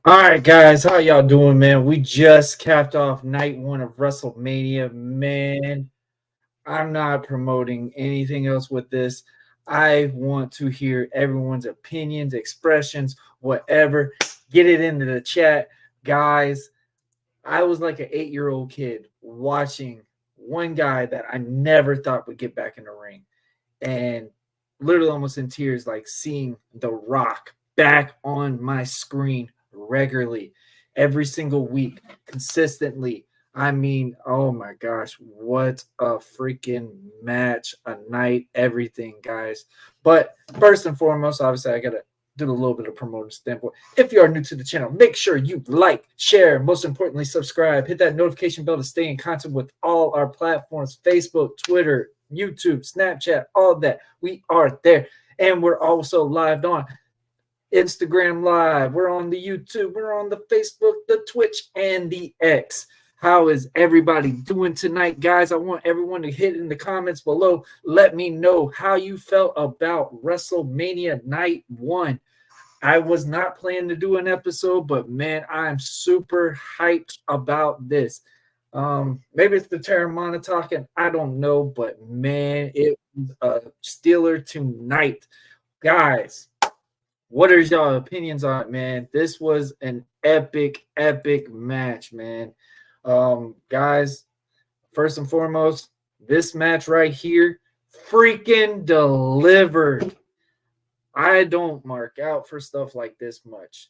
All right, guys, how y'all doing, man? We just capped off night one of WrestleMania. Man, I'm not promoting anything else with this. I want to hear everyone's opinions, expressions, whatever. Get it into the chat. Guys, I was like an 8-year-old kid watching one guy that I never thought would get back in the ring. And literally almost in tears, like seeing The Rock back on my screen regularly every single week, consistently. I mean, oh my gosh, what a freaking match, a night, everything, guys. But first and foremost, obviously, I got to do a little bit of promoting standpoint. If you are new to the channel, make sure you like, share, most importantly, subscribe. Hit that notification bell to stay in contact with all our platforms: Facebook, Twitter, YouTube, Snapchat, all that. We are there. And we're also live on Instagram Live. We're on the YouTube. We're on the Facebook, the Twitch, and the X. How is everybody doing tonight, guys? I want everyone to hit in the comments below. Let me know how you felt about WrestleMania Night 1. I was not planning to do an episode, but man, I'm super hyped about this. Maybe it's the Terramana talking. I don't know, but man, it was a Steeler tonight. Guys, what are y'all opinions on it, man? This was an epic, epic match, man. Guys, first and foremost, this match right here freaking delivered. I don't mark out for stuff like this much.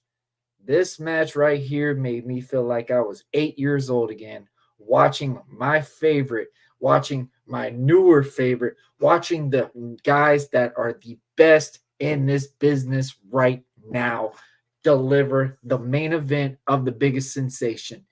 This match right here made me feel like I was 8 years old again, watching my favorite, watching my newer favorite, watching the guys that are the best in this business right now deliver the main event of the biggest sensation.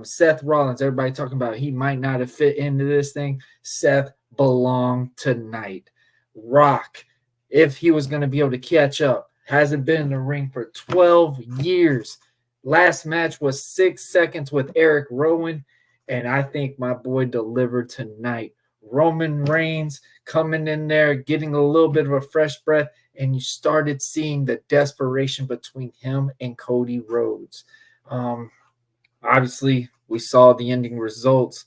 Seth Rollins, everybody talking about he might not have fit into this thing. Seth belonged tonight. Rock, if he was going to be able to catch up, hasn't been in the ring for 12 years. Last match was 6 seconds with Eric Rowan, and I think my boy delivered tonight. Roman Reigns coming in there, getting a little bit of a fresh breath, and you started seeing the desperation between him and Cody Rhodes. Obviously, we saw the ending results,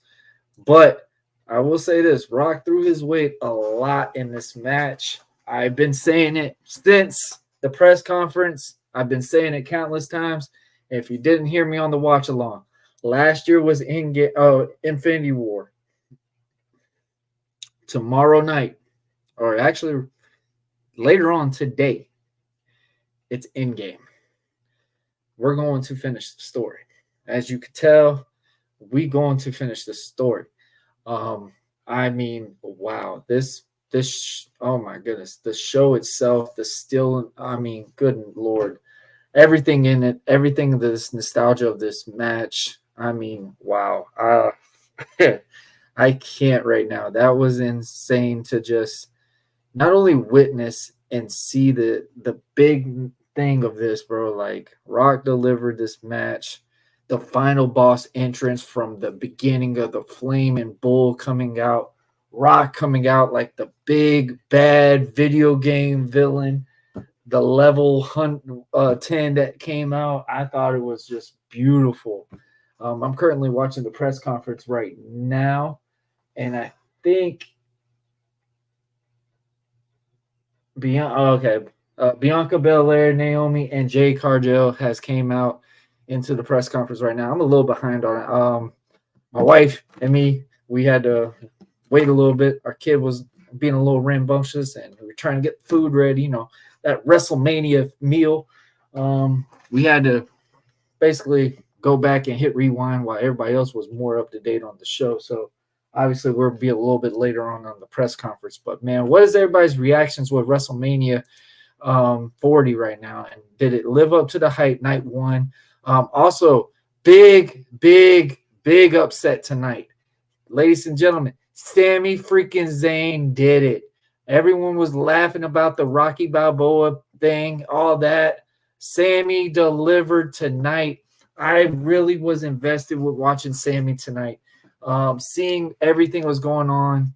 but I will say this: Rock threw his weight a lot in this match. I've been saying it since the press conference. I've been saying it countless times. If you didn't hear me on the watch along, last year was Infinity War. Tomorrow night, or actually later on today, it's Endgame. We're going to finish the story. As you could tell, we going to finish the story. I mean, wow, this oh my goodness, the show itself, the still, I mean, good Lord, everything in it, everything, this nostalgia of this match. I mean, wow. I can't right now. That was insane to just not only witness and see the big thing of this, bro. Like, Rock delivered this match. The final boss entrance from the beginning of the Flame and Bull coming out, Rock coming out like the big bad video game villain. The level 10 that came out, I thought it was just beautiful. I'm currently watching the press conference right now, and I think Bianca Belair, Naomi, and Jay Cargill has came out into the press conference right now. I'm a little behind on it. My wife and me, we had to wait a little bit. Our kid was being a little rambunctious, and we were trying to get food ready. You know, that WrestleMania meal. We had to basically go back and hit rewind while everybody else was more up to date on the show. So obviously we'll be a little bit later on the press conference. But man, what is everybody's reactions with WrestleMania 40 right now? And did it live up to the hype night one? Also, big upset tonight. Ladies and gentlemen, Sami freaking Zayn did it. Everyone was laughing about the Rocky Balboa thing, all that. Sami delivered tonight. I really was invested with watching Sami tonight. Seeing everything was going on.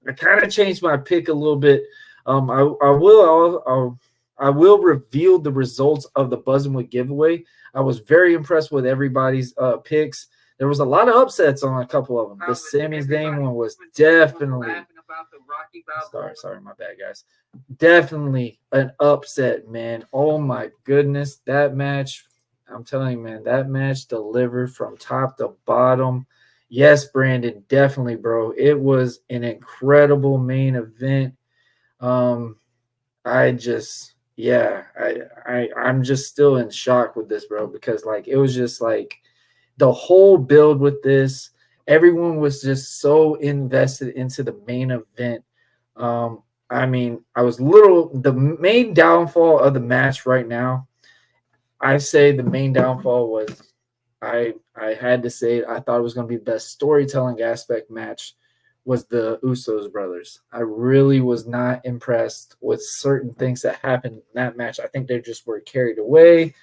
I kind of changed my pick a little bit. I'll I will reveal the results of the Buzzingwood giveaway. I was very impressed with everybody's picks. There was a lot of upsets on a couple of them. The Sami Zayn one was definitely. Sorry, my bad, guys. Definitely an upset, man. Oh my goodness, that match. I'm telling you, man, that match delivered from top to bottom. Yes, Brandon, definitely, bro. It was an incredible main event. Um, I just, yeah, I'm just still in shock with this, bro, because like it was just like the whole build with this. Everyone was just so invested into the main event. I mean, I was little. The main downfall of the match right now, I say the main downfall was I had to say I thought it was going to be the best storytelling aspect match was the Usos brothers. I really was not impressed with certain things that happened in that match. I think they just were carried away.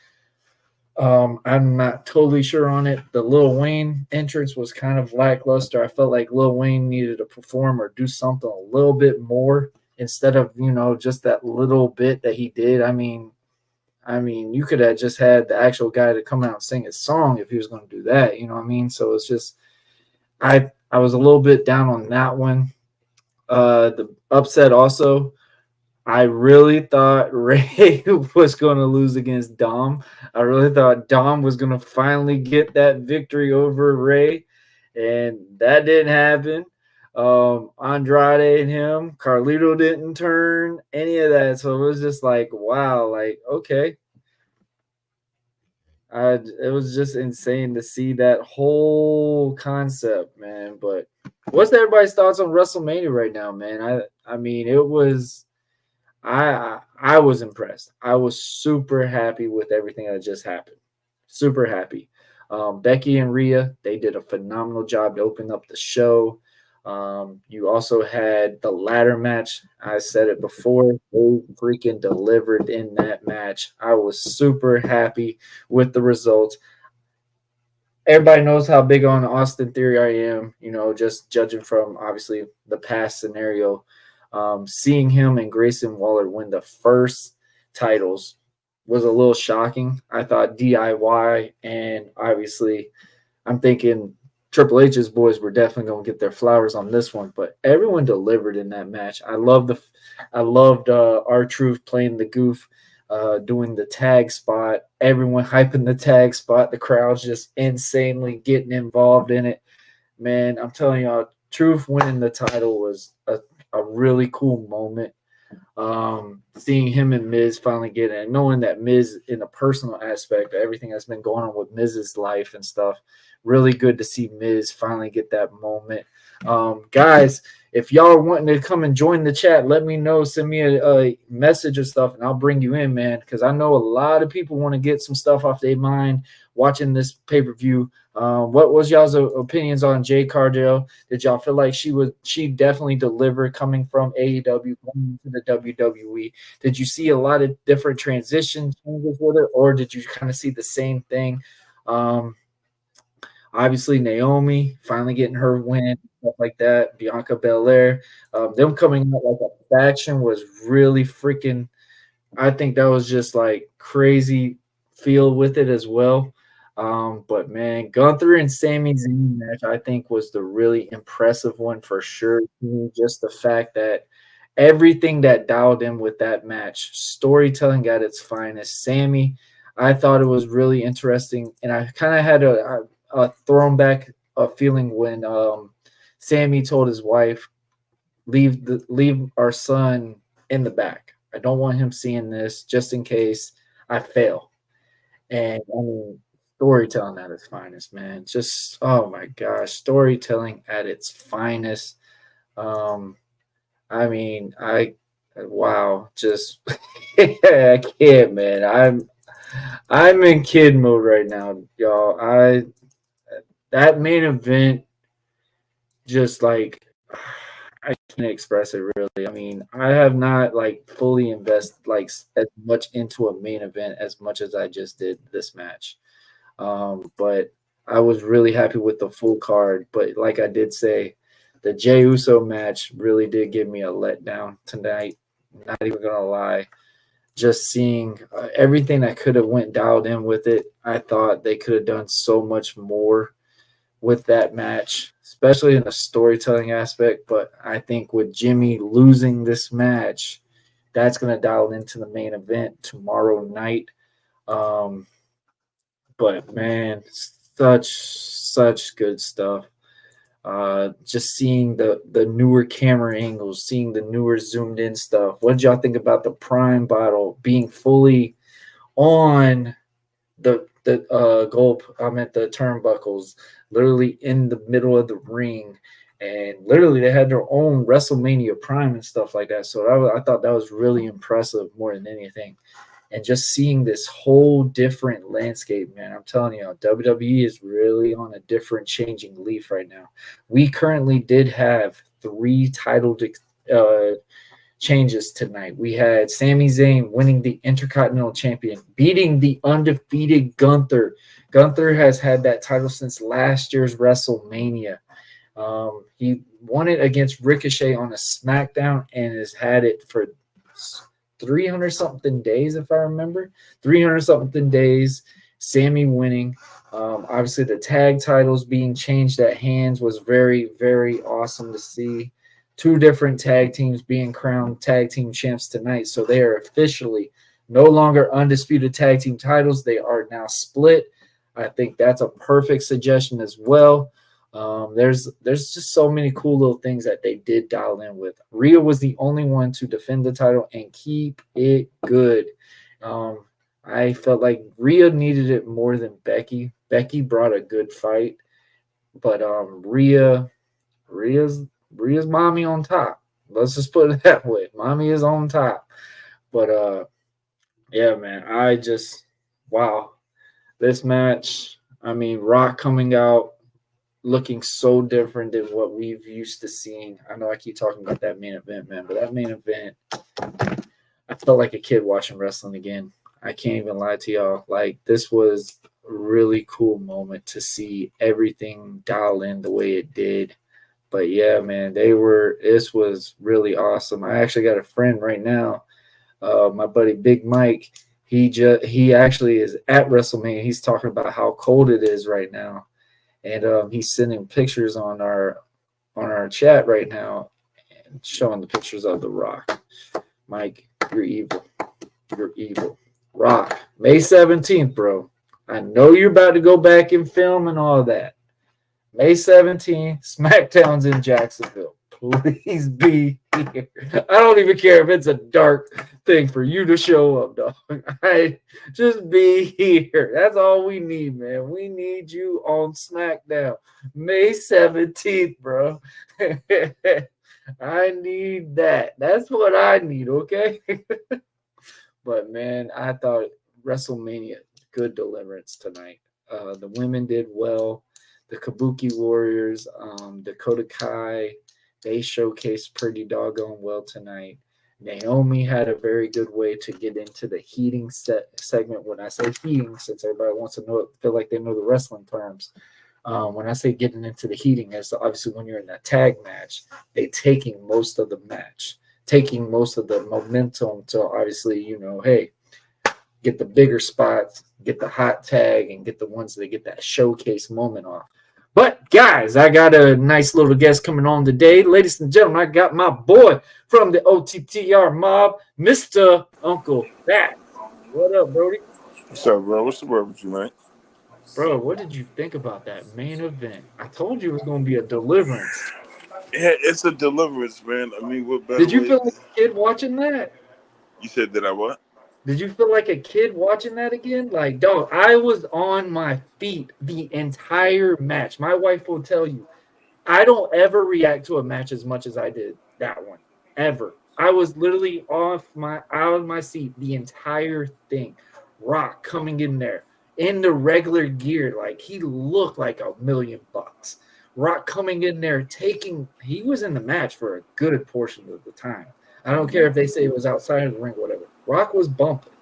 I'm not totally sure on it. The Lil Wayne entrance was kind of lackluster. I felt like Lil Wayne needed to perform or do something a little bit more instead of, just that little bit that he did. I mean, you could have just had the actual guy to come out and sing his song if he was going to do that. You know what I mean? So it's just I was a little bit down on that one. The upset also, I really thought Ray was going to lose against Dom. I really thought Dom was going to finally get that victory over Ray, and that didn't happen. Andrade and him, Carlito didn't turn any of that, so it was just like, wow, like okay. It was just insane to see that whole concept, man. But what's everybody's thoughts on WrestleMania right now, man? I mean, it was I was impressed. I was super happy with everything that just happened. Super happy. Becky and Rhea, they did a phenomenal job to open up the show. You also had the ladder match. I said it before. They freaking delivered in that match. I was super happy with the results. Everybody knows how big on Austin Theory I am, just judging from obviously the past scenario. Seeing him and Grayson Waller win the first titles was a little shocking. I thought DIY and obviously I'm thinking Triple H's boys were definitely going to get their flowers on this one, but everyone delivered in that match. I loved R-Truth playing the goof, doing the tag spot. Everyone hyping the tag spot. The crowd's just insanely getting involved in it. Man, I'm telling y'all, Truth winning the title was a really cool moment. Seeing him and Miz finally get it, and knowing that Miz, in the personal aspect of everything that's been going on with Miz's life and stuff, really good to see Miz finally get that moment. Guys, if y'all are wanting to come and join the chat, let me know. Send me a message or stuff, and I'll bring you in, man, because I know a lot of people want to get some stuff off their mind watching this pay-per-view. What was y'all's opinions on Jade Cargill? Did y'all feel like she definitely delivered coming from AEW going to the WWE? Did you see a lot of different transition changes with it, or did you kind of see the same thing? Obviously, Naomi finally getting her win, stuff like that. Bianca Belair, them coming out like a faction was really freaking. I think that was just like crazy feel with it as well. But man, Gunther and Sami Zayn match, I think, was the really impressive one for sure. Just the fact that everything that dialed in with that match, storytelling at its finest. Sammy, I thought it was really interesting, and I kind of had a thrown back a feeling when Sammy told his wife, leave our son in the back. I don't want him seeing this just in case I fail." And I mean, storytelling at its finest, man. Just oh my gosh, storytelling at its finest. Um, I mean, wow, just I can't, man. I'm in kid mode right now, y'all. That main event just like I can't express it really. I mean, I have not like fully invested like as much into a main event as much as I just did this match. But I was really happy with the full card. But like I did say, the Jey Uso match really did give me a letdown tonight. Not even gonna lie. just seeing everything that could have went dialed in with it. I thought they could have done so much more with that match, especially in the storytelling aspect. But I think with Jimmy losing this match, that's going to dial into the main event tomorrow night. Um, but man, such good stuff. Just seeing the newer camera angles, seeing the newer zoomed in stuff. What did y'all think about the Prime bottle being fully on the goal? I meant the turnbuckles, literally in the middle of the ring, and literally they had their own WrestleMania Prime and stuff like that. So I thought that was really impressive more than anything. And just seeing this whole different landscape, man, I'm telling you, WWE is really on a different changing leaf right now. We currently did have 3 title changes tonight. We had Sami Zayn winning the Intercontinental Champion, beating the undefeated Gunther. Gunther has had that title since last year's WrestleMania. He won it against Ricochet on a SmackDown and has had it for 300 something days, if I remember. 300 something days. Sammy winning. Obviously, the tag titles being changed at hands was very, very awesome to see. 2 different tag teams being crowned tag team champs tonight. So they are officially no longer undisputed tag team titles. They are now split. I think that's a perfect suggestion as well. There's just so many cool little things that they did dial in with. Rhea was the only one to defend the title and keep it good. I felt like Rhea needed it more than Becky. Becky brought a good fight, but Rhea's mommy on top. Let's just put it that way. Mommy is on top. But yeah, man, wow. This match, I mean, Rock coming out looking so different than what we've used to seeing. I know I keep talking about that main event, man, but that main event, I felt like a kid watching wrestling again. I can't even lie to y'all. Like, this was a really cool moment to see everything dial in the way it did. But yeah, man, this was really awesome. I actually got a friend right now, my buddy Big Mike. He actually is at WrestleMania. He's talking about how cold it is right now. And he's sending pictures on our chat right now and showing the pictures of The Rock. Mike, you're evil. You're evil. Rock, May 17th, bro. I know you're about to go back and film and all that. May 17th, SmackDown's in Jacksonville. Please be here. I don't even care if it's a dark thing for you to show up, dog. Just be here. That's all we need, man. We need you on SmackDown. May 17th, bro. I need that. That's what I need, okay? But, man, I thought WrestleMania, good deliverance tonight. The women did well. The Kabuki Warriors, Dakota Kai, they showcased pretty doggone well tonight. Naomi had a very good way to get into the heating segment. When I say heating, since everybody wants to know it, feel like they know the wrestling terms. When I say getting into the heating, it's obviously when you're in a tag match, they taking most of the match, taking most of the momentum to obviously, hey, get the bigger spots, get the hot tag, and get the ones that get that showcase moment off. But, guys, I got a nice little guest coming on today. Ladies and gentlemen, I got my boy from the OTTR mob, Mr. Uncle Fat. What up, Brody? What's up, bro? What's the word with you, man? Bro, what did you think about that main event? I told you it was going to be a deliverance. Yeah, it's a deliverance, man. I mean, what better Did you way? feel like a kid watching that? You said that I what? Did you feel like a kid watching that again? Like, dog, I was on my feet the entire match. My wife will tell you, I don't ever react to a match as much as I did that one, ever. I was literally out of my seat the entire thing. Rock coming in there in the regular gear, like he looked like $1,000,000. Rock coming in there he was in the match for a good portion of the time. I don't care if they say it was outside of the ring or whatever. Rock was bumping.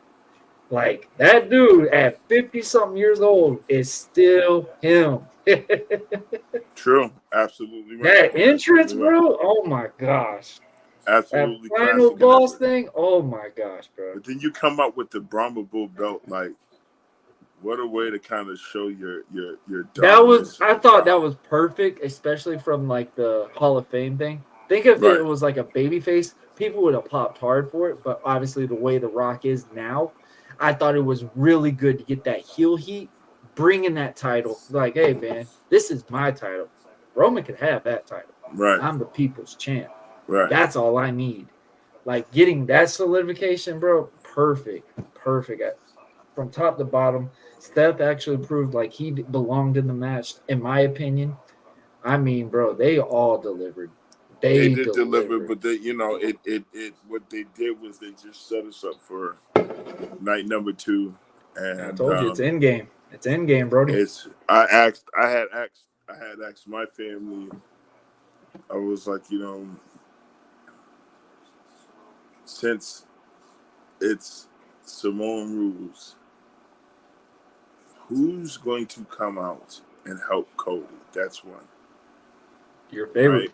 Like, that dude at 50-something years old is still him. True, absolutely right. That entrance, Absolutely right. bro, oh my gosh. That absolutely final classic and boss epic. thing. Oh my gosh, bro. But then you come up with the Brahma Bull belt, like what a way to kind of show your That was, dominance and I your thought that power. was perfect, especially from like the Hall of Fame thing. Think if it Right, was like a baby face, people would have popped hard for it. But obviously, the way The Rock is now, I thought it was really good to get that heel heat, bringing that title. Like, hey, man, this is my title. Roman could have that title. right, I'm the people's champ. right. That's all I need. Like, getting that solidification, bro, perfect. Perfect. From top to bottom, Steph actually proved like he belonged in the match, in my opinion. I mean, bro, they all delivered. They They did deliver, delivered. but they, it what they did was they just set us up for night number two, I and told you it's in game. It's in game, Brody. I had asked my family. I was like, since it's Simone rules, who's going to come out and help Cody? That's one, Your favorite. right?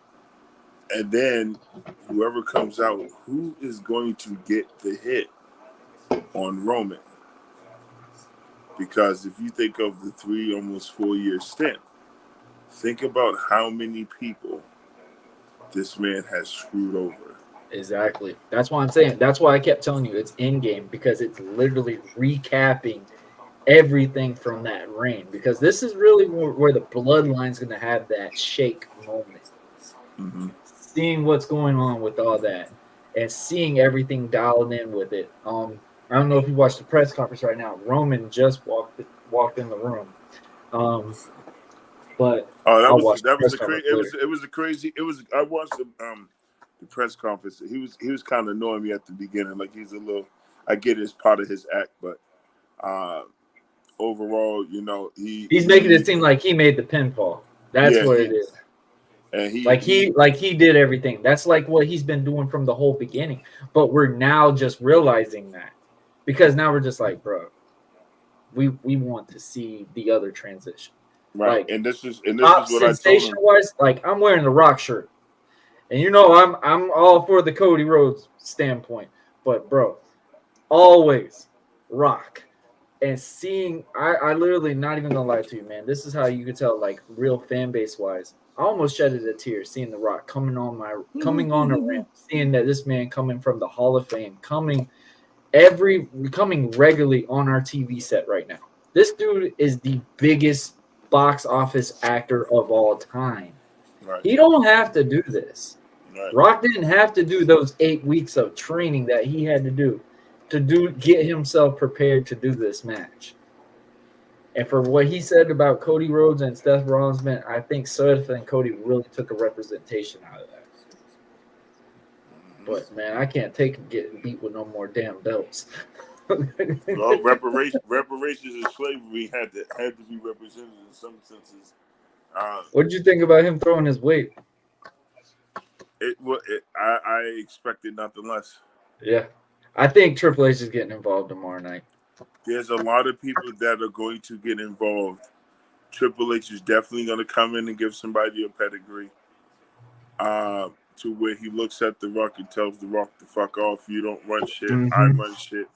And then whoever comes out, who is going to get the hit on Roman? Because if you think of the almost 4 year stint, think about how many people this man has screwed over. Exactly. That's why I'm saying. That's why I kept telling you it's in game, because it's literally recapping everything from that reign. Because this is really where the bloodline's going to have that shake moment. Mm-hmm. Seeing what's going on with all that and seeing everything dialed in with it. I don't know if you watched the press conference right now. Roman just walked in the room. But Oh, I'll watch the that was press a crazy. conference later. It was a crazy. It was. I watched the press conference. He was kind of annoying me at the beginning. Like he's a little. I get it's part of his act, but uh, overall, He's making it seem like he made the pinfall. That's yeah, what it is. and Like he did everything. That's like what he's been doing from the whole beginning. But we're now just realizing that, because now we're just like, bro, we want to see the other transition. right, Like, and this top is what I told sensation him. wise, like I'm wearing the Rock shirt, and I'm all for the Cody Rhodes standpoint, but bro, always Rock. And seeing, I literally, not even gonna lie to you, man. This is how you could tell, like, real fan base wise. I almost shedded a tear seeing The Rock coming on a ramp, seeing that this man coming from the Hall of Fame, coming regularly on our TV set right now. This dude is the biggest box office actor of all time. Right, He don't have to do this. right. Rock didn't have to do those 8 weeks of training that he had to do get himself prepared to do this match. And for what he said about Cody Rhodes and Seth Rollins, man, I think Seth and Cody really took a representation out of that. But man, I can't take getting beat with no more damn belts. Well, reparations of slavery had to be represented in some senses. What did you think about him throwing his weight? I expected nothing less. Yeah, I think Triple H is getting involved tomorrow night. There's a lot of people that are going to get involved. Triple H is definitely going to come in and give somebody a pedigree. To where he looks at The Rock and tells The Rock to fuck off. You don't run shit. I run shit.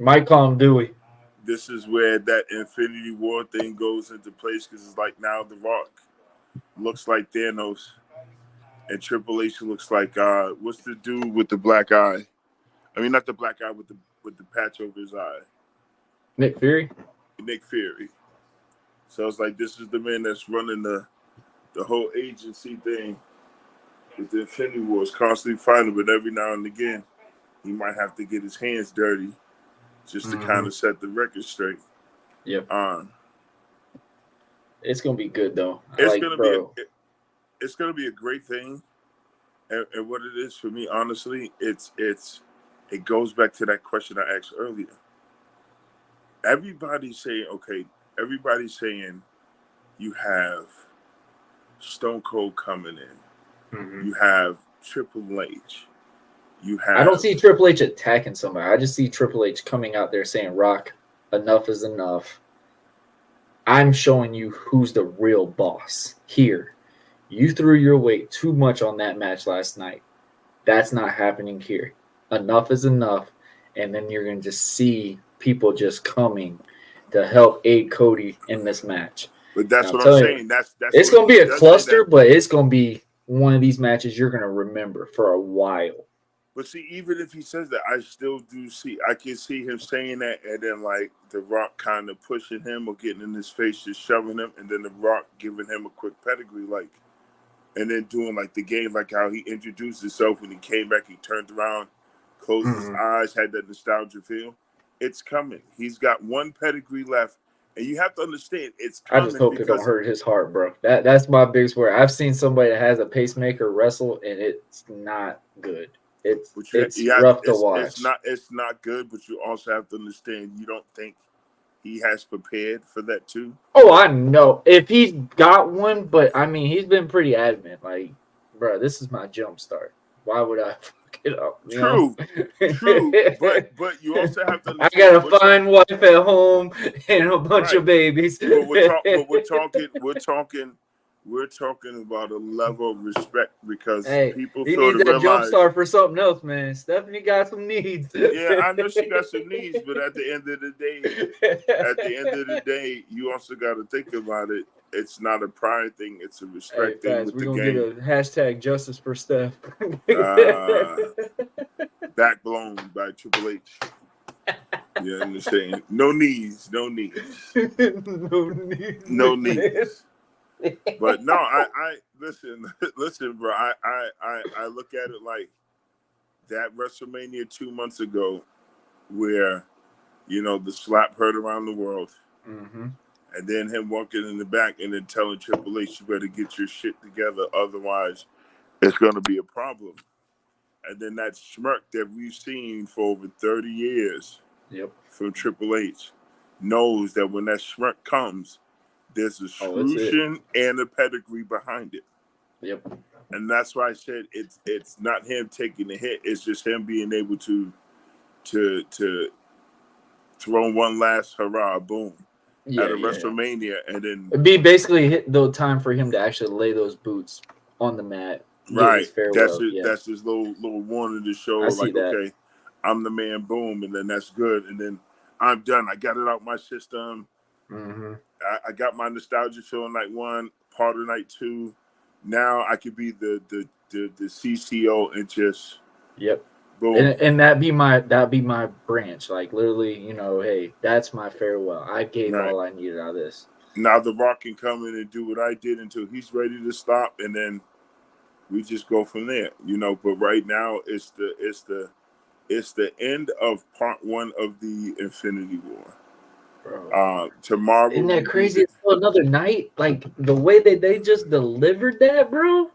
Might call him Dewey. This is where that Infinity War thing goes into place, because it's like now The Rock looks like Thanos, and Triple H looks like what's the dude with the black eye? I mean, not the black eye with the patch over his eye. Nick Fury. Nick Fury. So it's like this is the man that's running the whole agency thing with the Infinity Wars, constantly fighting, but every now and again he might have to get his hands dirty just to kind of set the record straight. Yep. It's gonna be good though. It's gonna be a great thing, and what it is for me, honestly, it goes back to that question I asked earlier. Everybody's saying you have Stone Cold coming in, you have Triple H, you have. I don't see Triple H attacking somebody. I just see Triple H coming out there saying, "Rock, enough is enough. I'm showing you who's the real boss here. You threw your weight too much on that match last night. That's not happening here. Enough is enough, and then you're gonna just see people just coming to help aid Cody in this match. But that's And I'm what I'm telling you, saying. That's it's what gonna be he a does say cluster, that. but it's gonna be one of these matches you're gonna remember for a while. But see, even if he says that, I still do see. I can see him saying that, and then like The Rock kind of pushing him or getting in his face, just shoving him, and then The Rock giving him a quick pedigree, like, and then doing like the game, like how he introduced himself when he came back, he turned around, closed his eyes, had that nostalgia feel. It's coming. He's got one pedigree left, and you have to understand it's I coming just hope it don't because. hurt his heart, bro. That's my biggest worry. I've seen somebody that has a pacemaker wrestle, and it's not good. It's rough to watch. It's not good, but you also have to understand you don't think he has prepared for that too. Oh, I know. If he's got one, but I mean, he's been pretty adamant. Like, bro, this is my jump start. Why would I fuck it up? True, but you also have to I understand. got a fine wife at home and a bunch of babies. But we're talking about a level of respect because people he fail needs to that jump realize. start for something else, man. Stephanie got some needs. Yeah, I know she got some needs, but at the end of the day, you also got to think about it. It's not a pride thing; it's a respect thing with the game. We're gonna get a hashtag justice for Steph. Back blown by Triple H. You understand? No knees. no knees. But no, I listen, bro. I look at it like that WrestleMania 2 months ago, where the slap heard around the world, and then him walking in the back and then telling Triple H, "You better get your shit together, otherwise, it's gonna be a problem." And then that smirk that we've seen for over 30 years from Triple H knows that when that smirk comes, there's a solution and a pedigree behind it. Yep. And that's why I said it's not him taking the hit. It's just him being able to throw one last hurrah, boom, at a WrestleMania, and then it'd be basically hit the time for him to actually lay those boots on the mat. Right. That's his little warning to show, okay, I'm the man, boom, and then that's good, and then I'm done. I got it out my system. I got my nostalgia feeling night one, part of night two. Now I could be the CCO and just boom. And that'd be my branch. Like literally, hey, that's my farewell. I gave all I needed out of this. Now The Rock can come in and do what I did until he's ready to stop, and then we just go from there, But right now, it's the end of part one of the Infinity War. Bro. Tomorrow, isn't that crazy? It's still another night. Like the way that they just delivered that, bro.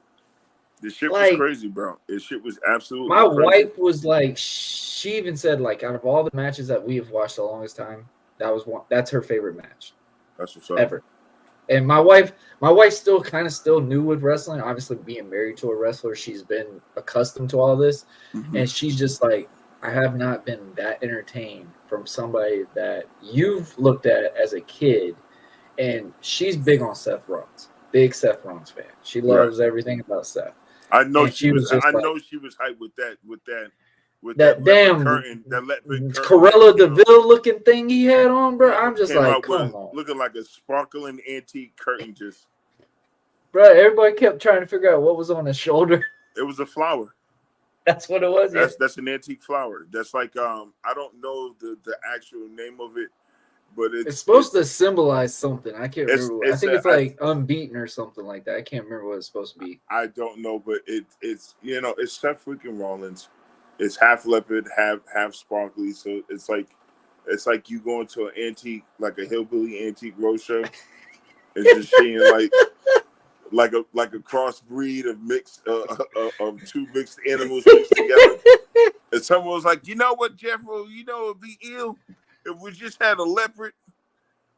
The shit was crazy, bro. This shit was absolutely. My crazy. wife was like, she even said, like, out of all the matches that we have watched the longest time, that's her favorite match. That's what's up. Ever. And my wife still new with wrestling. Obviously, being married to a wrestler, she's been accustomed to all this. And she's just like, I have not been that entertained from somebody that you've looked at as a kid. And she's big on Seth Rollins. Big Seth Rollins fan. She loves everything about Seth. I know she was hyped with that damn curtain, that curtain, Corella DeVille looking thing he had on, bro. I'm just like, come on, looking like a sparkling antique curtain, just. Bro, everybody kept trying to figure out what was on his shoulder. It was a flower. That's what it was. That's an antique flower. That's like I don't know the actual name of it, but it's supposed to symbolize something. I can't remember. I think it's like unbeaten or something like that. I can't remember what it's supposed to be. I don't know, but it's it's Seth freaking Rollins. It's half leopard, half sparkly. So it's like you going to an antique, like a hillbilly antique roadshow, and just seeing like a crossbreed of of two mixed animals mixed together. And someone was like, you know what, Jeffro? It'd be ill if we just had a leopard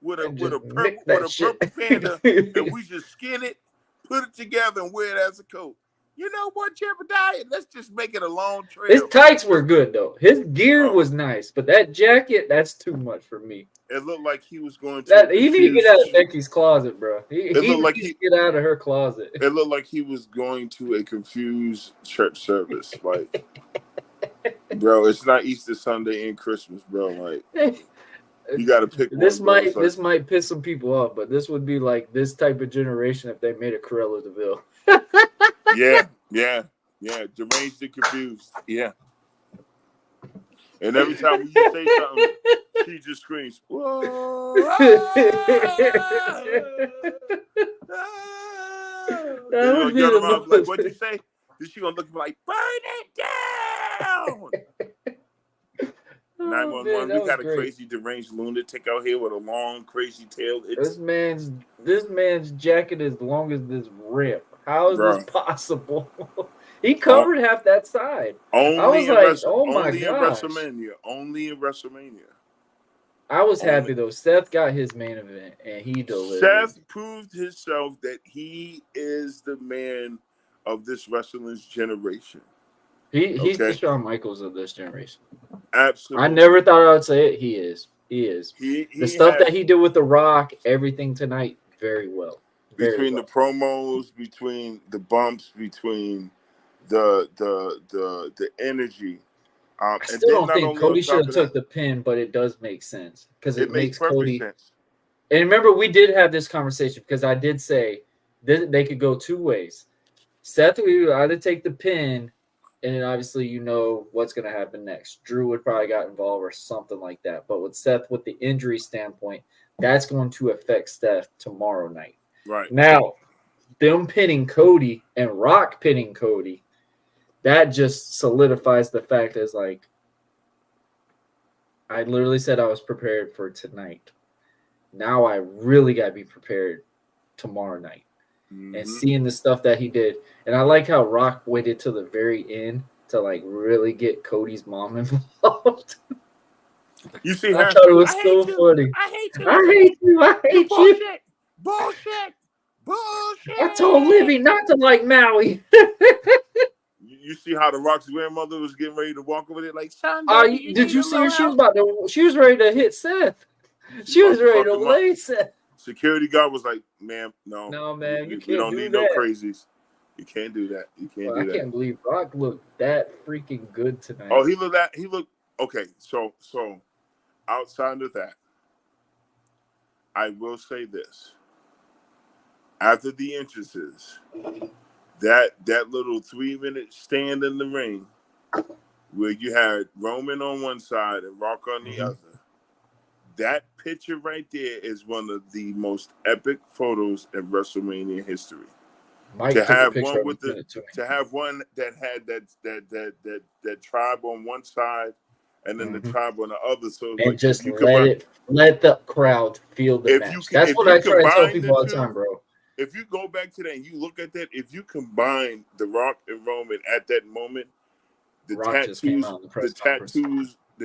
with a purple panda, and we just skin it, put it together, and wear it as a coat. You know what, Jebediah? Let's just make it a long trail. His tights were good though. His gear Oh. was nice, but that jacket, that's too much for me. It looked like he was going to. That he need to get out of Becky's closet, bro. He looked like needs to get out of her closet. It looked like he was going to a confused church service. Like, bro, it's not Easter Sunday and Christmas, bro. Like, you got to pick This one. This might piss some people off, but this would be like this type of generation if they made a Cruella de Vil. yeah. Deranged and confused. Yeah. And every time you say something, she just screams, "Whoa!" Like, what'd you say? Then she gonna look like, "Burn it down!" 911. We got a crazy deranged lunatic out here with a long, crazy tail. This man's jacket is long as this rip. How is this possible? He covered half that side. I was like, oh my gosh. Only in WrestleMania. I was happy though. Seth got his main event and he delivered. Seth proved himself that he is the man of this wrestling's generation. He's the Shawn Michaels of this generation. Absolutely. I never thought I would say it. He is. The stuff that he did with The Rock, everything tonight, very well. Between the promos, between the bumps, between the energy. I still don't think Cody should have took the pin, but it does make sense because it makes Cody sense. And remember, we did have this conversation because I did say they could go two ways. Seth would either take the pin, and then obviously you know what's going to happen next. Drew would probably got involved or something like that. But with Seth, with the injury standpoint, that's going to affect Seth tomorrow night. Right. Now, them pinning Cody and Rock pinning Cody, that just solidifies the fact as like, I literally said I was prepared for tonight. Now I really got to be prepared tomorrow night. Mm-hmm. And seeing the stuff that he did. And I like how Rock waited till the very end to like really get Cody's mom involved. You see, I thought it was so funny. I hate you. I hate you. Bullshit. I told Libby not to like Maui. You see how the Rock's grandmother was getting ready to walk over there like, son. Did you see her? She was ready to hit Seth. She was ready to lay Seth. Security guard was like, "Ma'am, no, man, you can't. We don't need no crazies. You can't do that. You can't do that." I can't believe Rock looked that freaking good tonight. Oh, he looked okay. So outside of that, I will say this: after the entrances, that little 3-minute stand in the ring, where you had Roman on one side and Rock on the other. That picture right there is one of the most epic photos in WrestleMania history. To have one that had that tribe on one side and then the tribe on the other, so and like just let the crowd feel the match. That's what I try to tell people all the time, bro. If you go back to that and you look at that, if you combine The Rock and Roman at that moment, the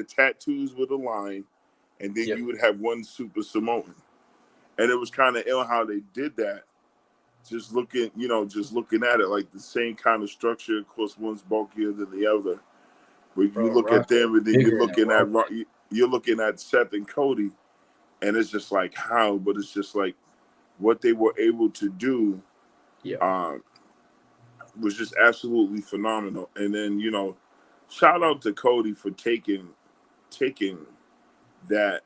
tattoos with a line. And then you would have one Super Samoan. And it was kind of ill how they did that. Just looking at it, like the same kind of structure. Of course, one's bulkier than the other. But you look at them and then you're looking at Seth and Cody. And it's just like how, but it's just like what they were able to do was just absolutely phenomenal. And then, shout out to Cody for taking that.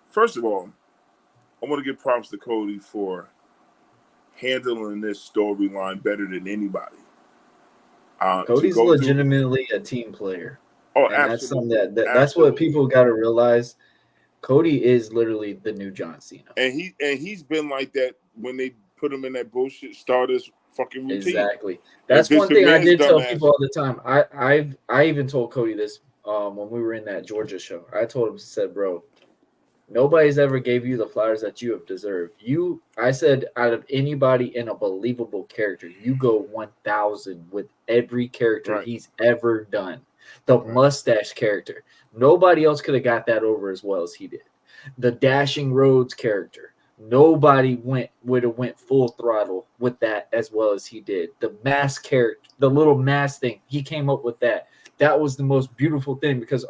First of all, I want to give props to Cody for handling this storyline better than anybody. Cody's legitimately a team player. Oh, and absolutely. That's what people got to realize. Cody is literally the new John Cena, and he's been like that when they put him in that bullshit Stardust fucking routine. Exactly. That's one thing I did tell people all the time. I even told Cody this when we were in that Georgia show. I told him, said, bro, nobody's ever gave you the flowers that you have deserved. I said, out of anybody in a believable character, you go 1,000 with every character he's ever done. The mustache character. Nobody else could have got that over as well as he did. The Dashing Rhodes character. Nobody would have went full throttle with that as well as he did. The mask character, the little mask thing, he came up with that. That was the most beautiful thing because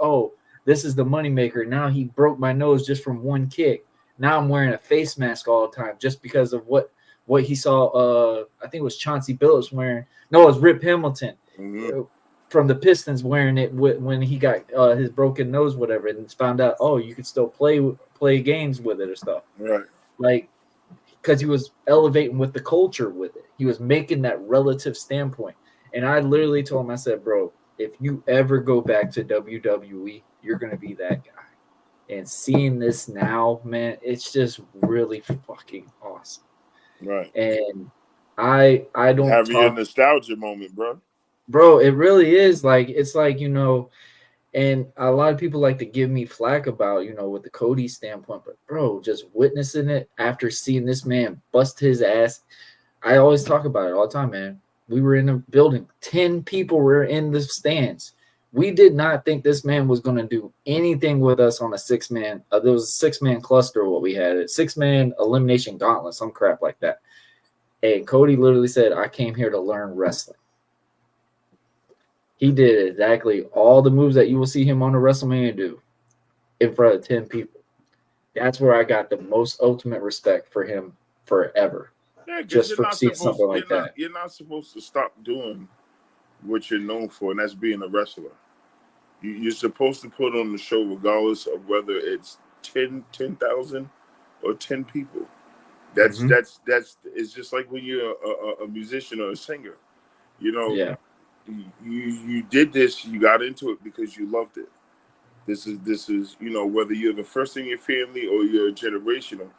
this is the moneymaker. Now he broke my nose just from one kick. Now I'm wearing a face mask all the time just because of what he saw. I think it was Chauncey Billups wearing. No, it was Rip Hamilton from the Pistons wearing it when he got his broken nose, whatever, and found out you could still play games with it or stuff. Right. Like, because he was elevating with the culture with it. He was making that relative standpoint. And I literally told him, I said, bro, if you ever go back to WWE, you're going to be that guy. And seeing this now, man, it's just really fucking awesome. Right. And I don't having your nostalgia moment, bro. It really is like, it's like, and a lot of people like to give me flack about, with the Cody standpoint, but bro, just witnessing it after seeing this man bust his ass. I always talk about it all the time, man. We were in a building, 10 people were in the stands. We did not think this man was going to do anything with us on a 6-man. There was a 6-man cluster, what we had, a 6-man elimination gauntlet, some crap like that. And Cody literally said, I came here to learn wrestling. He did exactly all the moves that you will see him on a WrestleMania do in front of 10 people. That's where I got the most ultimate respect for him forever. Yeah, just for seeing something like that. You're not supposed to stop doing what you're known for, and that's being a wrestler. You're supposed to put on the show regardless of whether it's 10,000 or 10 people. That's it's just like when you're a musician or a singer. Yeah. You did this, you got into it because you loved it. This is whether you're the first in your family or you're generational,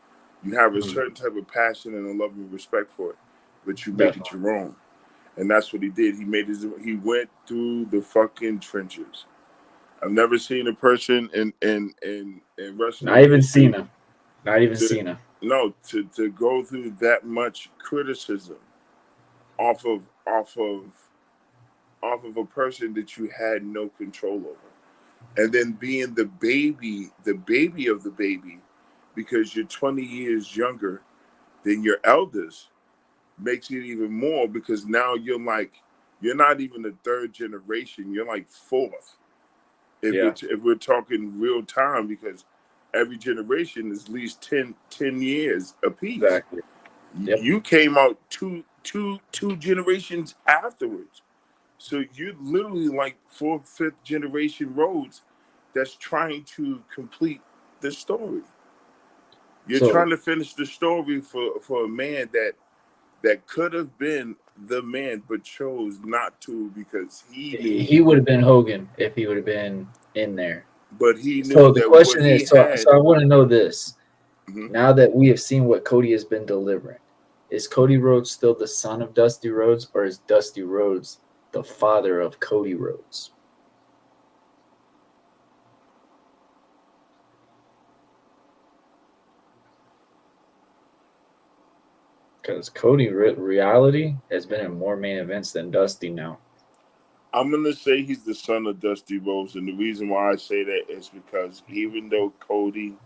you have a certain type of passion and a love and respect for it, but you make it your own. And that's what he did. He went through the fucking trenches. I've never seen a person in wrestling. Not even Cena. Cena. No, to go through that much criticism off of a person that you had no control over. And then being the baby of the baby, because you're 20 years younger than your elders, makes it even more, because now you're not even the third generation, you're like fourth. If we're talking real time, because every generation is at least 10 years apiece. Exactly. Yep. You came out two generations afterwards. So you're literally like 4th, 5th generation Rhodes that's trying to complete the story. You're trying to finish the story for a man that could have been the man, but chose not to, because he would have been Hogan if he would have been in there. But he knew. So the question is, so I want to know this. Now that we have seen what Cody has been delivering, is Cody Rhodes still the son of Dusty Rhodes, or is Dusty Rhodes the father of Cody Rhodes? Because Cody reality has been in more main events than Dusty now. I'm going to say he's the son of Dusty Rhodes, and the reason why I say that is because even though Cody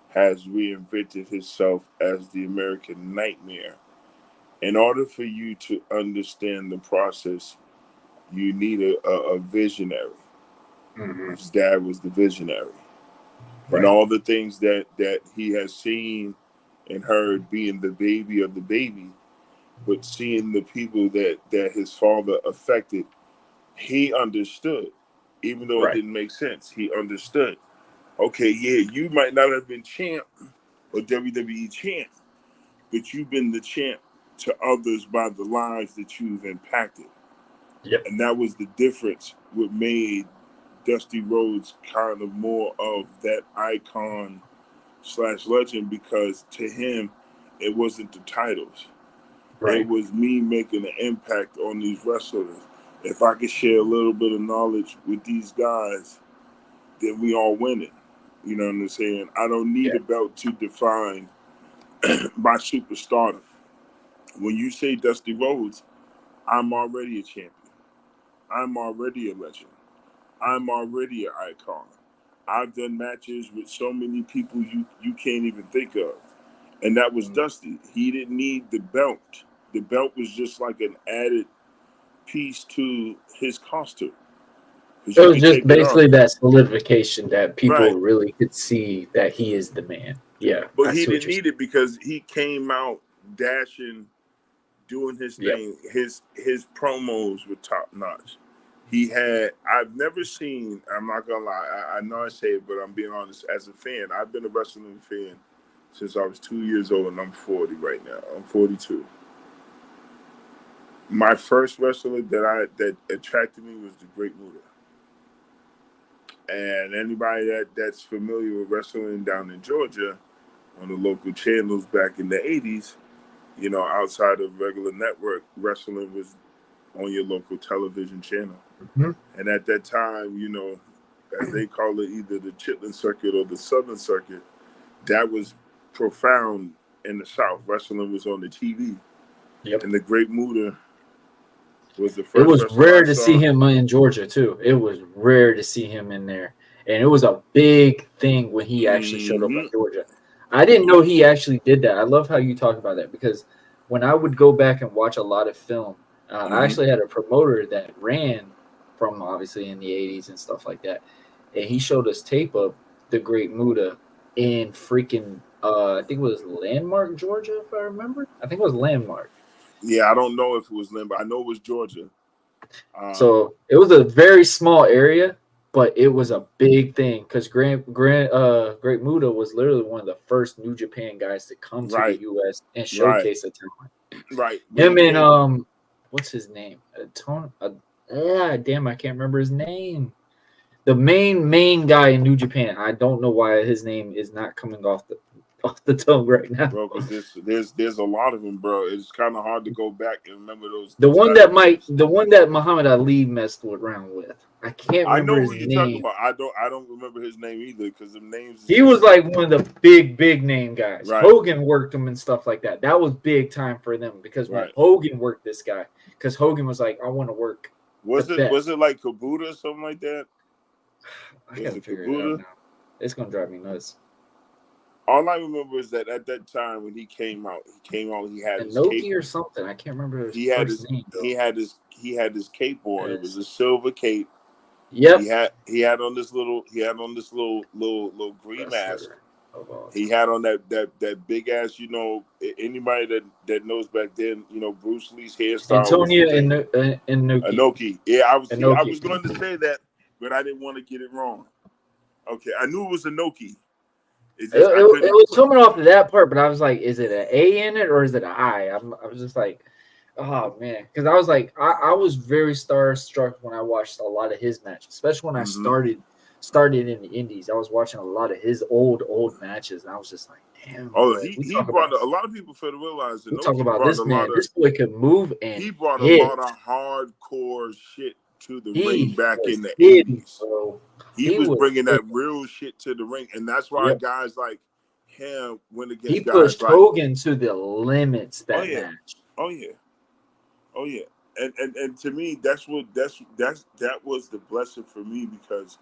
has reinvented himself as the American Nightmare, in order for you to understand the process, you need a visionary. His dad was the visionary. Right. And all the things that he has seen and heard, being the baby of the baby, but seeing the people that his father affected, he understood. Even though it didn't make sense, he understood. Okay, yeah, you might not have been champ or WWE champ, but you've been the champ to others by the lives that you've impacted. Yep. And that was the difference, what made Dusty Rhodes kind of more of that icon / legend, because to him, it wasn't the titles. Right. It was me making an impact on these wrestlers. If I could share a little bit of knowledge with these guys, then we all winning. You know what I'm saying? I don't need a belt to define my superstardom. When you say Dusty Rhodes, I'm already a champion. I'm already a legend. I'm already an icon. I've done matches with so many people you can't even think of. and that was Dusty. He didn't need the belt. The belt was just like an added piece to his costume. It was just basically that solidification that people right. really could see that he is the man. Yeah, But I he see what didn't you're need it because he came out dashing, doing his saying. thing. His promos were top notch. He had, I've never seen, I'm not gonna lie, I know I say it, but I'm being honest, as a fan, I've been a wrestling fan since I was 2 years old, and I'm 40 right now. I'm 42. My first wrestler that attracted me was the Great Muta. And anybody that's familiar with wrestling down in Georgia on the local channels back in the 80s, you know, outside of regular network, wrestling was on your local television channel. Mm-hmm. And at that time, you know, as they call it, either the Chitlin Circuit or the Southern Circuit, that was profound in the South. Wrestling was on the TV. Yep. And the Great Muta was the It first was wrestler rare I to saw. see him in Georgia too. It was rare to see him in there, and it was a big thing when he actually showed up in Georgia. I didn't know he actually did that. I love how you talk about that because when I would go back and watch a lot of film, I actually had a promoter that ran from obviously in the 80s and stuff like that, and he showed us tape of the Great Muta in freaking I think it was Landmark, Georgia, if I remember. I think it was Landmark. Yeah, I don't know if it was Lynn, but I know it was Georgia. So it was a very small area, but it was a big thing because Great Muta was literally one of the first New Japan guys to come to the U.S. and showcase a talent. Right. Him and what's his name? Damn, I can't remember his name. The main guy in New Japan. I don't know why his name is not coming off the tongue right now, bro. Because there's a lot of them, bro. It's kind of hard to go back and remember those. The one that Muhammad Ali messed around with. I can't remember. I know his who you're name. Talking about. I don't remember his name either because the names. He was like one of the big name guys. Right. Hogan worked him and stuff like that. That was big time for them because when Hogan worked this guy, because Hogan was like, I want to work. Was it like Kabuta or something like that? I gotta figure it out now. It's gonna drive me nuts. All I remember is that at that time when he came out, he had his cape or something. I can't remember his first name. He had his cape on. It was a silver cape. Yep. He had on this little green mask. He had on that big ass, you know, anybody that knows back then, you know, Bruce Lee's hairstyle. Antonio Inoki. Yeah, I was going to say that, but I didn't want to get it wrong. Okay, I knew it was Inoki. It was coming off of that part, but I was like, is it an A in it or is it an I? I was just like, oh man, because I was like, I was very starstruck when I watched a lot of his matches, especially when I started in the Indies. I was watching a lot of his old matches, and I was just like, damn. Oh, he brought a lot of people fail to realize that. Talk about this man. This boy could move, and he brought a lot of hardcore shit to the ring back in the 80s. He was bringing that real shit to the ring, and that's why guys like him went against. He pushed Hogan to the limits that match. Oh yeah, and to me, that was the blessing for me because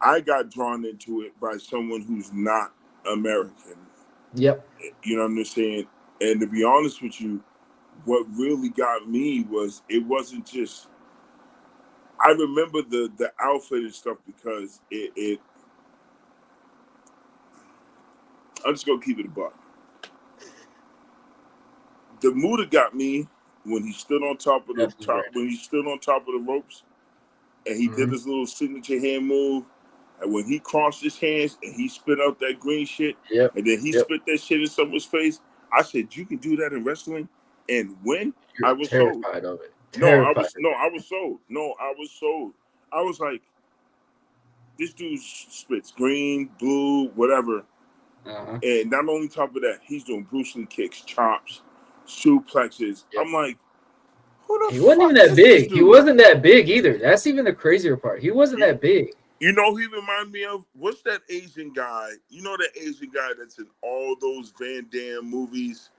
I got drawn into it by someone who's not American. Yep. You know what I'm saying? And to be honest with you, what really got me was it wasn't just. I remember the outfit and stuff because it I'm just gonna keep it a buck. The Muta got me when he stood on top of the ropes and he did his little signature hand move. And when he crossed his hands and he spit out that green shit, and then he spit that shit in someone's face, I said, "You can do that in wrestling." And when I was terrified of it. I was sold. I was like, this dude spits green, blue, whatever. And not only top of that, he's doing Bruce Lee kicks, chops, suplexes. I'm like, he wasn't even that big. He wasn't that big either. That's even the crazier part. He wasn't that big. You know who he reminded me of? What's that Asian guy? You know that Asian guy that's in all those Van Damme movies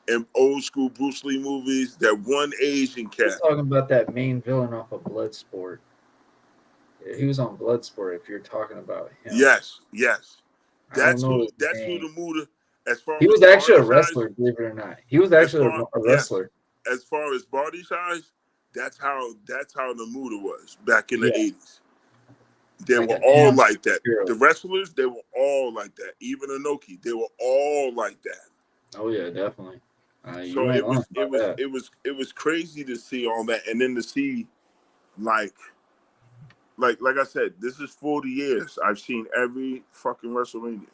and old school Bruce Lee movies? That one Asian cat. He's talking about that main villain off of Bloodsport. He was on Bloodsport if you're talking about him. Yes. That's who the Muta. As far He as was actually body a size, wrestler, believe it or not. He was as actually far a yes, wrestler. as far as body size, that's how the Muda was back in the Yeah, 80s. They like were a all damn like that. superhero. The wrestlers, they were all like that. Even Inoki, they were all like that. Oh yeah, definitely. You So ain't lying about that. it was crazy to see all that, and then to see like like I said, this is 40 years. I've seen every fucking WrestleMania.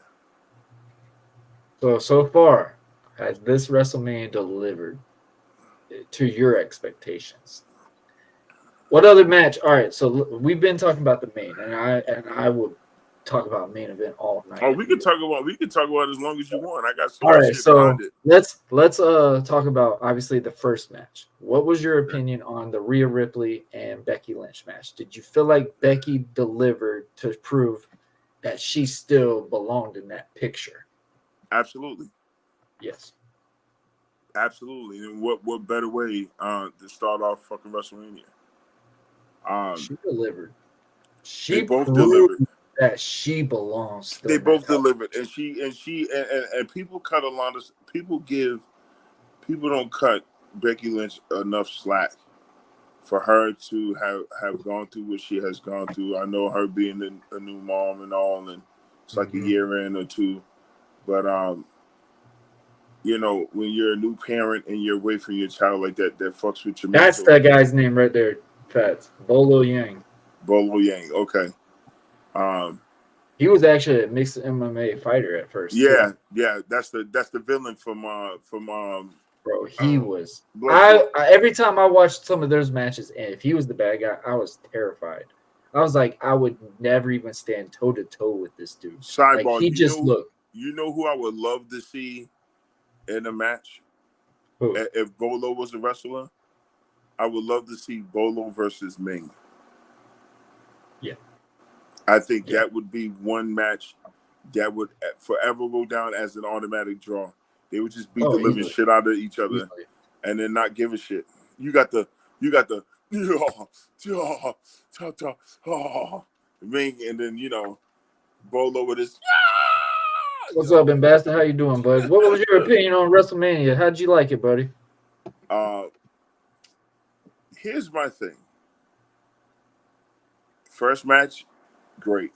So far, has this WrestleMania delivered to your expectations? What other match? All right, so we've been talking about the main, and I would talk about main event all night. Oh, we can talk about it as long as you want. I got so All much right, shit behind so it. let's talk about obviously the first match. What was your opinion on the Rhea Ripley and Becky Lynch match? Did you feel like Becky delivered to prove that she still belonged in that picture? Absolutely. Yes. Absolutely. And what better way to start off fucking WrestleMania? She delivered. They She both proved delivered. that she belongs still They in that both title. delivered. And people cut a lot of people don't cut Becky Lynch enough slack for her to have gone through what she has gone through. I know her being a new mom and all, and it's like a year in or two, but you know, when you're a new parent and you're away from your child like that, that fucks with your That's mental. that guy's name right there, Fats. Bolo Yang. Bolo Yang. Okay. He was actually a mixed MMA fighter at first too. Yeah. That's the villain from Bro, he was. Bloodsport. I every time I watched some of those matches, and if he was the bad guy, I was terrified. I was like, I would never even stand toe to toe with this dude. Like Sidebar, he just looked. you know who I would love to see in a match? Who? If Bolo was a wrestler, I would love to see Bolo versus Ming. Yeah. I think that would be one match that would forever go down as an automatic draw. They would just beat the living shit out of each other and then not give a shit. You got the Ming, and then Bolo with his. What's up, Ambassador? How you doing, bud? What was your opinion on WrestleMania? How'd you like it, buddy? Here's my thing. First match, great.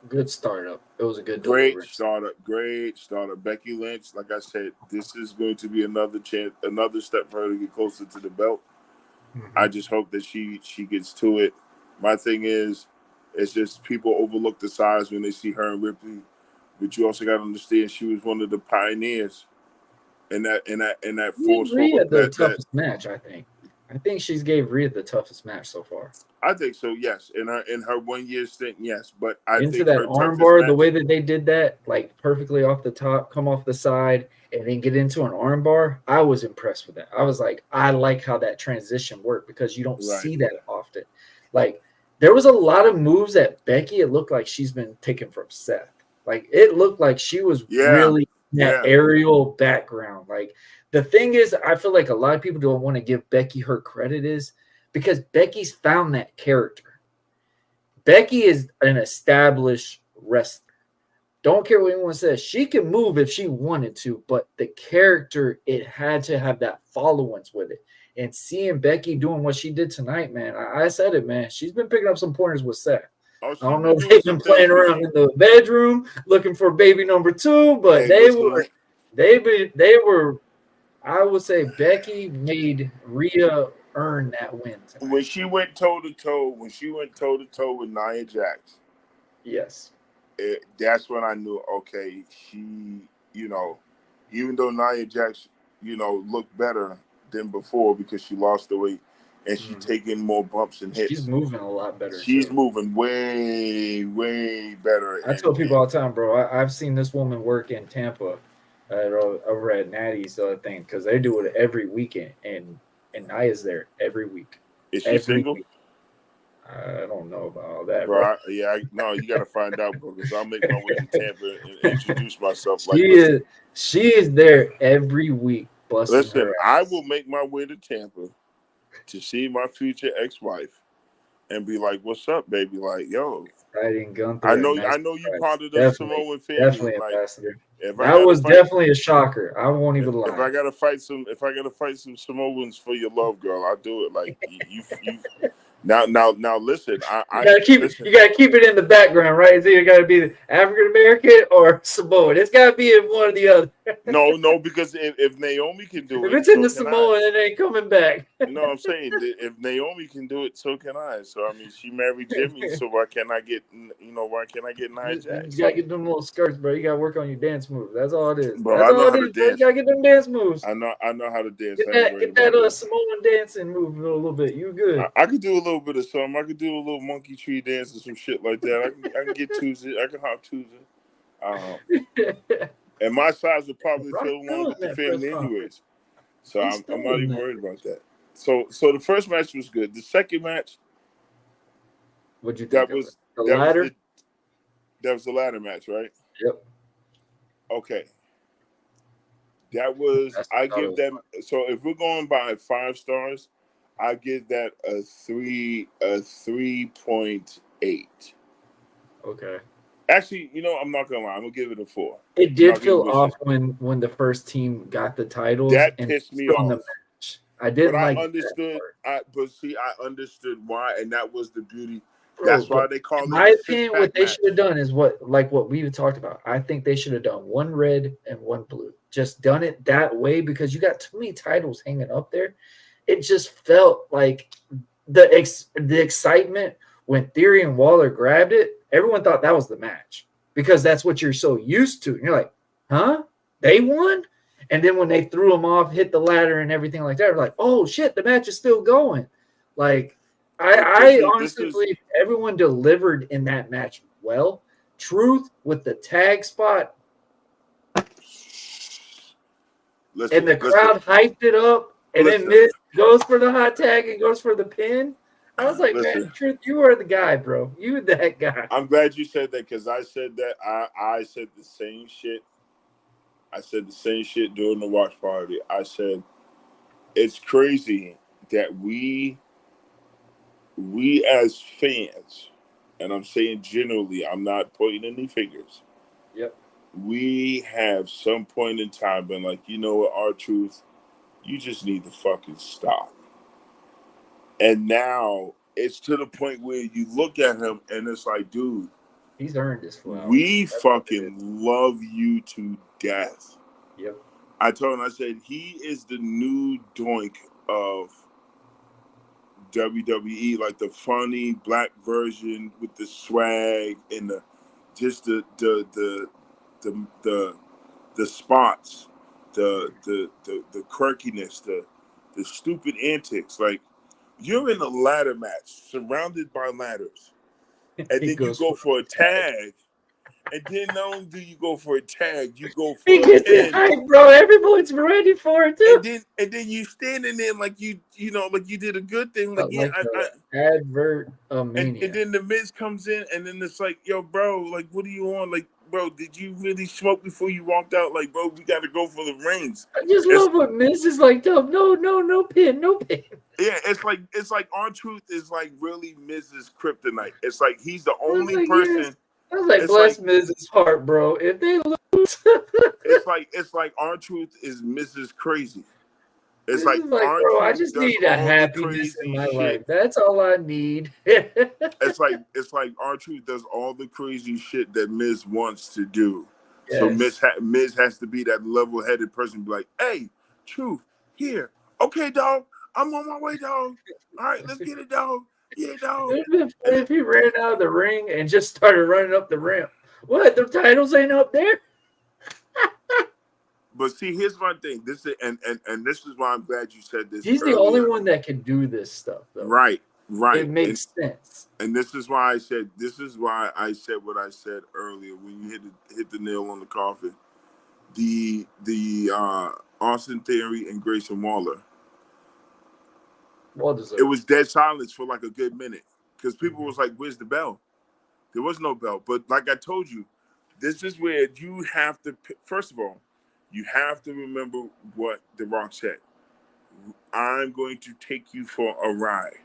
Good startup. It was a good Great deliverance. Great startup. Becky Lynch, like I said, this is going to be another chance, another step for her to get closer to the belt. I just hope that she gets to it. My thing is, it's just people overlook the size when they see her and Ripley, but you also got to understand she was one of the pioneers in that force. Rhea the toughest match, I think. I think she's gave Rhea the toughest match so far. I think so, yes. In her 1 year stint, yes. But I Into think that her armbar, match, the way that they did that, like perfectly off the top, come off the side, and then get into an armbar, I was impressed with that. I was like, I like how that transition worked because you don't see that often. Like, there was a lot of moves that Becky, it looked like she's been taken from Seth. Like, it looked like she was really in that aerial background. Like, the thing is, I feel like a lot of people don't want to give Becky her credit is because Becky's found that character. Becky is an established wrestler. Don't care what anyone says. She can move if she wanted to, but the character, it had to have that followance with it. And seeing Becky doing what she did tonight, man, I said it, man. She's been picking up some pointers with Seth. I don't know if they've been playing around in the bedroom looking for baby number 2, but they were. I would say Becky made Rhea earn that win tonight. When she went toe to toe with Nia Jax, yes, that's when I knew. Okay, she, even though Nia Jax, looked better than before because she lost the weight and she's taking more bumps and hits. She's moving a lot better. She's moving way, way better. I tell people all the time, bro. I've seen this woman work in Tampa over at Natty's thing because they do it every weekend, and Naya's there every week. Is she single? Week. I don't know about all that, bro. No, you got to find out, bro. Because I'll make my way to Tampa and introduce myself. She is there every week. Listen, I will make my way to Tampa to see my future ex-wife and be like, "What's up, baby?" Like, yo, Fighting I Gunther, know, a nice you surprise. part of the Definitely, Samoan family. definitely Like, ambassador. if I That gotta was fight, definitely a shocker. I won't even if I lie. gotta fight some Samoans for your love, girl, I'll do it. Like, you. Now, listen. You gotta keep it. Listen. You gotta keep it in the background, right? It's either gotta be African American or Samoan. It's gotta be in one or the other. No, because if Naomi can do If it, it's in so the can I. Samoan, it ain't coming back. You know what I'm saying? If Naomi can do it, so can I. So I mean, she married Jimmy, so why can't I get? Why can't I get Nia You just Jax? gotta get them little skirts, bro. You gotta work on your dance moves. That's all it is. Bro, That's I know all how it to is, bro. You dance. gotta get them dance moves. I know how to dance. Get I ain't that, worried get that about that. Samoan dancing move a little bit. You good? I could do a little bit of something. I could do a little monkey tree dance or some shit like that. I can get Tuesday. I can hop Tuesday. And my size would probably Rock fill along still in with the that press family conference. anyways. So He's I'm still not in even that. worried about that. So the first match was good. The second match, What'd you think that of it? was The that was ladder? the that was the ladder match, right? Yep. Okay. That was That's I what I thought it give was them so if we're going by 5 stars, I give that a 3.8. okay. Actually, I'm not gonna lie, I'm gonna give it a 4. It I'm did not gonna feel off bullshit. when the first team got the titles That and pissed me from the off. match. I But didn't I like that understood part. I understood why, and that was the beauty. Bro, That's why but they call in it my the opinion, what 6-pack they should match. have done is what we talked about. I think they should have done one red and one blue. Just done it that way because you got too many titles hanging up there. It just felt like the excitement when Theory and Waller grabbed it. Everyone thought that was the match because that's what you're so used to. And you're like, huh? They won? And then when they threw them off, hit the ladder and everything like that, we're like, oh shit, the match is still going. Like But I this honestly is believe everyone delivered in that match well. Truth with the tag spot and the listen, crowd hyped it up, and then listen, Miz goes for the hot tag and goes for the pin. I was like, man, listen. Truth, you are the guy, bro. You that guy. I'm glad you said that because I said that I said the same shit. I said the same shit during the watch party. I said it's crazy that we as fans, and I'm saying generally, I'm not pointing any fingers. Yep. We have some point in time been like, you know what, R-Truth, you just need to fucking stop. And now it's to the point where you look at him and it's like, dude, He's earned his flowers. we That's what it fucking is. love you to death. Yep. I told him, I said, he is the new Doink of WWE, like the funny black version with the swag and the just the spots, the quirkiness, the stupid antics. Like you're in a ladder match, surrounded by ladders, and He then you goes go for for a the tag. tag, and then not only do you go for a tag, you go He for a gets it pin. hype, bro. Everyone's ready for it too. And then you standing there like like you did a good thing. Like, yeah, Like the advert of and Mania. then the Miz comes in, and then it's like, yo, bro, like, what are you on? Like, bro, did you really smoke before you walked out? Like, bro, we got to go for the rings. I just It's, love what Miz is like. No pin, no pin. yeah, it's like R-Truth is like really Miz's kryptonite. It's like he's the I was only like, yes. person. I was like, It's like bless Miz's heart, bro. If they lose, it's like R-Truth is Mrs. Crazy. It's this like is like, bro, I R-Truth just does need a all the happiness in crazy my shit. life. That's all I need. It's like R-Truth does all the crazy shit that Miz wants to do. So Yes. Miz has to be that level-headed person, be like, "Hey, Truth, here, okay, dog, I'm on my way, dog. All right, let's get it, dog. Yeah, dog." It would have been And funny if he ran out of the ring and just started running up the ramp. What? The titles ain't up there? but see, here's my thing. This is and this is why I'm glad you said this He's the only earlier. one that can do this stuff, though. Right. It makes sense. And this is why I said what I said earlier when you hit the nail on the coffin. The Austin Theory and Grayson Waller. Well It deserved. was dead silence for like a good minute because people was like, "Where's the bell?" There was no bell. But like I told you, this is where you have to. First of all, you have to remember what The Rock said. I'm going to take you for a ride.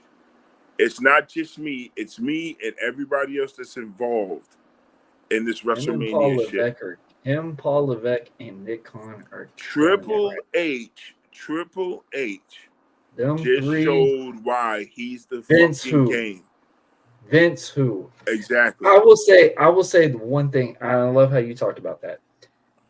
It's not just me. It's me and everybody else that's involved in this WrestleMania shit. Paul Levesque, and Nick Khan are killing it right. Triple H Them just three. showed why he's the Vince fucking who? game. Vince who? Exactly. I will say the one thing. I love how you talked about that.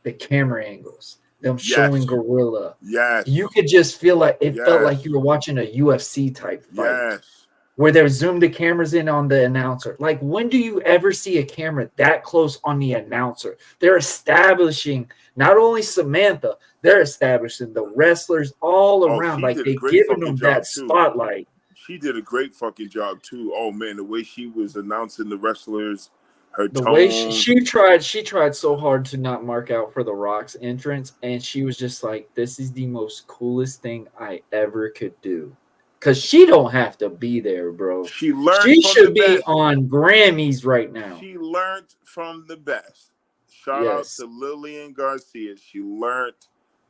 The camera angles, them showing Gorilla. Yes. You could just feel like it felt like you were watching a UFC type fight. Yes. Where they're zoomed the cameras in on the announcer. Like, when do you ever see a camera that close on the announcer? They're establishing not only Samantha, they're establishing the wrestlers all around. Like, they're giving them that spotlight. She did a great fucking job too. Oh man, the way she was announcing the wrestlers, her the tone. Way she tried so hard to not mark out for The Rock's entrance, and she was just like, this is the most coolest thing I ever could do. Because she don't have to be there, bro. She learned. She should be on Grammys right now. She learned from the best. Shout out to Lillian Garcia. She learned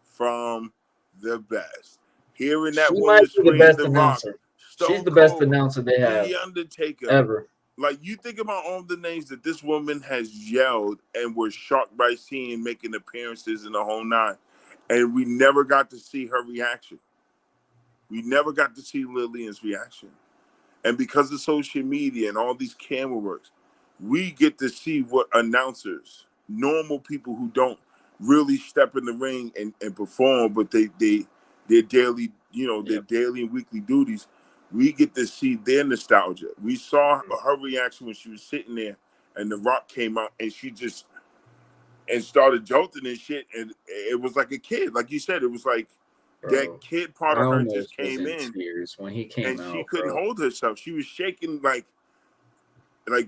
from the best. Hearing that woman scream The Rock. She's the best announcer they have. The Undertaker. Ever. Like, you think about all the names that this woman has yelled and was shocked by seeing making appearances in the whole nine. And we never got to see her reaction. We never got to see Lillian's reaction. And because of social media and all these camera works, we get to see what announcers, normal people who don't really step in the ring and perform, but their daily, their daily and weekly duties, we get to see their nostalgia. We saw her reaction when she was sitting there and The Rock came out and she just started jolting and shit. And it was like a kid. Like you said, it was like, bro, that kid part of her just came in when he came and she couldn't hold herself. She was shaking like,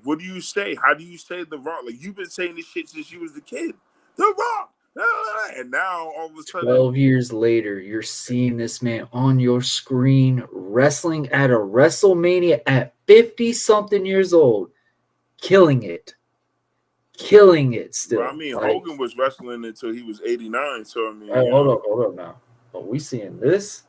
what do you say? How do you say The Rock? Like, you've been saying this shit since you was a kid. The Rock! And now, all of a sudden, 12 years later, you're seeing this man on your screen wrestling at a WrestleMania at 50-something years old, killing it still. Well, I mean, Hogan was wrestling until he was 89, so I mean... Hold up now. Are we seeing this?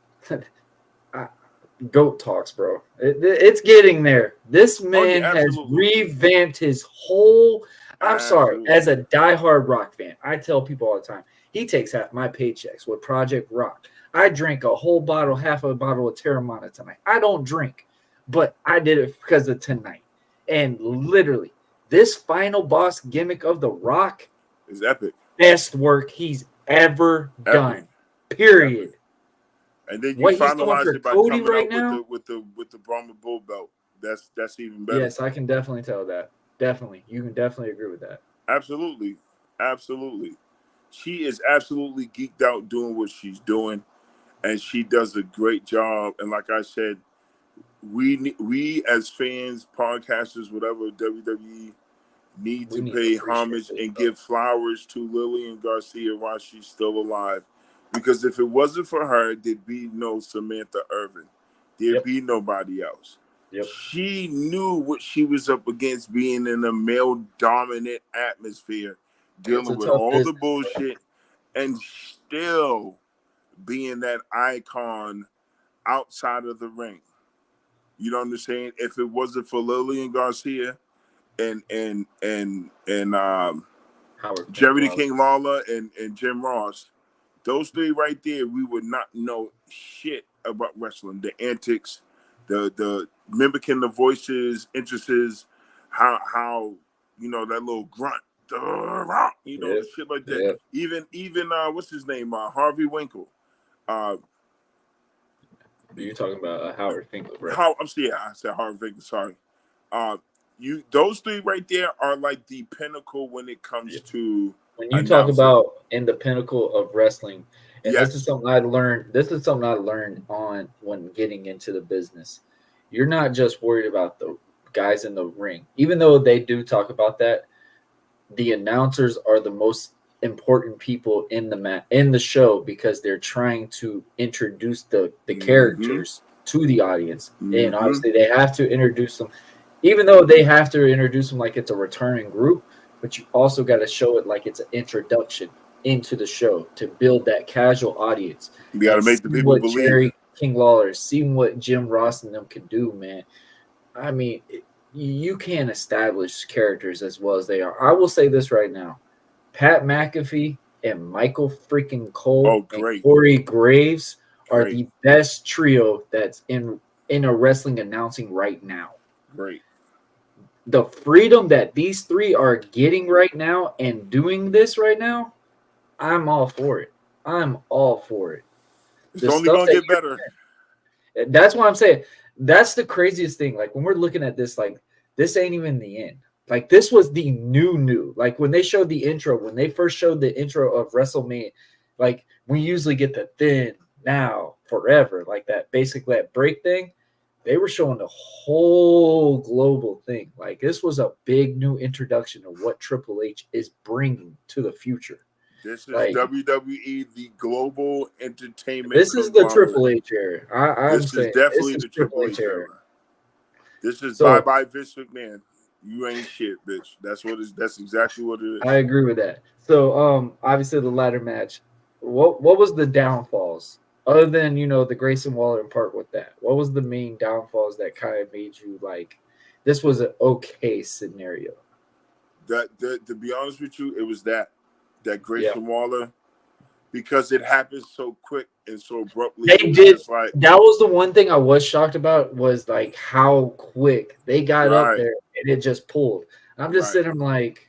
GOAT talks, bro. It's getting there. This man has revamped his whole... I'm sorry, as a diehard Rock fan, I tell people all the time, he takes half my paychecks with Project Rock. I drank half a bottle of Terramana tonight. I don't drink, but I did it because of tonight. And literally, this final boss gimmick of The Rock is epic. Best work he's ever done. Period. And then you finalize it by coming out with the Brahma Bull belt. That's even better. Yes, I can definitely tell that. Definitely. You can definitely agree with that. Absolutely. She is absolutely geeked out doing what she's doing, and she does a great job. And like I said, we as fans, podcasters, whatever, WWE need to pay homage and give flowers to Lillian Garcia while she's still alive. Because if it wasn't for her, there'd be no Samantha Irvin. There'd be nobody else. Yep. She knew what she was up against, being in a male-dominant atmosphere, dealing with all the bullshit, and still being that icon outside of the ring. You know what I'm saying? If it wasn't for Lillian Garcia and Jerry the King Lawler and Jim Ross, those three right there, we would not know shit about wrestling. The antics, the mimicking the voices, interests, how that little grunt, shit like that. Even what's his name? Harvey Winkle. You're talking about Howard Finkel, right? I said Harvey Winkle. Sorry. Those three right there are like the pinnacle when it comes to. When you talk about in the pinnacle of wrestling, and this is something I learned on when getting into the business. You're not just worried about the guys in the ring, even though they do talk about that. The announcers are the most important people in the show because they're trying to introduce the characters to the audience, and obviously they have to introduce them. Even though they have to introduce them like it's a returning group, but you also got to show it like it's an introduction into the show to build that casual audience. You got to make the people believe. Jerry King Lawler, seeing what Jim Ross and them can do, man. I mean, you can't establish characters as well as they are. I will say this right now: Pat McAfee and Michael freaking Cole Oh, and great, Corey Graves are great, the best trio that's in a wrestling announcing right now. great. The freedom that these three are getting right now and doing this right now, I'm all for it. I'm all for it. It's The only stuff gonna that get better. that's why I'm saying that's the craziest thing. Like when we're looking at this, like this ain't even the end. Like this was the new. Like when they showed the intro, when they first showed the intro of WrestleMania, like we usually get the then, now, forever, like that basically that break thing. They were showing the whole global thing. Like this was a big new introduction of what Triple H is bringing to the future. This is Like WWE, the global entertainment this is the conglomerate. Triple H era. I'm This is saying this definitely is the Triple Triple H H era. era. This is bye So bye Vince McMahon. You ain't shit, bitch. That's what is. That's exactly what it I is. agree with that. So obviously the ladder match. What was the downfalls other than the Grayson Waller and part with that? What was the main downfalls that kind of made you like this was an okay scenario? That to be honest with you, it was that Yeah. Grayson Waller, because it happened so quick and so abruptly. They It was did. just like, That was the one thing I was shocked about was like how quick they got up right, there and it just pulled. I'm just right, sitting like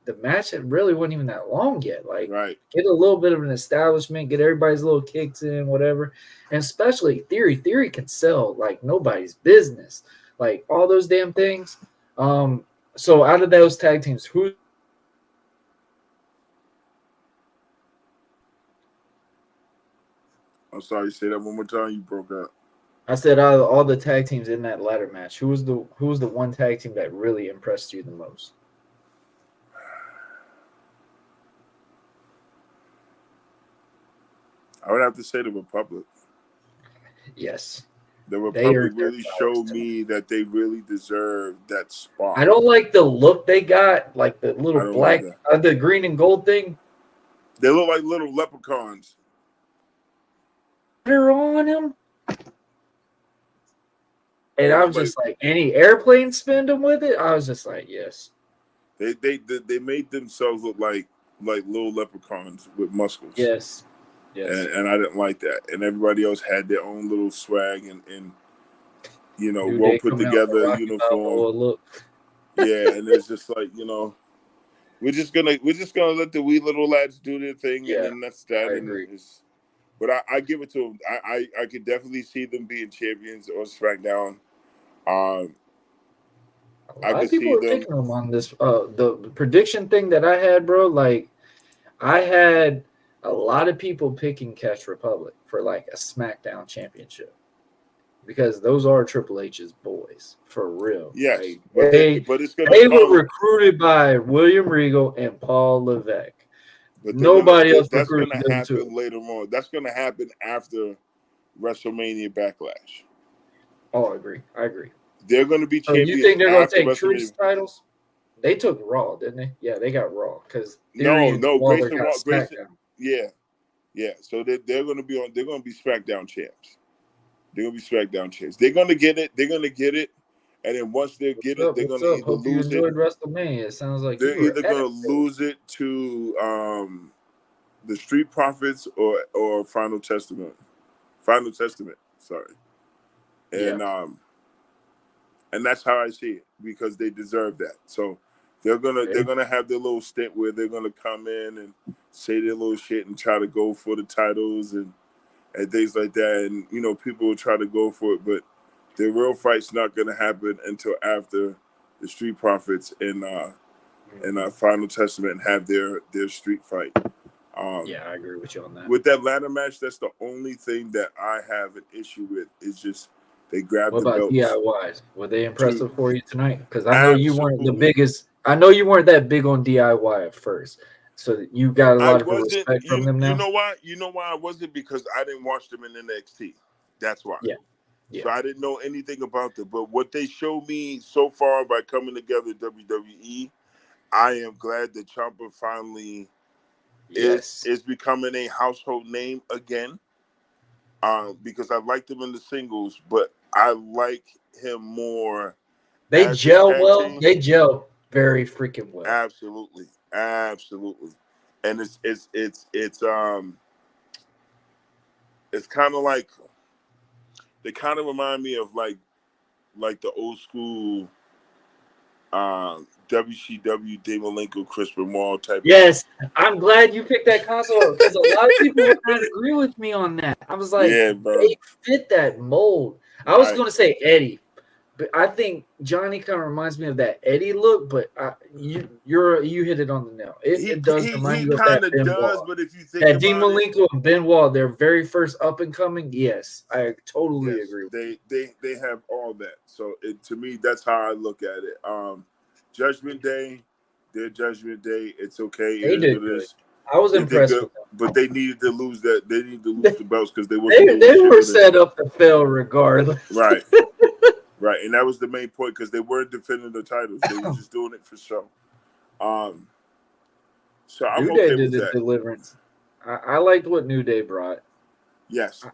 the match it really wasn't even that long yet. Like right. get a little bit of an establishment, get everybody's little kicks in, whatever. And especially Theory. Theory can sell like nobody's business. Like all those damn things. So out of those tag teams, who I'm sorry, say that one more time. You broke up. I said out of all the tag teams in that ladder match, who was the one tag team that really impressed you the most? I would have to say the Republic. Yes. The They Republic earned their really flowers showed tonight. me that they really deserve that spot. I don't like the look they got, like the little I don't like black, that. the green and gold thing. They look like little leprechauns. They're on him, and They I look was like just like, any airplane spin them with it. I was just like, yes, they made themselves look like little leprechauns with muscles, yes, yes. and I didn't like that. And everybody else had their own little swag and New well Day put coming out in the together Rocky uniform. Balboa look. Yeah, and it's just like we're just gonna let the wee little lads do their thing, and Yeah, then that's that. I And agree. it's, but I give it to them. I could definitely see them being champions on SmackDown. Um, A I lot of could people see are them. picking them on this. The prediction thing that I had, bro. Like, I had a lot of people picking Catch Republic for like a SmackDown championship because those are Triple H's boys for real. Yes, Like but they it's gonna they were come. recruited by William Regal and Paul Levesque. But Nobody else that's recruited gonna them too. happen later on. That's gonna happen after WrestleMania Backlash. Oh, I agree. I agree. They're gonna be So you champions think they're gonna after take Truth's WrestleMania. titles? They took Raw, didn't they? Yeah, they got Raw because Theory No, and no, Waller got Grayson, SmackDown. yeah, yeah. So they're gonna be on. They're gonna be SmackDown champs. They're gonna be SmackDown champs. They're gonna get it. They're gonna get it, and then once they What's get it, up? they're What's gonna up? either Hope you lose it. enjoyed WrestleMania. It sounds like you They're were either gonna edited. lose it to the Street Profits or Final Testament. Final Testament. Sorry, Yeah. and that's how I see it because they deserve that. So they're Hey, gonna have their little stint where they're gonna come in and say their little shit and try to go for the titles and things like that. And people will try to go for it, but the real fight's not gonna happen until after the Street Profits and Final Testament have their street fight. Um, yeah, I agree with you on that. with that ladder match, that's the only thing that I have an issue with. Is just they grab What the about belts DIYs? Were they to impressive for you tonight? Because I know you weren't the absolutely. biggest. I know you weren't that big on DIY at first, so you got a I lot of wasn't. respect from them You now. know why? You know why I wasn't, because I didn't watch them in NXT. That's why. Yeah, So yeah, I didn't know anything about them. But what they showed me so far by coming together WWE, I am glad that Ciampa finally yes, is becoming a household name again. Because I liked him in the singles, but I like him more. They as a gel tag well. team. They gel very freaking well. Absolutely, and it's kind of like they kind of remind me of like the old school WCW Dave Malenko, Chris Benoit type. Yes, I'm glad you picked that console because a lot of people would not agree with me on that. I was like, Yeah, bro. they fit that mold. I was going to say Eddie, but I think Johnny kind of reminds me of that Eddie look. But you hit it on the nail. It does remind he you of kind that of Benoit. does, but if you think that about Dean it, Malenko and Benoit, their very first up and coming. Yes, I totally agree. They have all that. So to me, that's how I look at it. Judgment Day, their Judgment Day. It's okay. They did good. I was impressed with them. But they needed to lose that. They needed to lose the belts because they were set up to fail regardless. Right. Right, and that was the main point because they weren't defending the titles; they were just doing it for show. So I'm New Day okay did with the that. deliverance. I liked what New Day brought. Yes,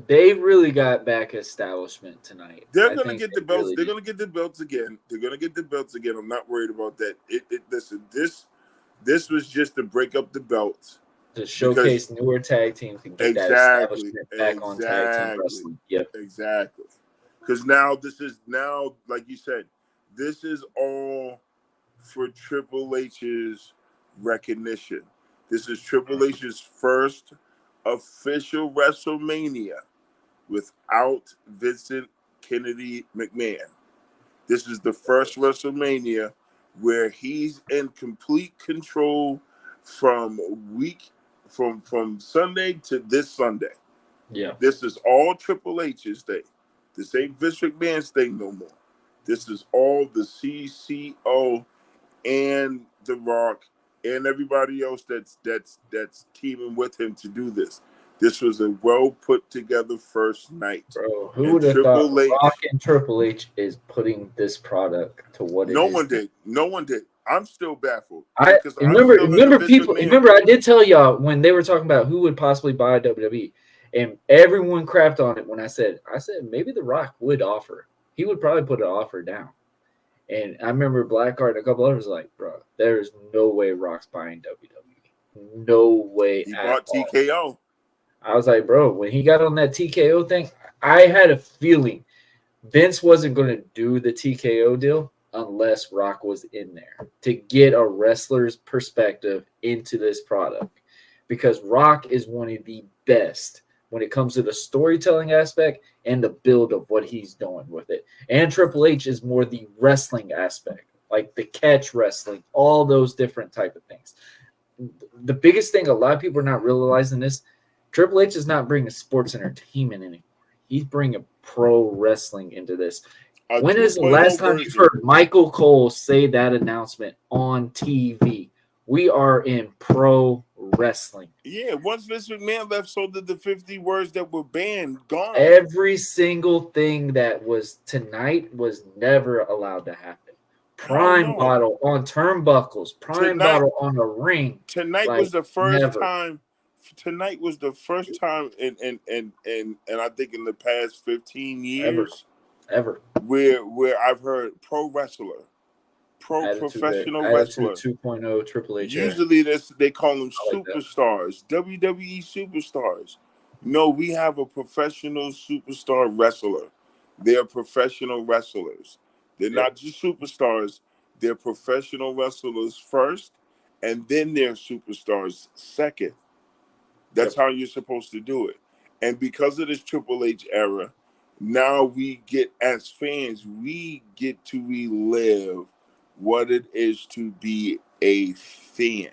they really got back establishment tonight. They're gonna get the belts. Really they're gonna get the belts again. They're gonna get the belts again. I'm not worried about that. Listen, this was just to break up the belts. To showcase newer tag teams and get that establishment back on tag team wrestling. Yep. Exactly. Because now like you said, this is all for Triple H's recognition. This is Triple H's first official WrestleMania without Vincent Kennedy McMahon. This is the first WrestleMania where he's in complete control from Sunday to this Sunday. Yeah. This is all Triple H's thing. This ain't Vince McMahon's thing no more. This is all the CCO and The Rock and everybody else that's teaming with him to do this. This was a well put together first night. Bro, who would have thought Rock and Triple H is putting this product to what it is? No one did. I'm still baffled. I remember I did tell y'all when they were talking about who would possibly buy WWE, and everyone crapped on it when I said maybe The Rock would offer. He would probably put an offer down. And I remember Blackheart and a couple others like, bro, there's no way Rock's buying WWE. No way. He bought TKO. I was like, bro, when he got on that TKO thing, I had a feeling Vince wasn't going to do the TKO deal unless Rock was in there to get a wrestler's perspective into this product. Because Rock is one of the best when it comes to the storytelling aspect and the build of what he's doing with it. And Triple H is more the wrestling aspect, like the catch wrestling, all those different type of things. The biggest thing a lot of people are not realizing is Triple H is not bringing sports entertainment anymore. He's bringing pro wrestling into this. When is the last time you've heard Michael Cole say that announcement on TV? We are in pro wrestling. Yeah, once Vince McMahon left, so did the 50 words that were banned gone. Every single thing that was tonight was never allowed to happen. Prime bottle on turnbuckles, bottle on a ring. Tonight was the first time. Tonight was the first time in I think in the past 15 years ever where I've heard pro wrestler. Professional wrestler 2.0 Triple H. Usually they call them superstars, WWE superstars. No, we have a professional superstar wrestler. They're professional wrestlers. They're not just superstars. They're professional wrestlers first, and then they're superstars second. That's how you're supposed to do it. And because of this Triple H era, now we get, as fans, we get to relive what it is to be a fan.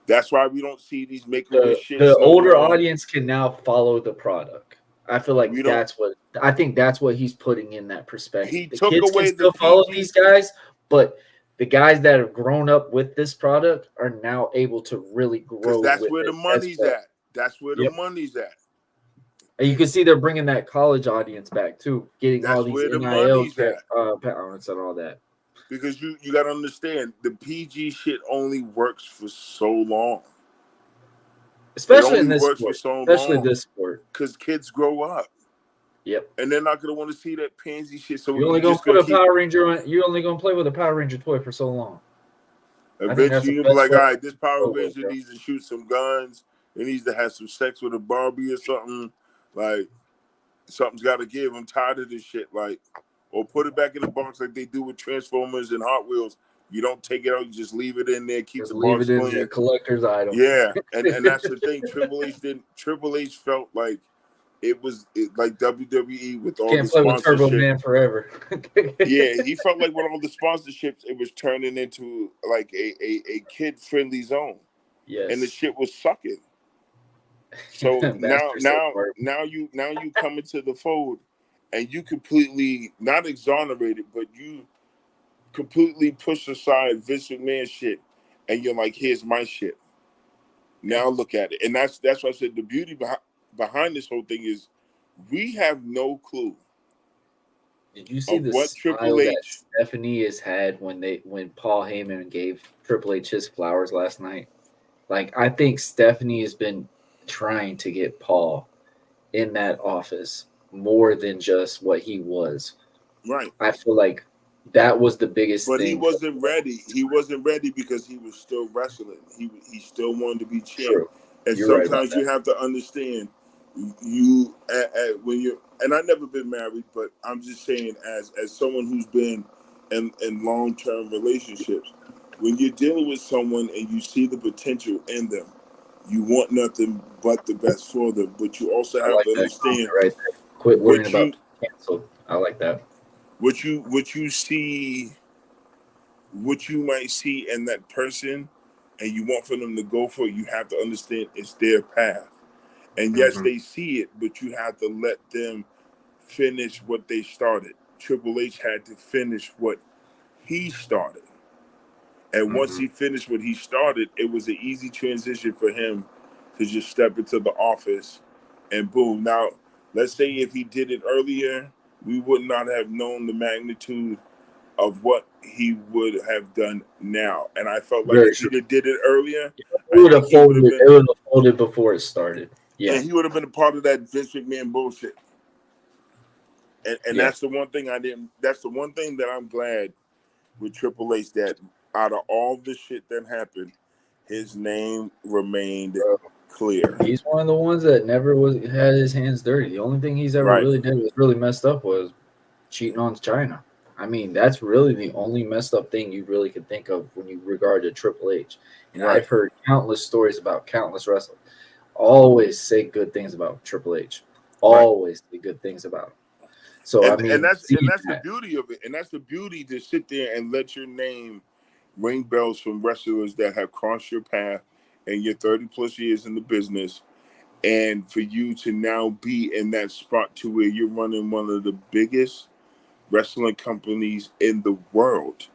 That's why we don't see these make-a-wish shit. The older audience can now follow the product. I feel like I think that's what he's putting in that perspective. He took away can still follow these guys, but the guys that have grown up with this product are now able to really grow. That's where the money's at. That's where the money's at. And you can see they're bringing that college audience back too, getting all these NIL pounds and all that. Because you got to understand, the PG shit only works for so long. Especially in this sport. Especially this sport. Because kids grow up. Yep. And they're not gonna want to see that pansy shit. So You're only you're gonna just put gonna a keep. Power Ranger on. You're only gonna play with a Power Ranger toy for so long. I think that's Eventually, the you'll be best like, way all to right, this Power go with, Ranger bro. needs to shoot some guns. It needs to have some sex with a Barbie or something. Like, something's got to give. I'm tired of this shit. Like, or put it back in the box like they do with Transformers and Hot Wheels. You don't take it out. You just leave it in there. Keep Just the leave box it in clean. there, collector's item. Yeah, and that's the thing. Triple H felt like like WWE with all the Can't play with Turbo sponsorship. Man forever. Yeah, he felt like with all the sponsorships, it was turning into like a kid friendly zone, and the Yes. shit was sucking. So Master Silk Art. now you come into the fold, and you completely not exonerated, but you completely push aside Vince McMahon shit, and you're like, here's my shit. Now look at it, and that's why I said the beauty behind this whole thing is we have no clue Did you see of the what Triple smile that H. Stephanie has had when Paul Heyman gave Triple H his flowers last night? Like, I think Stephanie has been trying to get Paul in that office more than just what he was. Right. I feel like that was the biggest But he thing. wasn't ready. He wasn't ready because he was still wrestling. He still wanted to be champ. True. And You're right about sometimes that. you have to understand you when you're. And I've never been married, but I'm just saying as someone who's been in long term relationships, when you're dealing with someone and you see the potential in them, you want nothing but the best for them. But you also I have like to that comment understand right there. Quit worrying what about you cancel. I like that. what you see, what you might see in that person, and you want for them to go for it, you have to understand it's their path. And yes, Mm-hmm. they see it, but you have to let them finish what they started. Triple H had to finish what he started. And once Mm-hmm. he finished what he started, it was an easy transition for him to just step into the office and boom. Now, let's say if he did it earlier, we would not have known the magnitude of what he would have done now. And I felt like Very if true. he'd have did it earlier, It I would think have he would have folded. been, It would have folded before it started. Yeah. and he would have been a part of that Vince McMahon bullshit. And Yeah. that's the one thing I didn't. That's the one thing that I'm glad with Triple H that out of all the shit that happened, his name remained Bro. clear. He's one of the ones that never had his hands dirty. The only thing he's ever Right. really did was really messed up was cheating on China. I mean, that's really the only messed up thing you really could think of when you regard to Triple H. And Right. I've heard countless stories about countless wrestlers. Always say good things about Triple H. Right. Always say good things about him. So I And mean, that's seeing the that, beauty of it. And that's the beauty to sit there and let your name ring bells from wrestlers that have crossed your path in your 30 plus years in the business. And for you to now be in that spot to where you're running one of the biggest wrestling companies in the world.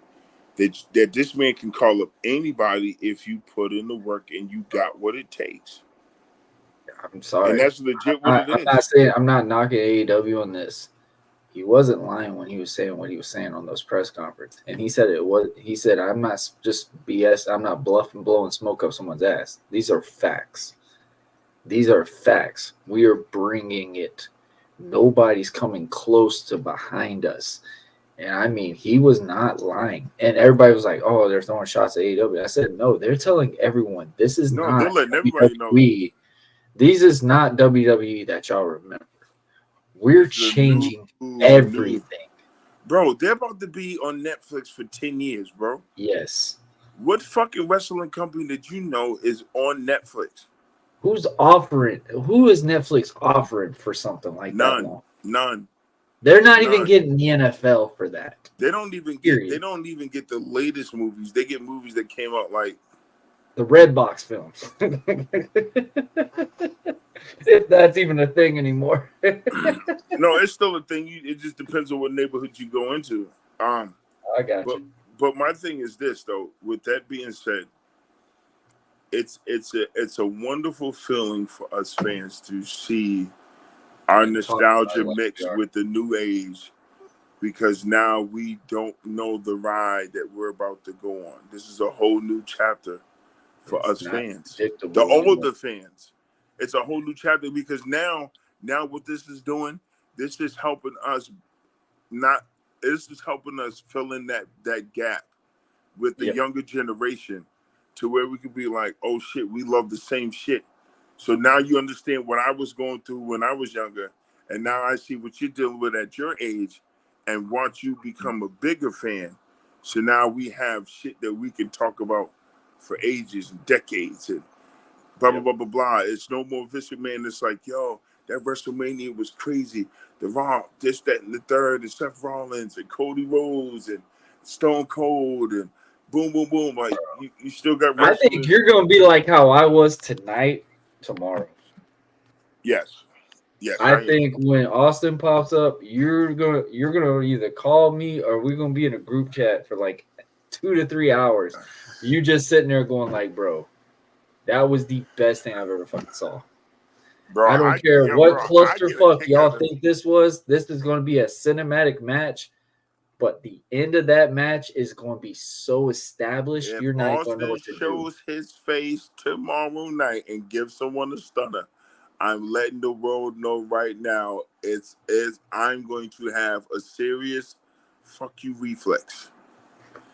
That this man can call up anybody if you put in the work and you got what it takes. I'm And sorry. that's legit what it I'm not is. saying I'm not knocking AEW on this. He wasn't lying when he was saying what he was saying on those press conferences. And he said it was. He said, "I'm not just BS. I'm not bluffing, blowing smoke up someone's ass. These are facts. These are facts. We are bringing it. Nobody's coming close to behind us." And I mean, he was not lying. And everybody was like, "Oh, they're throwing shots at AEW." I said, "No, they're telling everyone this is No, they're not letting everybody know WWE. This is not WWE that y'all remember. We're this is a changing new. everything." Bro, they're about to be on Netflix for 10 years, bro. Yes. What fucking wrestling company did you know is on Netflix? Who's offering? Who is Netflix offering for something like that None. long? None. They're not even None. getting the NFL for that. They don't even Period. get the latest movies. They get movies that came out like The Red Box films. If that's even a thing anymore. no, it's still a thing. It just depends on what neighborhood you go into. I got But you. my thing is this though. With that being said, it's a wonderful feeling for us fans to see our And talk about nostalgia it like we mixed are. with the new age, because now we don't know the ride that we're about to go on. This is a whole new chapter for It's us not fans, the predictable anymore. older fans. It's a whole new chapter because now what this is doing, this is helping us not. This is helping us fill in that gap with the younger generation, to where we could be like, oh shit, we love the same shit. So now you understand what I was going through when I was younger, and now I see what you're dealing with at your age, and watch you become a bigger fan. So now we have shit that we can talk about for ages and decades, and blah blah blah blah blah. It's no more Vince Man. It's like, yo, that WrestleMania was crazy. The Rock, this, that, and the third, and Seth Rollins, and Cody Rhodes, and Stone Cold, and boom, boom, boom. Like you still got I wrestlers. think you're gonna be like how I was tonight, tomorrow. Yes. I think when Austin pops up, you're gonna either call me or we're gonna be in a group chat for like 2 to 3 hours. You just sitting there going like, bro, that was the best thing I've ever fucking saw. Bro, I don't care what clusterfuck y'all think this was. This is going to be a cinematic match, but the end of that match is going to be so established. You're not going to know what to do. Shows his face tomorrow night and gives someone a stunner. I'm letting the world know right now. I'm going to have a serious fuck you reflex.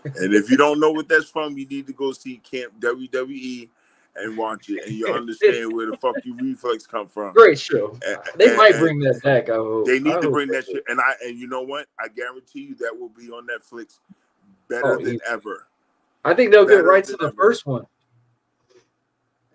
And if you don't know what that's from, you need to go see Camp WWE and watch it, and you understand where the fuck you reflex come from. Great show. They might bring that back. I hope. They need to bring that shit. And you know what? I guarantee you that will be on Netflix better than ever. I think they'll get right to the first one.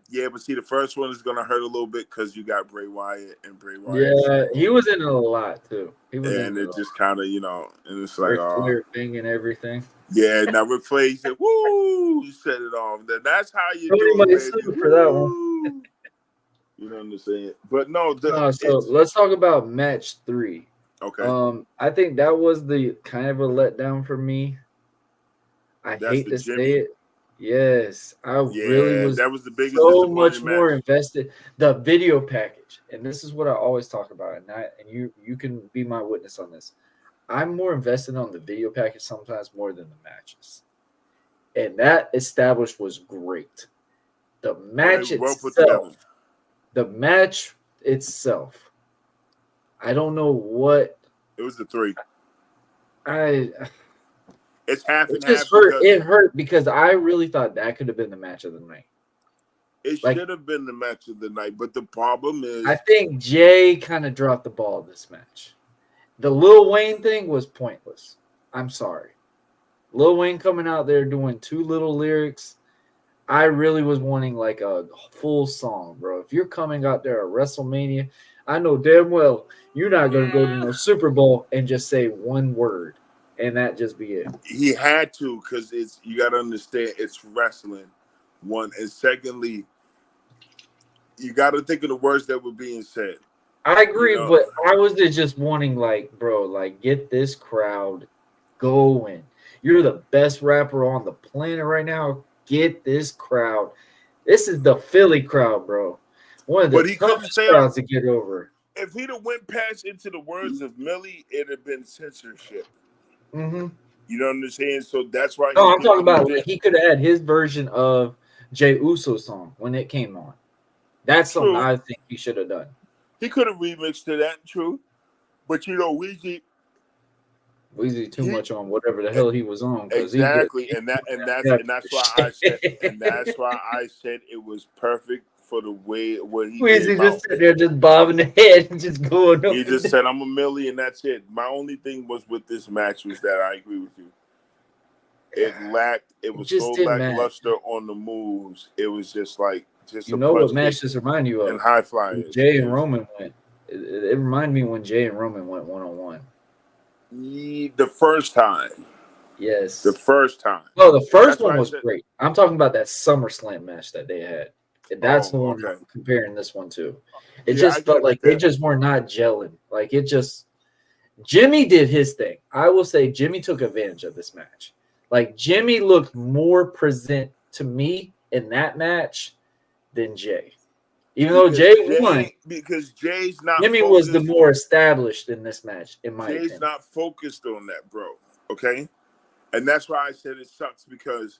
Yeah, but see, the first one is gonna hurt a little bit because you got Bray Wyatt and Bray Wyatt. Yeah, he was in it a lot too. And it just kind of, and it's like, Ric thing and everything. Yeah, now Ric Flair said, "Woo!" You set it off. That's how you do it, for that one. You know what I'm saying? But no. So let's talk about match 3. Okay. I think that was the kind of a letdown for me. I hate to say it. Yes, I really was. That was the biggest. So much more invested. The video package, and this is what I always talk about, and you can be my witness on this. I'm more invested on the video package sometimes more than the matches, and that established was great. The match itself, I don't know what it was. The 3. It's half and half. It hurt because I really thought that could have been the match of the night. It should have been the match of the night, but the problem is, I think Jay kind of dropped the ball this match. The Lil Wayne thing was pointless. I'm sorry. Lil Wayne coming out there doing 2 little lyrics. I really was wanting like a full song, bro. If you're coming out there at WrestleMania, I know damn well you're not going to go to no Super Bowl and just say one word. And that just be it. He had to, because you got to understand it's wrestling. One, and secondly, you got to think of the words that were being said. I agree, but I was just wanting, like, bro, like, get this crowd going. You're the best rapper on the planet right now. Get this crowd. This is the Philly crowd, bro. One of the toughest crowds to get over. If he'd have went past into the words of Millie, it'd have been censorship. Mm-hmm. You know what I'm saying? So that's why. No, I'm talking about like, he could have had his version of Jey Uso's song when it came on. That's something I think he should have done. He could have remixed to that, true. But Weezy too much on whatever the hell he was on. Exactly, and that's why I said it was perfect for the way what he Weezy just sitting there just bobbing the head and just going. He just said, "I'm a million." That's it. My only thing was with this match was that I agree with you. It was so lackluster on the moves. It was just like what match this remind you of? And high flyers. Jay and Roman went. It reminded me when Jay and Roman went 1-on-1. The first time. Yes. The first time. No, the first one was great. I'm talking about that SummerSlam match that they had. That's the one I'm comparing this one to. It just felt like they just were not gelling. Like Jimmy did his thing. I will say Jimmy took advantage of this match. Like Jimmy looked more present to me in that match than Jay. Even though Jay won. Because Jay's not Jimmy was the more established in this match, in my opinion. Jay's not focused on that, bro. Okay? And that's why I said it sucks, because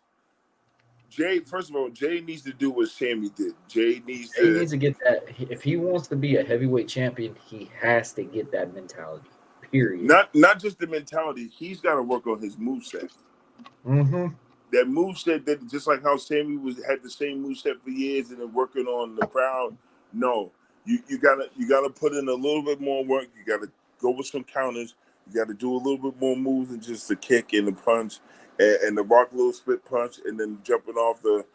Jay, first of all, Jay needs to do what Sammy did. Jay needs He to needs to get that. If he wants to be a heavyweight champion, he has to get that mentality. Period. not just the mentality. He's got to work on his moveset. Mm-hmm. That moveset, that just like how Sammy had the same moveset for years and then working on the crowd. No, you gotta put in a little bit more work. You gotta go with some counters. You gotta do a little bit more moves than just the kick and the punch and the rock little split punch and then jumping off the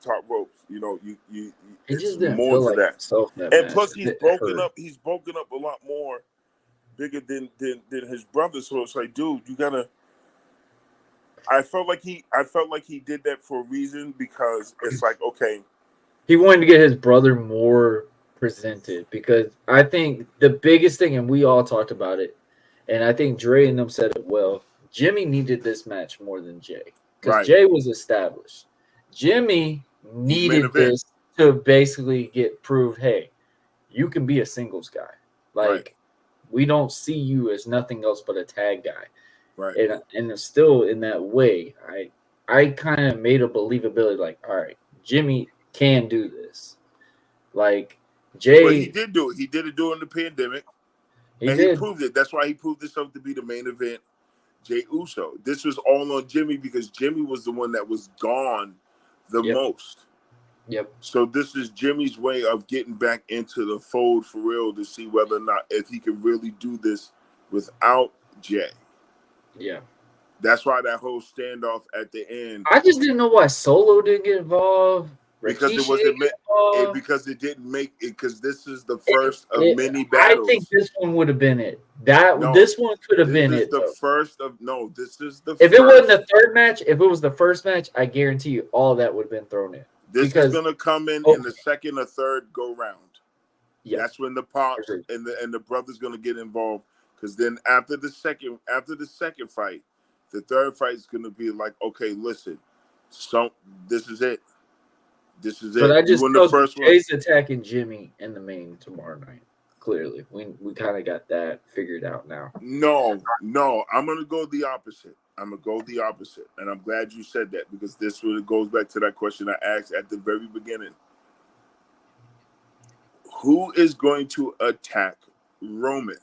top ropes. You know, you He it's just didn't more feel to like that. himself that And match. plus, It hurt. He's broken up a lot more, bigger than his brother. So it's like, dude, you gotta. I felt like he did that for a reason because it's like, okay, He wanted to get his brother more presented because I think the biggest thing, and we all talked about it, and I think Dre and them said it well. Jimmy needed this match more than Jay because right, Jay was established. Jimmy he's main needed event, this to basically get proved, hey, you can be a singles guy. right, Like, we don't see you as nothing else but a tag guy. right. And it's still in that way. I kind of made a believability like, all right, Jimmy can do this. Like Well, he Jay, did do it. He did it during the pandemic, he and he did. proved it. That's why he proved himself to be the main event. Jay Uso. This was all on Jimmy because Jimmy was the one that was gone the Yep. most. Yep. So this is Jimmy's way of getting back into the fold for real to see whether or not if he can really do this without Jay. Yeah. That's why that whole standoff at the end, I just didn't know why Solo didn't get involved. because it Rikishi wasn't didn't get meant, involved. because it didn't make it, because this is the It, first of many I think battles. this one would have been it. No, This one could have this been is it the though. first of no. This is the If it wasn't first. the third match, if it was the first match, I guarantee you all that would have been thrown in. This is Because gonna come in okay, the second or third go round. yeah, That's when the pops agreed. and the brothers gonna get involved. Because then after the second fight, the third fight is gonna be like, okay, listen, so this is it. This is But it. I You just won the told you first one. Jay's attacking Jimmy in the main tomorrow night. Clearly, we kind of got that figured out now. No, I'm gonna go the opposite. I'm gonna go the opposite, and I'm glad you said that because this really goes back to that question I asked at the very beginning. Who is going to attack Roman?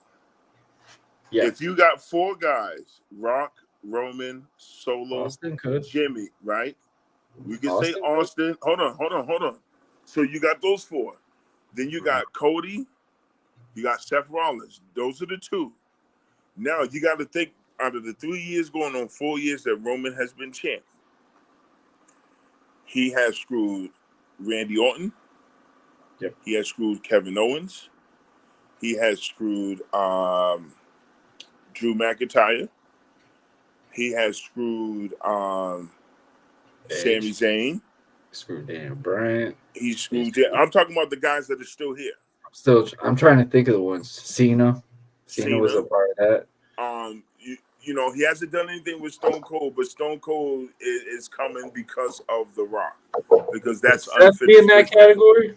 Yeah, If you got four guys, Rock, Roman, Solo, Austin could. Jimmy, right? We can say Austin could. Austin. Hold on. So you got those four. Then you got Cody, you got Seth Rollins. Those are the two. Now you got to think out of the 3 years going on 4 years that Roman has been champ. He has screwed Randy Orton. Yep. He has screwed Kevin Owens. He has screwed Drew McIntyre. He has screwed Sami Zayn. Screwed Daniel Bryan. He's screwed. I'm talking about the guys that are still here. I'm trying to think of the ones. Cena was a Cena. part of that. You know, he hasn't done anything with Stone Cold, but Stone Cold is coming because of The Rock, because that's Would Seth be in that category?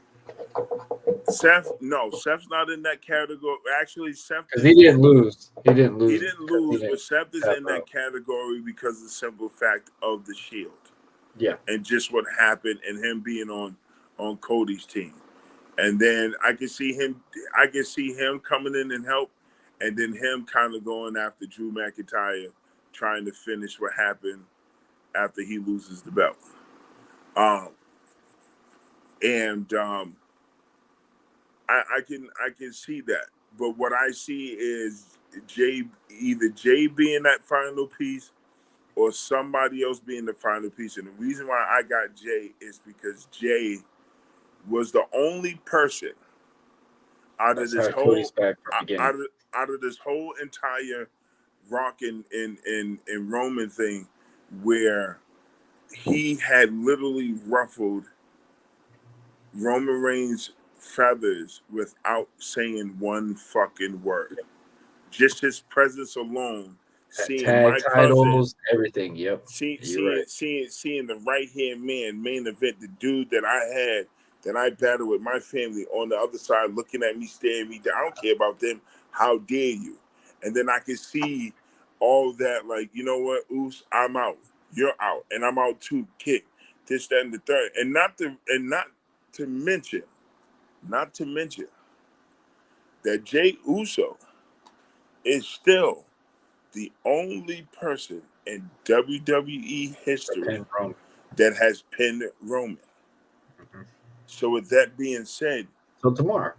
Seth's not in that category. Actually, Seth Because he didn't lose. He didn't lose. He didn't lose, but Seth is in that category because of the simple fact of the Shield. Yeah. And just what happened and him being on Cody's team. And then I can see him coming in and help, and then him kind of going after Drew McIntyre, trying to finish what happened after he loses the belt. I can see that. But what I see is either Jay being that final piece or somebody else being the final piece. And the reason why I got Jay is because Jay was the only person out of this whole entire Rock and Roman thing where he had literally ruffled Roman Reigns' feathers without saying one fucking word. Just his presence alone, seeing tag my titles, cousin, everything. Yep. seeing the right hand man main event, the dude that I had that I battled with my family on the other side, looking at me, staring me down. I don't care about them. How dare you? And then I could see all that, like, you know what, Oos, I'm out. You're out. And I'm out too. Kick. this, that, and the third, and not to mention that Jay Uso is still the only person in WWE history that has pinned Roman. Mm-hmm. So with that being said, till tomorrow,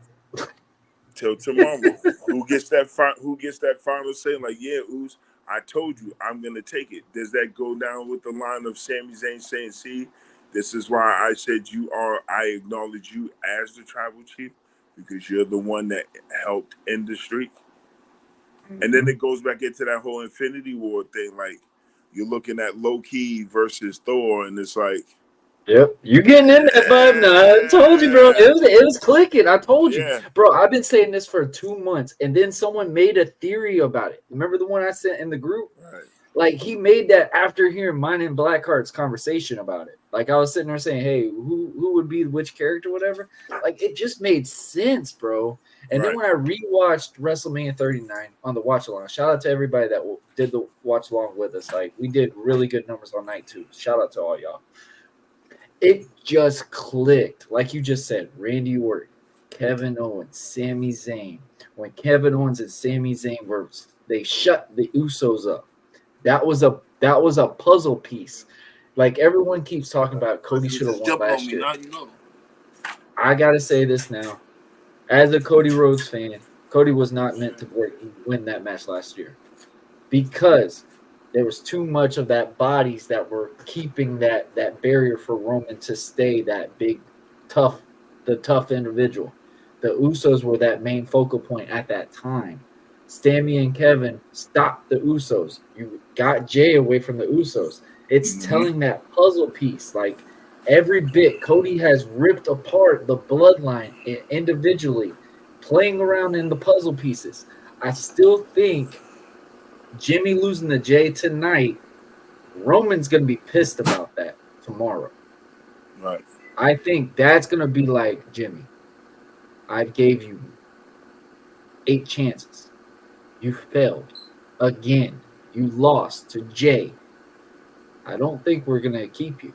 who gets that final say? Like, yeah, Us, I told you I'm gonna take it. Does that go down with the line of Sami Zayn saying, "See, this is why I said I acknowledge you as the tribal chief because you're the one that helped end the streak." Mm-hmm. And then it goes back into that whole Infinity War thing. Like, you're looking at Loki versus Thor, and it's like, yep, you getting in that vibe now. I told you, bro. It was clicking. I told you, bro. I've been saying this for 2 months, and then someone made a theory about it. Remember the one I sent in the group? Right. Like, he made that after hearing mine and Blackheart's conversation about it. Like, I was sitting there saying, "Hey, who would be which character, whatever." Like, it just made sense, bro. And then when I rewatched WrestleMania 39 on the watch along, shout out to everybody that did the watch along with us. Like, we did really good numbers on night 2. Shout out to all y'all. It just clicked, like you just said. Randy Orton, Kevin Owens, Sami Zayn. When Kevin Owens and Sami Zayn they shut the Usos up. That was a puzzle piece. Like, everyone keeps talking about Cody should have won last year. I gotta say this now. As a Cody Rhodes fan, Cody was not meant to win that match last year because there was too much of that bodies that were keeping that barrier for Roman to stay that big, tough individual. The Usos were that main focal point at that time. Sami and Kevin stopped the Usos. You got Jay away from the Usos. It's telling that puzzle piece. Like, every bit, Cody has ripped apart the bloodline individually, playing around in the puzzle pieces. I still think Jimmy losing to Jay tonight, Roman's going to be pissed about that tomorrow. Right. I think that's going to be like, Jimmy, I gave you 8 chances. You failed again. You lost to Jay. I don't think we're going to keep you.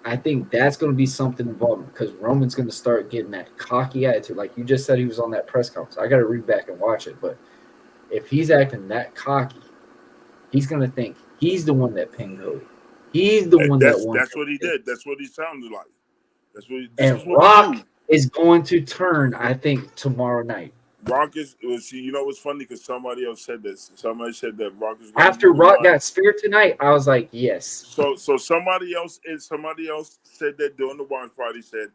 I think that's going to be something involved because Roman's going to start getting that cocky attitude. Like you just said, he was on that press conference. I got to read back and watch it. But if he's acting that cocky, he's going to think he's the one that pinned Cody. He's the one that won. That's what he did. That's what he sounded like. That's what. And Rock is going to turn, I think, tomorrow night. Rock is. You know what's funny? Because somebody else said this. Somebody said that Rock is. After Rock got speared tonight, I was like, yes. So somebody else said that during the watch party said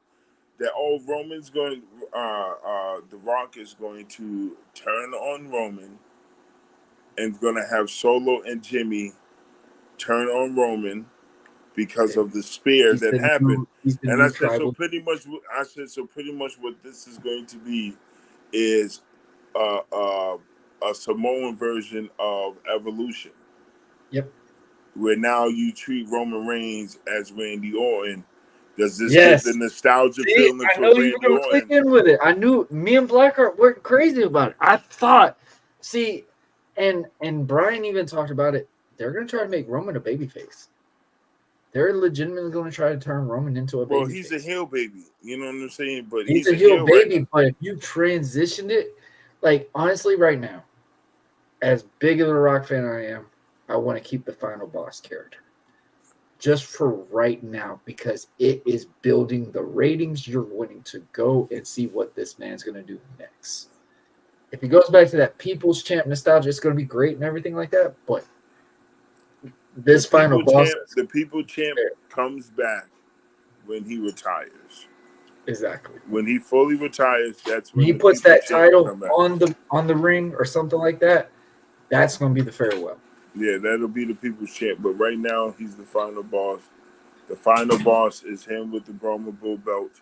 that Roman's going. The Rock is going to turn on Roman, and going to have Solo and Jimmy turn on Roman because of the spear that happened. And I said, so pretty much what this is going to be is a Samoan version of Evolution. Yep. Where now you treat Roman Reigns as Randy Orton. Does this get the nostalgia feeling for Randy Orton? I know you were going to click in with it. I knew me and Blackheart weren't crazy about it. I thought, and Brian even talked about it. They're going to try to make Roman a babyface. They're legitimately going to try to turn Roman into a baby. Well, he's a heel baby. You know what I'm saying? But he's a heel baby. Right, but if you transitioned it, like, honestly, right now, as big of a Rock fan I am, I want to keep the final boss character. Just for right now, because it is building the ratings. You're wanting to go and see what this man's going to do next. If he goes back to that People's Champ nostalgia, it's going to be great and everything like that. But this final boss, the People Champ comes back when he retires. Exactly. When he fully retires, that's when he puts that title on the ring or something like that. That's going to be the farewell. Yeah, that'll be the People's Champ. But right now, he's the final boss. The final boss is him with the Brahma Bull belt,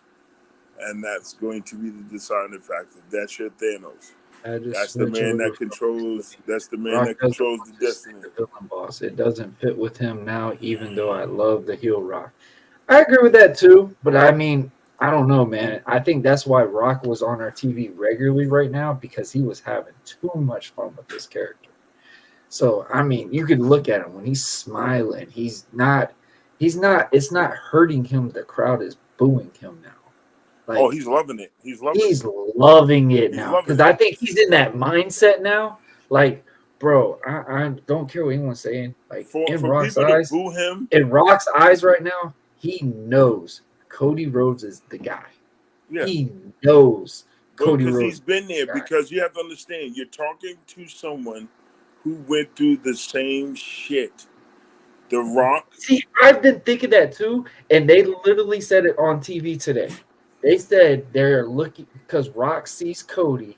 and that's going to be the deciding factor. That's your Thanos. That's the man that controls. That's the man that controls the destiny. The villain boss. It doesn't fit with him now, even though I love the heel Rock. I agree with that too, but I mean, I don't know, man. I think that's why Rock was on our TV regularly right now, because he was having too much fun with this character. So I mean, you could look at him when he's smiling. He's not He's not. It's not hurting him. The crowd is booing him now. Oh, Like he's loving it. He's loving he's it. loving it He's now loving because it. I think he's in that mindset now. Like, bro, I don't care what anyone's saying. Like For people to boo him, in Rock's eyes right now, he knows Cody Rhodes is the guy. yeah. He knows But Cody because Rhodes he's been is there, the guy. because you have to understand, you're talking to someone who went through the same shit. The Rock. See, I've been thinking that too, and they literally said it on TV today. They said they're looking because Rock sees Cody,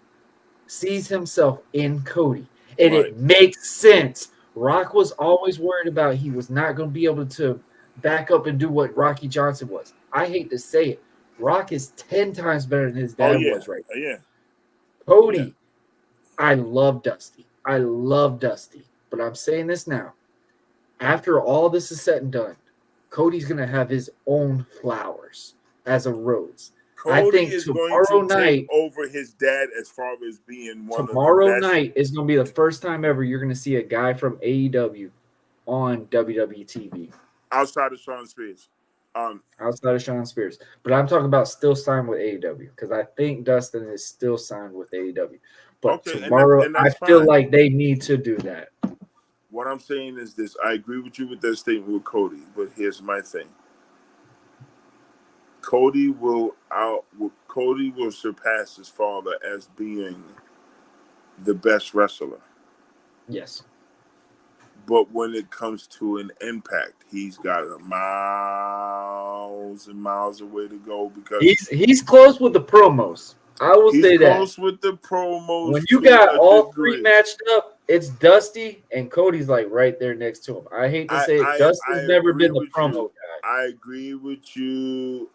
sees himself in Cody, and Right. it makes sense. Rock was always worried about he was not going to be able to back up and do what Rocky Johnson was. I hate to say it. Rock is 10 times better than his Oh dad yeah. was right now. Yeah. Cody, Yeah. I love Dusty. I love Dusty. But I'm saying this now. After all this is said and done, Cody's going to have his own flowers as a Rhodes. I Cody think is going to take night over his dad as far as being one of the tomorrow best. night is going to be the first time ever you're going to see a guy from AEW on WWE TV Outside of Sean Spears. outside of Sean Spears. But I'm talking about still signed with AEW because I think Dustin is still signed with AEW. But Okay, tomorrow, and I that's feel fine. like they need to do that. What I'm saying is this: I agree with you with that statement with Cody, but here's my thing: Cody will surpass his father as being the best wrestler. Yes. But when it comes to an impact, he's got miles and miles away to go because He's close with the promos. I will he's say that. close with the promos When you to got a all three degree. matched up, it's Dusty and Cody's like right there next to him. I hate to say it. I Dustin's never agree been the with promo you. guy. I agree with you.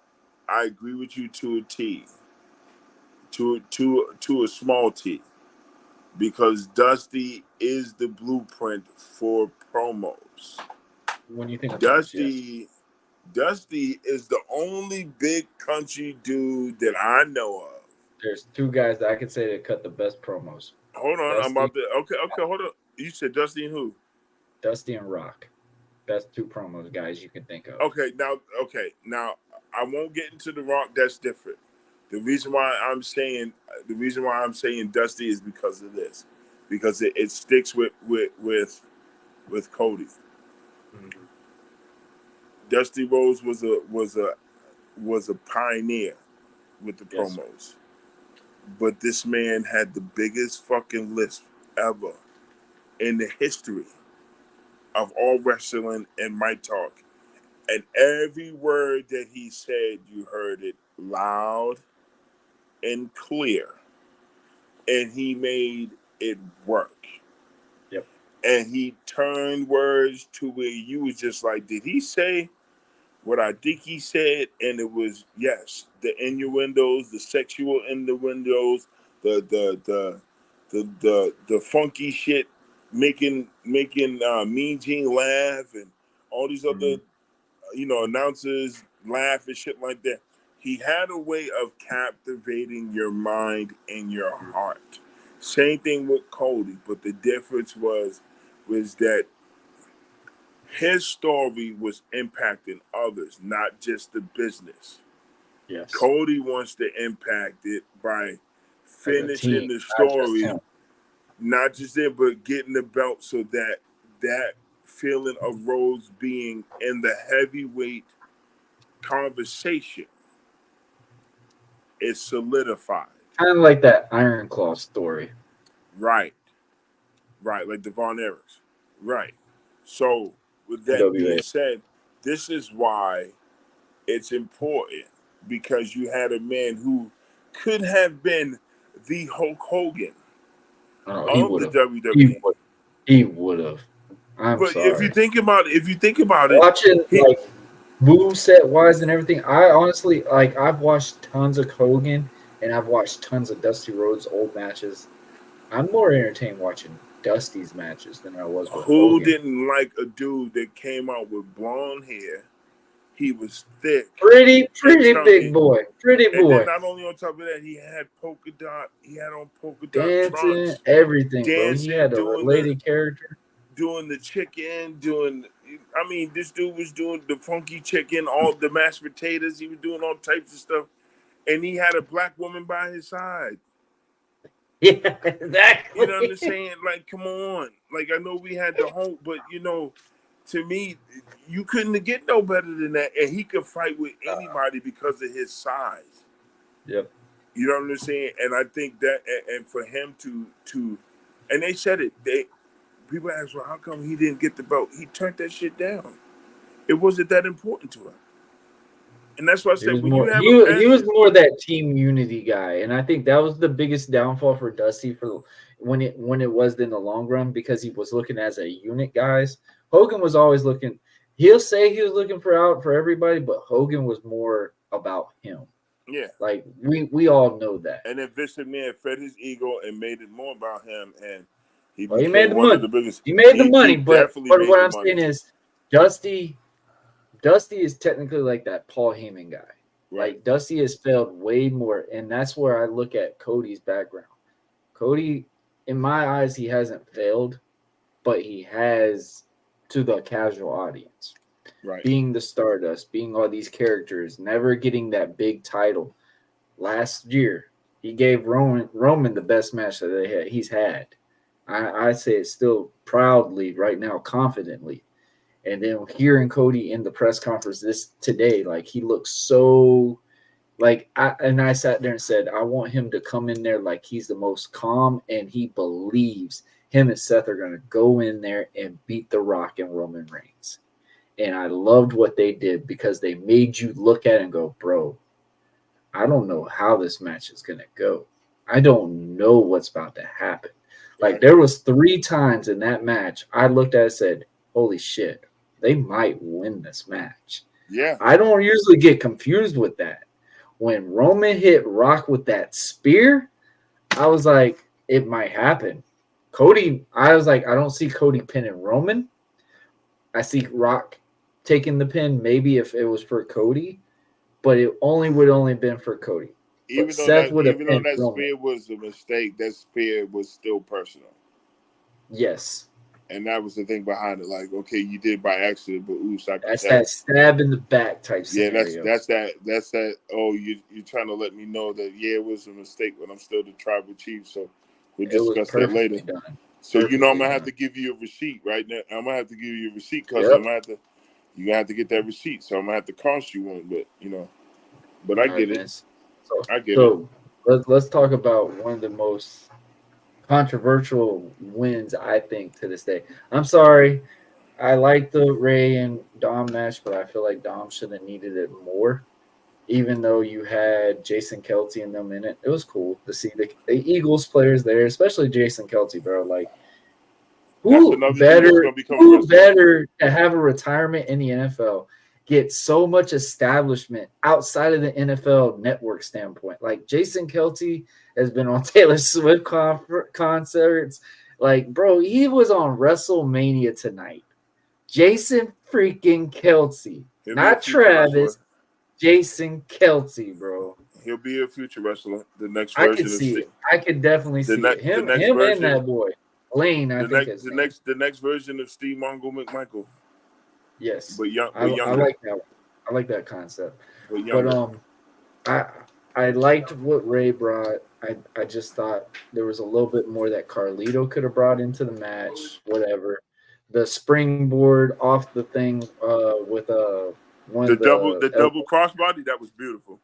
I agree with you to a T. To a small T. Because Dusty is the blueprint for promos. When you think of promos, yes. Dusty is the only big country dude that I know of. There's two guys that I can say that cut the best promos. Hold on, I'm about to. Okay, hold on. You said Dusty and who? Dusty and Rock. Best two promos guys you can think of. Okay, now I won't get into the Rock. That's different. The reason why I'm saying Dusty is because of this, because it sticks with Cody. Mm-hmm. Dusty Rhodes was a pioneer with the Yes. promos, but this man had the biggest fucking list ever in the history of all wrestling and mic talk. And every word that he said, you heard it loud and clear. And he made it work. Yep. And he turned words to where you was just like, did he say what I think he said? And it was, yes, the innuendos, the sexual innuendos, the funky shit, making Mean Gene laugh, and all these other announcers laugh and shit like that. He had a way of captivating your mind and your heart. Same thing with Cody, but the difference was that his story was impacting others, not just the business. Yes. Cody wants to impact it by finishing the not just story, him. not just it, but getting the belt so that feeling of Rhodes being in the heavyweight conversation is solidified. Kind of like that Iron Claw story. Right. Like Devon Eriks. Right. So, with that being NWA. said, this is why it's important, because you had a man who could have been the Hulk Hogan He of would the have. WWE. He would have. I'm But if you sorry. think about it, Watching he, like moveset wise and everything, I honestly like I've watched tons of Hogan and I've watched tons of Dusty Rhodes old matches. I'm more entertained watching Dusty's matches than I was with who Hogan. didn't like a dude that came out with blonde hair? He was thick Pretty and big chunky. boy. Pretty And then boy. not only on top of that, he had on polka dot Dancing, trunks, everything, bro. He dancing, had a related character. doing the chicken, doing I mean, this dude was doing the funky chicken, all the mashed potatoes. He was doing all types of stuff, and he had a black woman by his side. Yeah, You know what I'm exactly. saying? Like, come on. Like, I know we had the hope, but to me, you couldn't get no better than that. And he could fight with anybody because of his size. Yep. You know what I'm saying? And I think that, and for him to, and they said it. People ask, well, how come he didn't get the belt? He turned that shit down. It wasn't that important to him. And that's why I He said, was when you more have a he was passion, more that team unity guy, and I think that was the biggest downfall for Dusty for when it was in the long run because he was looking as a unit, guys. Hogan was always looking. He'll say he was looking for everybody, but Hogan was more about him. yeah. Like we all know that. And then Vince McMahon fed his ego and made it more about him, and he Well, he made became the one of money. the biggest. He made the He money, but definitely made what the I'm money. saying is Dusty is technically like that Paul Heyman guy. Right. Like Dusty has failed way more, and that's where I look at Cody's background. Cody, in my eyes, he hasn't failed, but he has to the casual audience. Right. Being the Stardust, being all these characters, never getting that big title. Last year, he gave Roman the best match that he's had. I say it still proudly right now, confidently. And then hearing Cody in the press conference today, like he looks so like I sat there and said, I want him to come in there like he's the most calm and he believes him and Seth are gonna go in there and beat The Rock and Roman Reigns. And I loved what they did because they made you look at it and go, bro, I don't know how this match is gonna go. I don't know what's about to happen. Like there was 3 times in that match I looked at it and said, holy shit, they might win this match. Yeah. I don't usually get confused with that. When Roman hit Rock with that spear, I was like, it might happen. Cody, I was like, I don't see Cody pinning Roman. I see Rock taking the pin, maybe if it was for Cody, but it would only been for Cody. But Seth would have pinned that Roman. spear was a mistake, that spear was still personal. Yes. And that was the thing behind it. Like, okay, you did by accident, but oops, I could That's tell. that stab in the back type scenario. Yeah, that's that. Oh, you're trying to let me know that it was a mistake, but I'm still the tribal chief. So we'll discuss that later. Done. So I'm gonna have to give you a receipt right now. I'm gonna have to give you a receipt because you're gonna have to get that receipt. So I'm gonna have to cost you one, but I get it. I get it. Let's talk about one of the most controversial wins, I think, to this day. I'm sorry. I like the Ray and Dom match, but I feel like Dom should have needed it more. Even though you had Jason Kelce and them in it, it was cool to see the Eagles players there, especially Jason Kelce, bro. Like, who better to have a retirement in the NFL, get so much establishment outside of the NFL network standpoint? Like, Jason Kelce has been on Taylor Swift concerts. Like, bro, he was on WrestleMania tonight. Jason freaking Kelce, not Travis. Wrestler. Jason Kelce, bro. He'll be a future wrestler. The next version I could see it. I could definitely see it. Him and that boy Lane. The next version of Steve Mongo McMichael. Yes, but younger. I like that. I like that concept. But I liked what Ray brought. I just thought there was a little bit more that Carlito could have brought into the match. Whatever. The springboard off the thing with the double crossbody, that was beautiful.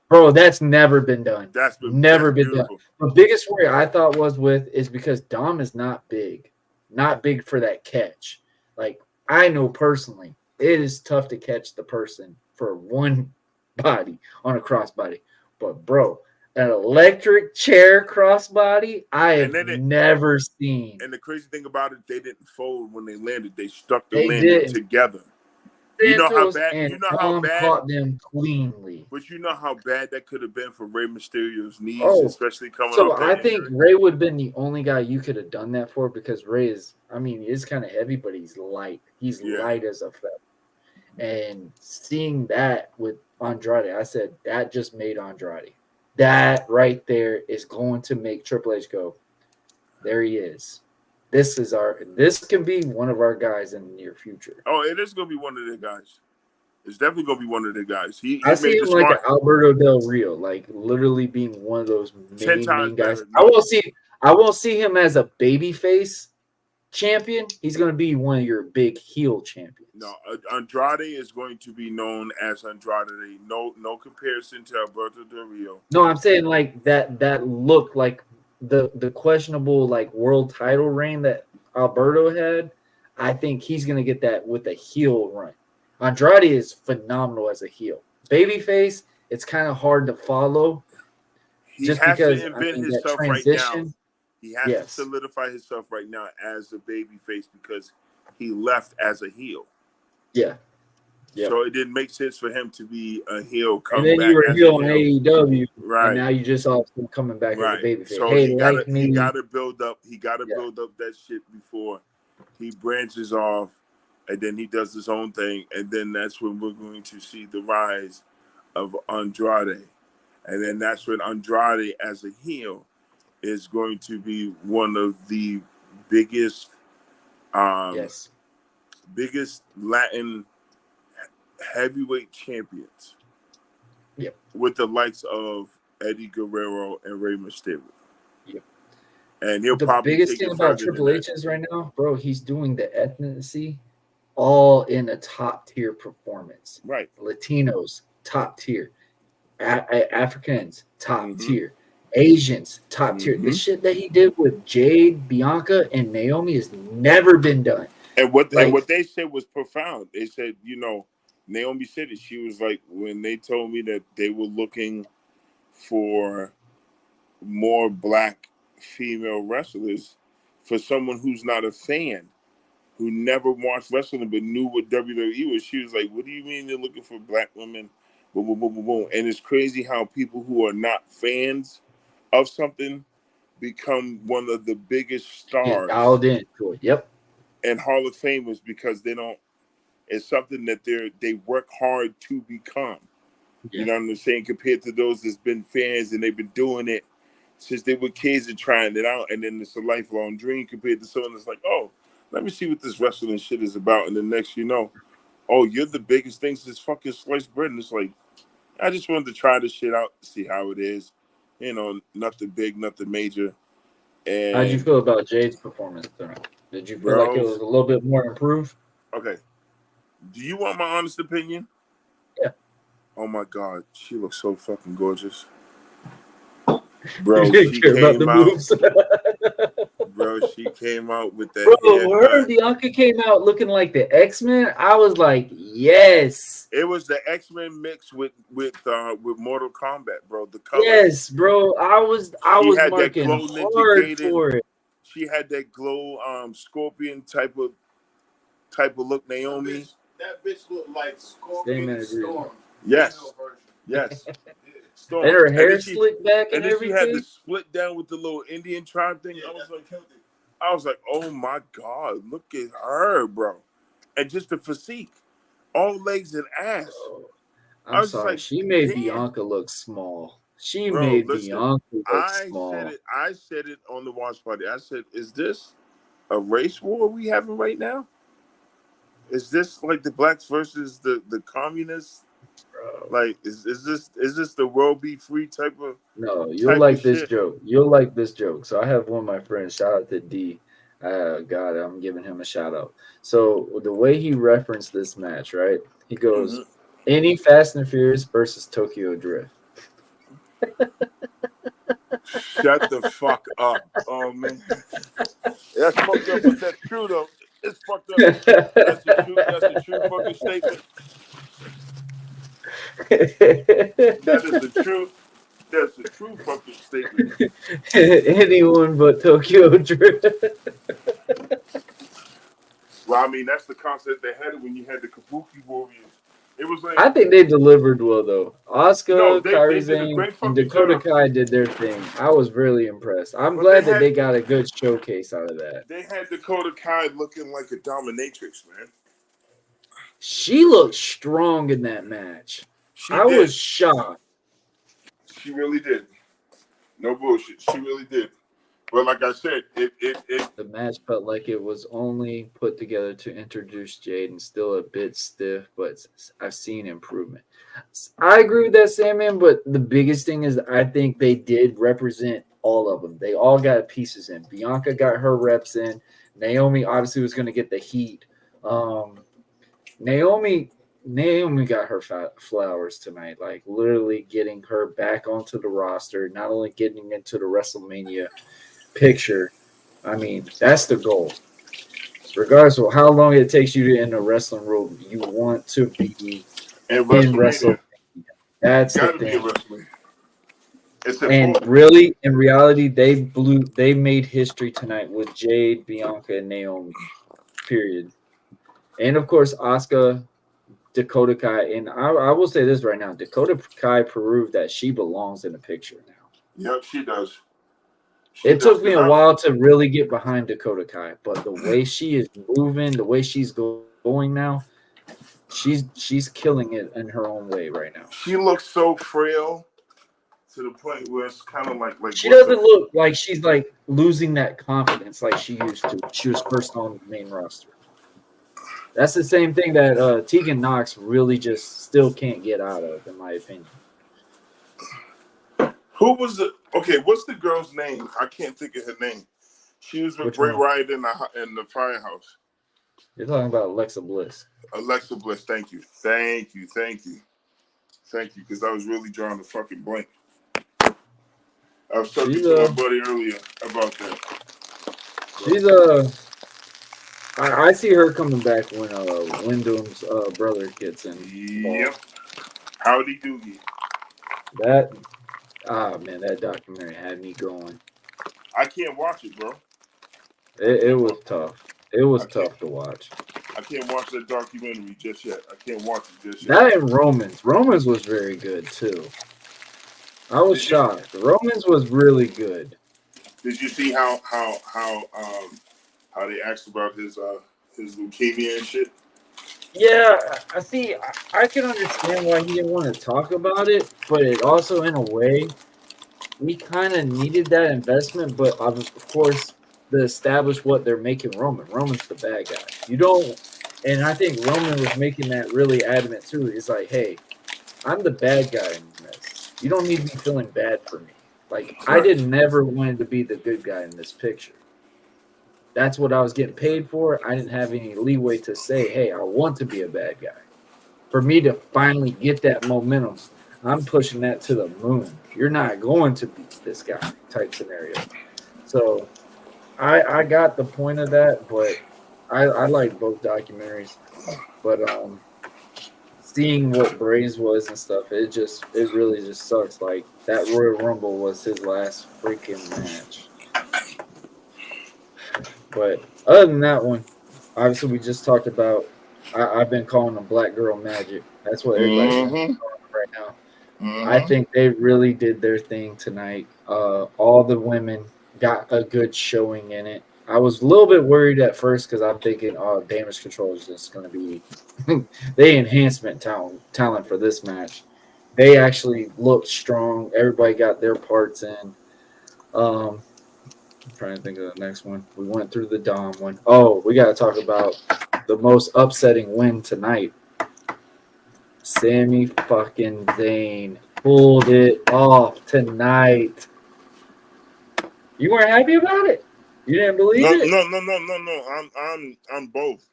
Bro, that's never been done. That's been beautiful. done. The biggest worry I thought is because Dom is not big for that catch. Like, I know personally, it is tough to catch the person for one body on a crossbody. But bro, an electric chair crossbody, I have never seen. And the crazy thing about it, they didn't fold when they landed. They stuck the landing together. You know how bad caught them cleanly. But you know how bad that could have been for Rey Mysterio's knees, especially coming off that. So I think Ray would have been the only guy you could have done that for because Ray is, he is kind of heavy, but he's light. He's light as a feather. And seeing that with Andrade, I said that just made Andrade. That right there is going to make Triple H go, there he is. this can be one of our guys in the near future. Oh, it is gonna be one of the guys. It's definitely gonna be one of the guys. He I see made him the like an smart Alberto Del Rio, like literally being one of those 10 times main guys. better. I No, won't see him as a babyface champion. He's gonna be one of your big heel champions. no. Andrade is going to be known as Andrade. No comparison to Alberto Del Rio. No, I'm saying like that look like the questionable like world title reign that Alberto had. I think he's gonna get that with a heel run. Andrade is phenomenal as a heel. Babyface, it's kind of hard to follow. He Just has because to I invent mean that himself right now. transition, He has to yes, solidify himself right now as a baby face because he left as a heel. yeah, yep. So it didn't make sense for him to be a heel, come And then back you were as heel a on heel. AEW, and Right, now you just all coming back as a right. babyface. So Hey, he me. gotta build up. He gotta Yeah. build up that shit before he branches off, and then he does his own thing, and then that's when we're going to see the rise of Andrade, and then that's when Andrade as a heel is going to be one of the biggest, Yes, biggest Latin heavyweight champions. Yep. With the likes of Eddie Guerrero and Rey Mysterio. Yep. And he'll the probably biggest take thing it about further Triple than that. H is right now, bro. He's doing the ethnicity all in a top tier performance. Right. Latinos, top tier. Africans, top Mhm. tier. Asians, top tier. The Mhm. shit that he did with Jade, Bianca, and Naomi has never been done. And what Like- they said was profound. They said, Naomi said it. She was like, when they told me that they were looking for more black female wrestlers, for someone who's not a fan, who never watched wrestling but knew what WWE was, she was like, what do you mean you're looking for black women? Boom, boom, boom, boom, boom. And it's crazy how people who are not fans of something become one of the biggest stars dialed in to it. Yep. and Hall of Famers because it's something that they work hard to become. Yeah. You know what I'm saying? Compared to those that's been fans and they've been doing it since they were kids and trying it out, and then it's a lifelong dream compared to someone that's like, oh, let me see what this wrestling shit is about. And the next oh, you're the biggest thing since fucking sliced bread. And it's like, I just wanted to try this shit out, see how it is. Nothing big, nothing major. And how'd you feel about Jade's performance tonight? Did you feel like it was a little bit more improved? Okay. Do you want my honest opinion? Yeah. Oh my God, she looks so fucking gorgeous. Bro, she came out. Bro, she came out with that haircut. Her Bianca came out looking like the X-Men. I was like, yes. It was the X-Men mix with Mortal Kombat, bro. The colors. Yes, bro. I was marking hard for it. She had that glow Scorpion type of look, Naomi. That bitch looked like Scorpion Storm. Yes. Yes. And her hair slicked back and everything. She had the split down with the little Indian tribe thing. Yeah, I was like, oh my God, look at her, bro. And just the physique. All legs and ass. Oh, I'm sorry. Like, she made Bianca look small. Bianca look small. I said it on the watch party. I said, is this a race war we having right now? Is this like the blacks versus the communists? Bro. Like, is this the world be free type of? No, you'll like this shit? Joke. You'll like this joke. So I have one of my friends. Shout out to D. God, I'm giving him a shout out. So the way he referenced this match, right? He goes, any Fast and Furious versus Tokyo Drift. Shut the fuck up. Oh man. That's fucked up, but that's true though. It's fucked up. That's the true fucking statement. That is the truth. That's the true fucking statement. Anyone but Tokyo Drift. Well, I mean, that's the concept they had when you had the Kabuki Warriors. It was like, I think they delivered well though. Asuka, Kairi they Sane, and Dakota Kai did their thing. I was really impressed. I'm glad that they got a good showcase out of that. They had Dakota Kai looking like a dominatrix, man. She looked strong in that match. I was shocked. She really did. No bullshit. She really did. But like I said, The match felt like it was only put together to introduce Jade and still a bit stiff, but I've seen improvement. I agree with that, Sandman, but the biggest thing is I think they did represent all of them. They all got pieces in. Bianca got her reps in. Naomi obviously was going to get the heat. Naomi got her flowers tonight, like literally getting her back onto the roster, not only getting into the WrestleMania picture. I mean, that's the goal. Regardless of how long it takes you to enter wrestling room, you want to be and in WrestleMania WrestleMania. That's the gotta be a thing. WrestleMania. It's And important. really, in reality, they made history tonight with Jade, Bianca, and Naomi. Period. And of course, Asuka, Dakota Kai, and I will say this right now: Dakota Kai proved that she belongs in the picture now. Yep, she does. It took me a while to really get behind Dakota Kai, but the way she is moving, the way she's going now, she's killing it in her own way right now. She looks so frail to the point where it's kind of like She doesn't look like she's like losing that confidence like she used to. She was first on the main roster. That's the same thing that Tegan Knox really just still can't get out of, in my opinion. Who was the okay? What's the girl's name? I can't think of her name. She was with Bray Wyatt in the firehouse. You're talking about Alexa Bliss. Alexa Bliss. Thank you. Because I was really drawing a fucking blank. I was talking to my buddy earlier about that. I see her coming back when Wyndham's brother gets in. Yep. Howdy Doogie. That documentary had me going. I can't watch it, bro. It was tough. It was tough to watch. I can't watch that documentary just yet. I can't watch it just yet. That and Romans. Romans was very good too. I was shocked. Romans was really good. Did you see how they asked about his leukemia and shit? Yeah, I see. I can understand why he didn't want to talk about it, but it also, in a way, we kind of needed that investment. But of course, to establish what they're making Roman. Roman's the bad guy. You don't, and I think Roman was making that really adamant too. It's like, hey, I'm the bad guy in this. You don't need me feeling bad for me. Like I never wanted to be the good guy in this picture. That's what I was getting paid for. I didn't have any leeway to say, hey, I want to be a bad guy. For me to finally get that momentum, I'm pushing that to the moon. You're not going to beat this guy type scenario. So I got the point of that, but I like both documentaries. But seeing what Bray's was and stuff, it really just sucks. Like that Royal Rumble was his last freaking match. But other than that one, obviously we just talked about. I've been calling them Black Girl Magic. That's what everybody's calling right now. I think they really did their thing tonight. All the women got a good showing in it. I was a little bit worried at first because I'm thinking, Damage Control is just going to be they enhancement talent for this match. They actually looked strong. Everybody got their parts in. I'm trying to think of the next one. We went through the Dom one. Oh, we got to talk about the most upsetting win tonight. Sami fucking Zayn pulled it off tonight. You weren't happy about it? You didn't believe it? No. I'm both.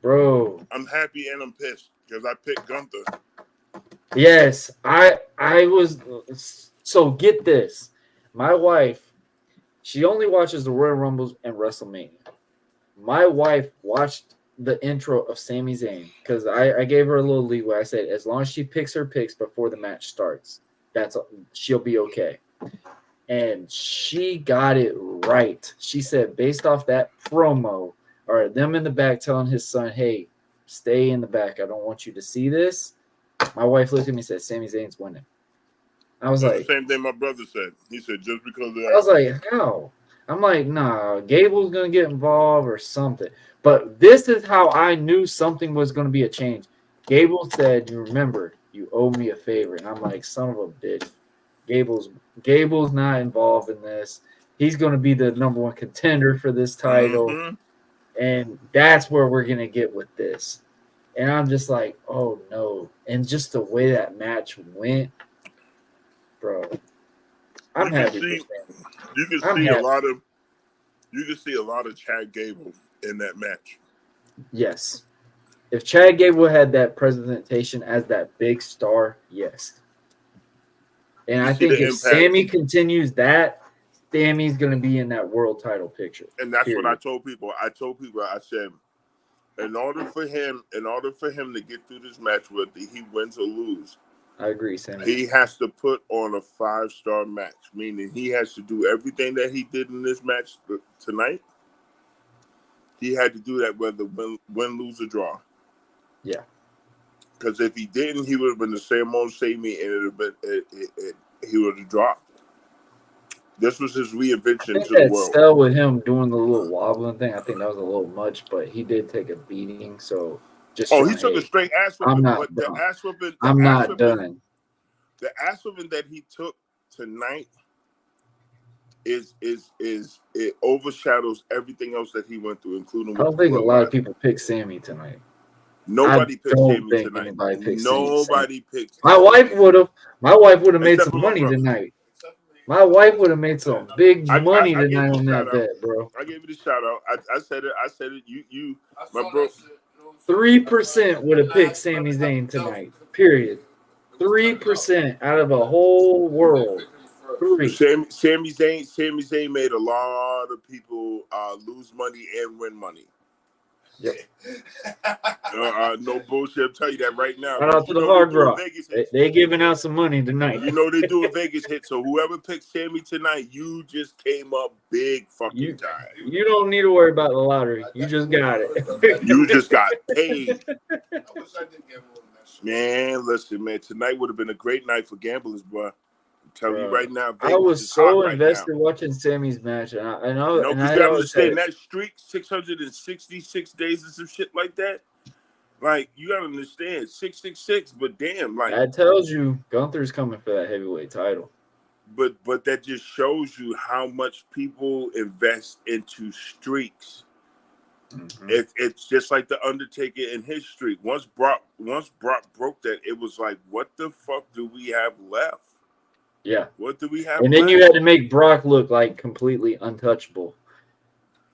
Bro. I'm happy and I'm pissed because I picked Gunther. Yes, I was. So get this. My wife, she only watches the Royal Rumbles and WrestleMania. My wife watched the intro of Sami Zayn because I gave her a little leeway. I said, as long as she picks her picks before the match starts, she'll be okay. And she got it right. She said, based off that promo, or them in the back telling his son, hey, stay in the back. I don't want you to see this. My wife looked at me and said, Sami Zayn's winning. I was like, the same thing my brother said. He said, just because of that. I was like, how? I'm like, nah, Gable's going to get involved or something. But this is how I knew something was going to be a change. Gable said, you remember, you owe me a favor. And I'm like, son of a bitch. Gable's not involved in this. He's going to be the number one contender for this title. Mhm. And that's where we're going to get with this. And I'm just like, oh, no. And just the way that match went, bro, I'm happy for Sammy. You can I'm see happy. a lot of Chad Gable in that match. Yes. If Chad Gable had that presentation as that big star, yes. And I think if Sammy continues that, Sammy's going to be in that world title picture. And that's what I told people. I said, in order for him to get through this match, whether he wins or lose, I agree, Sammy. He has to put on a 5-star match, meaning he has to do everything that he did in this match tonight. He had to do that whether win, lose, or draw. Yeah. Because if he didn't, he would have been the same old Sammy, and he would have dropped. This was his reinvention to the world. Still with him doing the little wobbling thing, I think that was a little much, but he did take a beating. So he took a straight ass whipping. I'm not done. The ass whipping that he took tonight it overshadows everything else that he went through, including. I don't think a lot of people picked Sammy tonight. Nobody picked Sammy tonight. Nobody picked. My wife would have. My wife would have made some money tonight. My wife would have made some big money tonight on that bet, bro. I gave you the shout out. I said it. You, my bro. 3% would have picked Sami Zayn tonight. Period. 3% out of a whole world. 3. Sami Zayn made a lot of people lose money and win money. Yep. No bullshit. I'll tell you that right now. Shout out to the Hard Rock. They giving out some money tonight. You know they do a Vegas hit. So whoever picked Sammy tonight, you just came up big fucking time. You don't need to worry about the lottery. You just got it. You just got paid. Man, listen, man. Tonight would have been a great night for gamblers, bro. Tell you right now, I was so invested watching Sammy's match, and I you gotta understand that streak, 666 days or some shit like that. Like you gotta understand, 666. But damn, like that tells you Gunther's coming for that heavyweight title. But that just shows you how much people invest into streaks. Mm-hmm. It's just like the Undertaker in his streak. Once Brock broke that, it was like, what the fuck do we have left? Yeah. What do we have? And then you had to make Brock look like completely untouchable.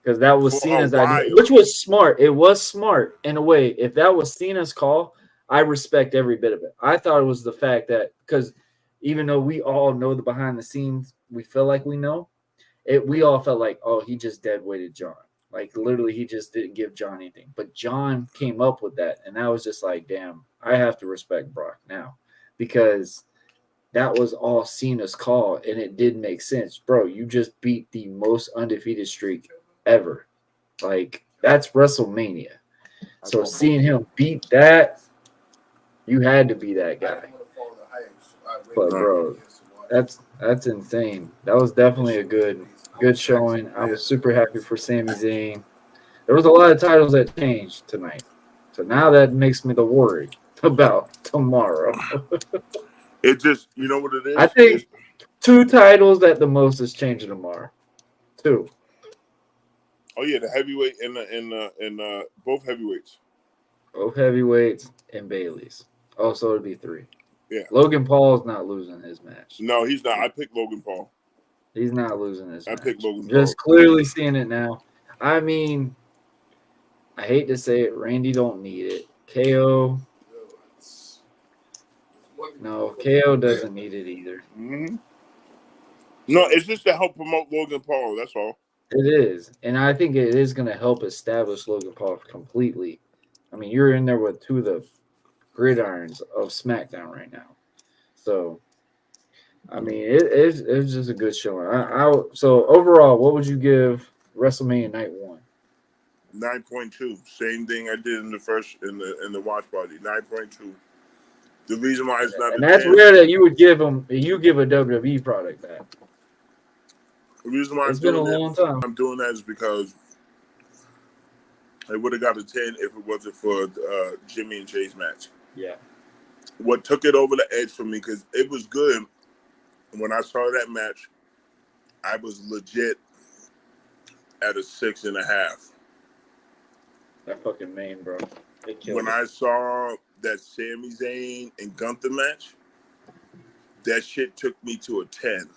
Because that was Cena's idea, which was smart. It was smart in a way. If that was Cena's call, I respect every bit of it. I thought it was the fact that, because even though we all know the behind the scenes, we feel like we know, we all felt like, oh, he just dead weighted John. Like literally he just didn't give John anything. But John came up with that. And I was just like, damn, I have to respect Brock now. Because that was all Cena's call, and it did make sense. Bro, you just beat the most undefeated streak ever. Like, that's WrestleMania. So seeing him beat that, you had to be that guy. But, bro, that's insane. That was definitely a good showing. I was super happy for Sami Zayn. There was a lot of titles that changed tonight. So now that makes me the worried about tomorrow. It just, you know what it is? I think 2 titles at the most is changing tomorrow. 2. Oh yeah, the heavyweight and both heavyweights. Both heavyweights and Bailey's. Oh, so it'd be 3. Yeah. Logan Paul's not losing his match. No, he's not. I picked Logan Paul. He's not losing his match. I picked Logan Paul. Just clearly seeing it now. I mean, I hate to say it, Randy don't need it. KO. No, KO doesn't need it either. Mm-hmm. No, it's just to help promote Logan Paul. That's all. It is. And I think it is going to help establish Logan Paul completely. I mean, you're in there with 2 of the gridirons of SmackDown right now. So, I mean, it's just a good showing. So, overall, what would you give WrestleMania Night 1? 9.2. Same thing I did in the first in the watch party. 9.2. The reason why it's not, and that's rare that you would give a WWE product back. The reason why it's been a long time. I'm doing that is because I would have got a 10 if it wasn't for Jimmy and Jay's match. Yeah. What took it over the edge for me, because it was good when I saw that match, I was legit at a 6.5. That fucking main, bro. They killed When it. I saw that Sami Zayn and Gunther match, that shit took me to a 10.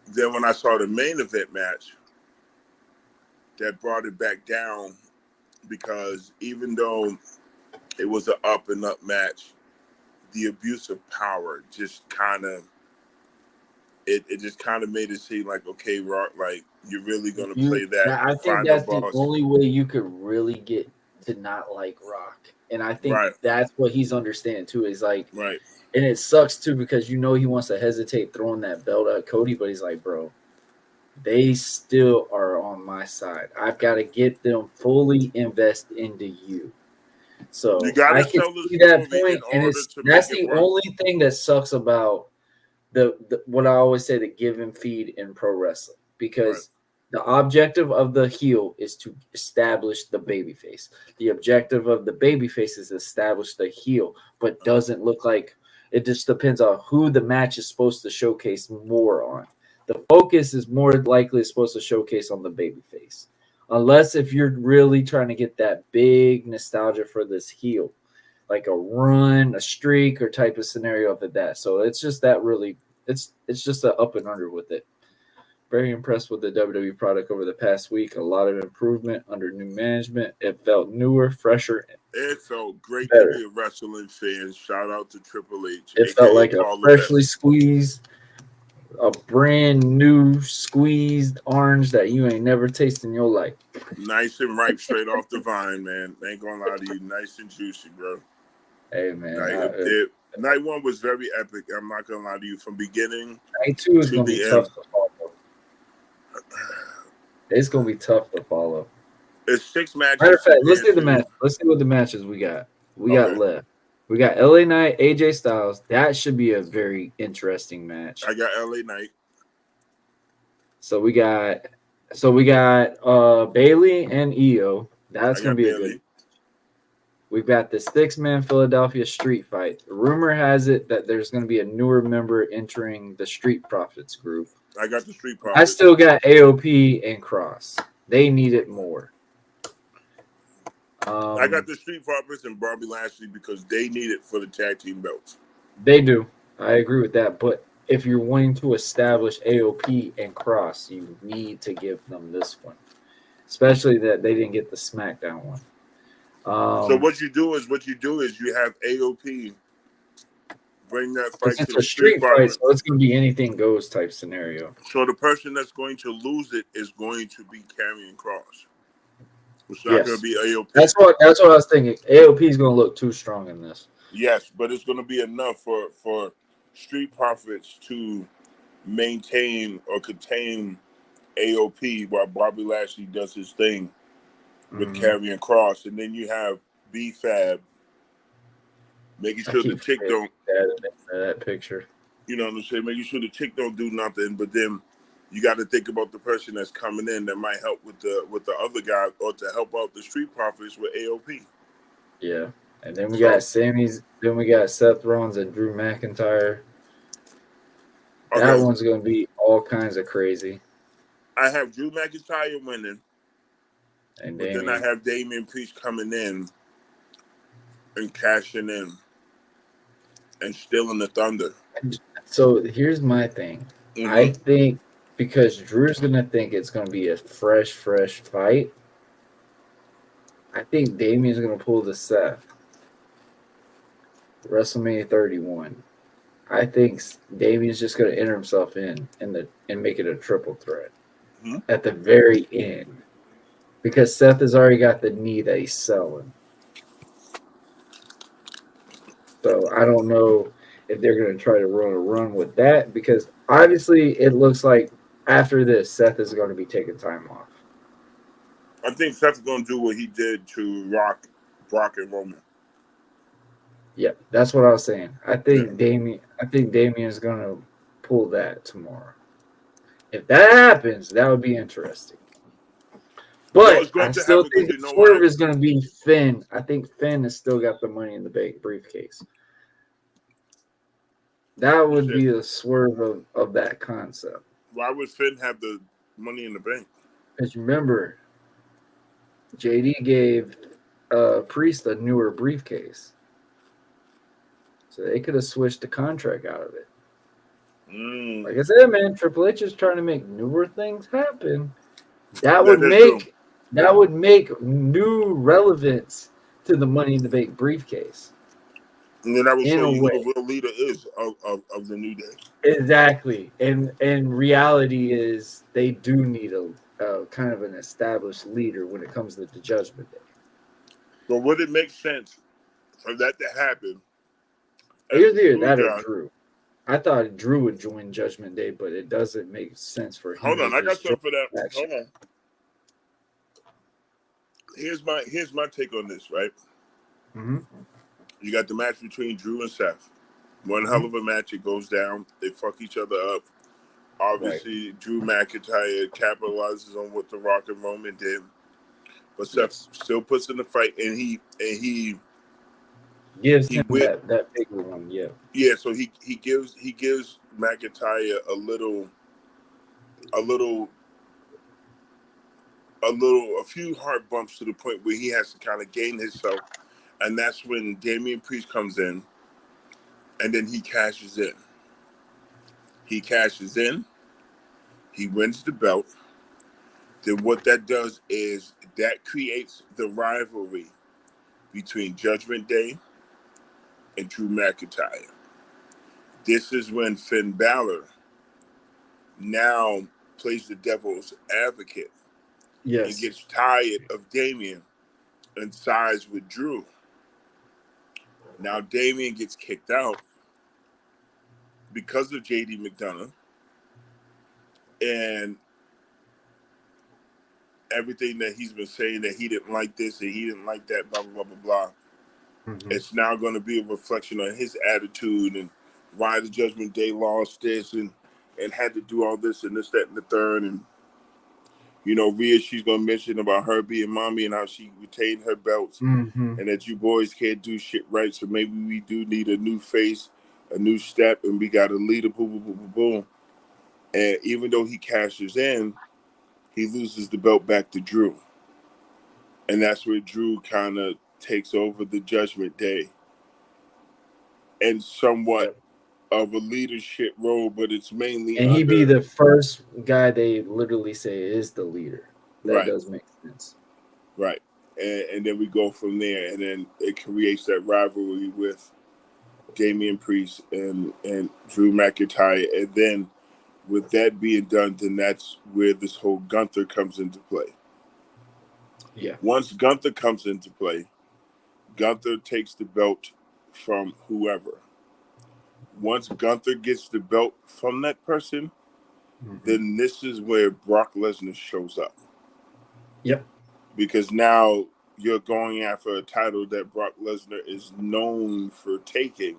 Then when I saw the main event match, that brought it back down because even though it was an up and up match, the abuse of power just kind of it just kind of made it seem like, okay, Rock, like you're really gonna play that I think final that's the boss, only way you could really get to not like Rock. And I think right? that's what he's understanding too. Is like, Right. and it sucks too because you know he wants to hesitate throwing that belt at Cody, but he's like, bro, they still are on my side. I've got to get them fully invest into you. You So got I to can tell the see that story in point, and order it's to that's make it the work. only thing that sucks about the what I always say, the give and feed in pro wrestling, because the objective of the heel is to establish the babyface. The objective of the babyface is to establish the heel, but doesn't look like it. Just depends on who the match is supposed to showcase more on. The focus is more likely supposed to showcase on the babyface, unless if you're really trying to get that big nostalgia for this heel, like a run, a streak, or type of scenario of that. So it's just that really, it's just a up and under with it. Very impressed with the WWE product over the past week. A lot of improvement under new management. It felt newer, fresher, It felt great to better. be a wrestling fan. Shout out to Triple H, It felt aka like a Paul the freshly Best. squeezed, a brand new squeezed orange that you ain't never tasted in your life. Nice and ripe, straight off the vine, man. Ain't gonna lie to you, nice and juicy, bro. Hey man, Like night one was very epic. I'm not gonna lie to you, from beginning night two is to gonna be the end. tough to follow. It's gonna be tough to follow. It's 6 matches. Matter of fact, let's do the to- match. Let's see what the matches we got. We got Okay. left. We got LA Knight, AJ Styles. That should be a very interesting match. I got LA Knight. So we got Bailey and Io. That's I gonna got be a Bailey. good. We've got the 6-man Philadelphia street fight. Rumor has it that there's gonna be a newer member entering the Street Profits group. I got the Street I Profits. still got AOP and Cross. They need it more. I got the Street Profits and Bobby Lashley because they need it for the tag team belts. They do. I agree with that. But if you're wanting to establish AOP and Cross, you need to give them this one, especially that they didn't get the SmackDown one. So what you do is you have AOP bring that fight it's to a the street fight, Profits. so it's going to be anything goes type scenario. So the person that's going to lose it is going to be Karrion Kross. It's not going to be AOP. That's what I was thinking. AOP is going to look too strong in this. Yes, but it's going to be enough for Street Profits to maintain or contain AOP while Bobby Lashley does his thing with Karrion Kross, and then you have B-Fab making sure the chick don't. That picture. You know what I'm saying? Making sure the chick don't do nothing, but then you got to think about the person that's coming in that might help with the other guy or to help out the Street Profits with AOP. Yeah, and then we got Sammy's. Then we got Seth Rollins and Drew McIntyre. That one's going to be all kinds of crazy. I have Drew McIntyre winning, and but then I have Damian Priest coming in and cashing in and stealing the thunder. So here's my thing. I think because Drew's going to think it's going to be a fresh fight, I think Damian's going to pull the Seth. WrestleMania 31. I think Damian's just going to enter himself in and make it a triple threat at the very end, because Seth has already got the knee that he's selling. So I don't know if they're going to try to run with that, because obviously it looks like after this, Seth is going to be taking time off. I think Seth's going to do what he did to Brock and Roman. Yeah, that's what I was saying. I think Damian is going to pull that tomorrow. If that happens, that would be interesting. But I still think the swerve is going to be Finn. I think Finn has still got the money in the bank briefcase. That would be a swerve of that concept. Why would Finn have the money in the bank? Because remember, JD gave Priest a newer briefcase. So they could have switched the contract out of it. Like I said, man, Triple H is trying to make newer things happen. That would make new relevance to the Money in the Bank briefcase. And then I will show you who the real leader is of the New Day. Exactly. And reality is they do need a kind of an established leader when it comes to the Judgment Day. But would it make sense for that to happen? Either that or Drew. I thought Drew would join Judgment Day, but it doesn't make sense for him. Hold on, I got something for that. Hold on. Here's my take on this, right? Mm-hmm. You got the match between Drew and Seth. One hell of a match. It goes down. They fuck each other up. Obviously, Drew McIntyre capitalizes on what The Rock and Roman did, but Seth still puts in the fight, and he gives him that bigger one. Yeah. So he gives McIntyre a few hard bumps to the point where he has to kind of gain himself, and that's when Damian Priest comes in, and then he cashes in. He wins the belt. Then what that does is that creates the rivalry between Judgment Day and Drew McIntyre. This is when Finn Balor now plays the devil's advocate. Yes. And gets tired of Damian and sides with Drew. Now Damian gets kicked out because of JD McDonough and everything that he's been saying that he didn't like this and he didn't like that, blah, blah, blah, blah, blah. Mm-hmm. It's now going to be a reflection on his attitude and why the Judgment Day lost this and had to do all this and this, that, and the third. And, you know, Rhea, she's going to mention about her being mommy and how she retained her belts and that you boys can't do shit right. So maybe we do need a new face, a new step, and we got a leader, boom, boom, boom, boom, boom. And even though he cashes in, he loses the belt back to Drew. And that's where Drew kind of takes over the Judgment Day and somewhat of a leadership role, but it's mainly and he'd be the first guy they literally say is the leader. That does make sense. Right. And then we go from there, and then it creates that rivalry with Damian Priest and Drew McIntyre. And then with that being done, then that's where this whole Gunther comes into play. Yeah. Once Gunther comes into play, Gunther takes the belt from whoever. Once Gunther gets the belt from that person, then this is where Brock Lesnar shows up. Yep. Because now you're going after a title that Brock Lesnar is known for taking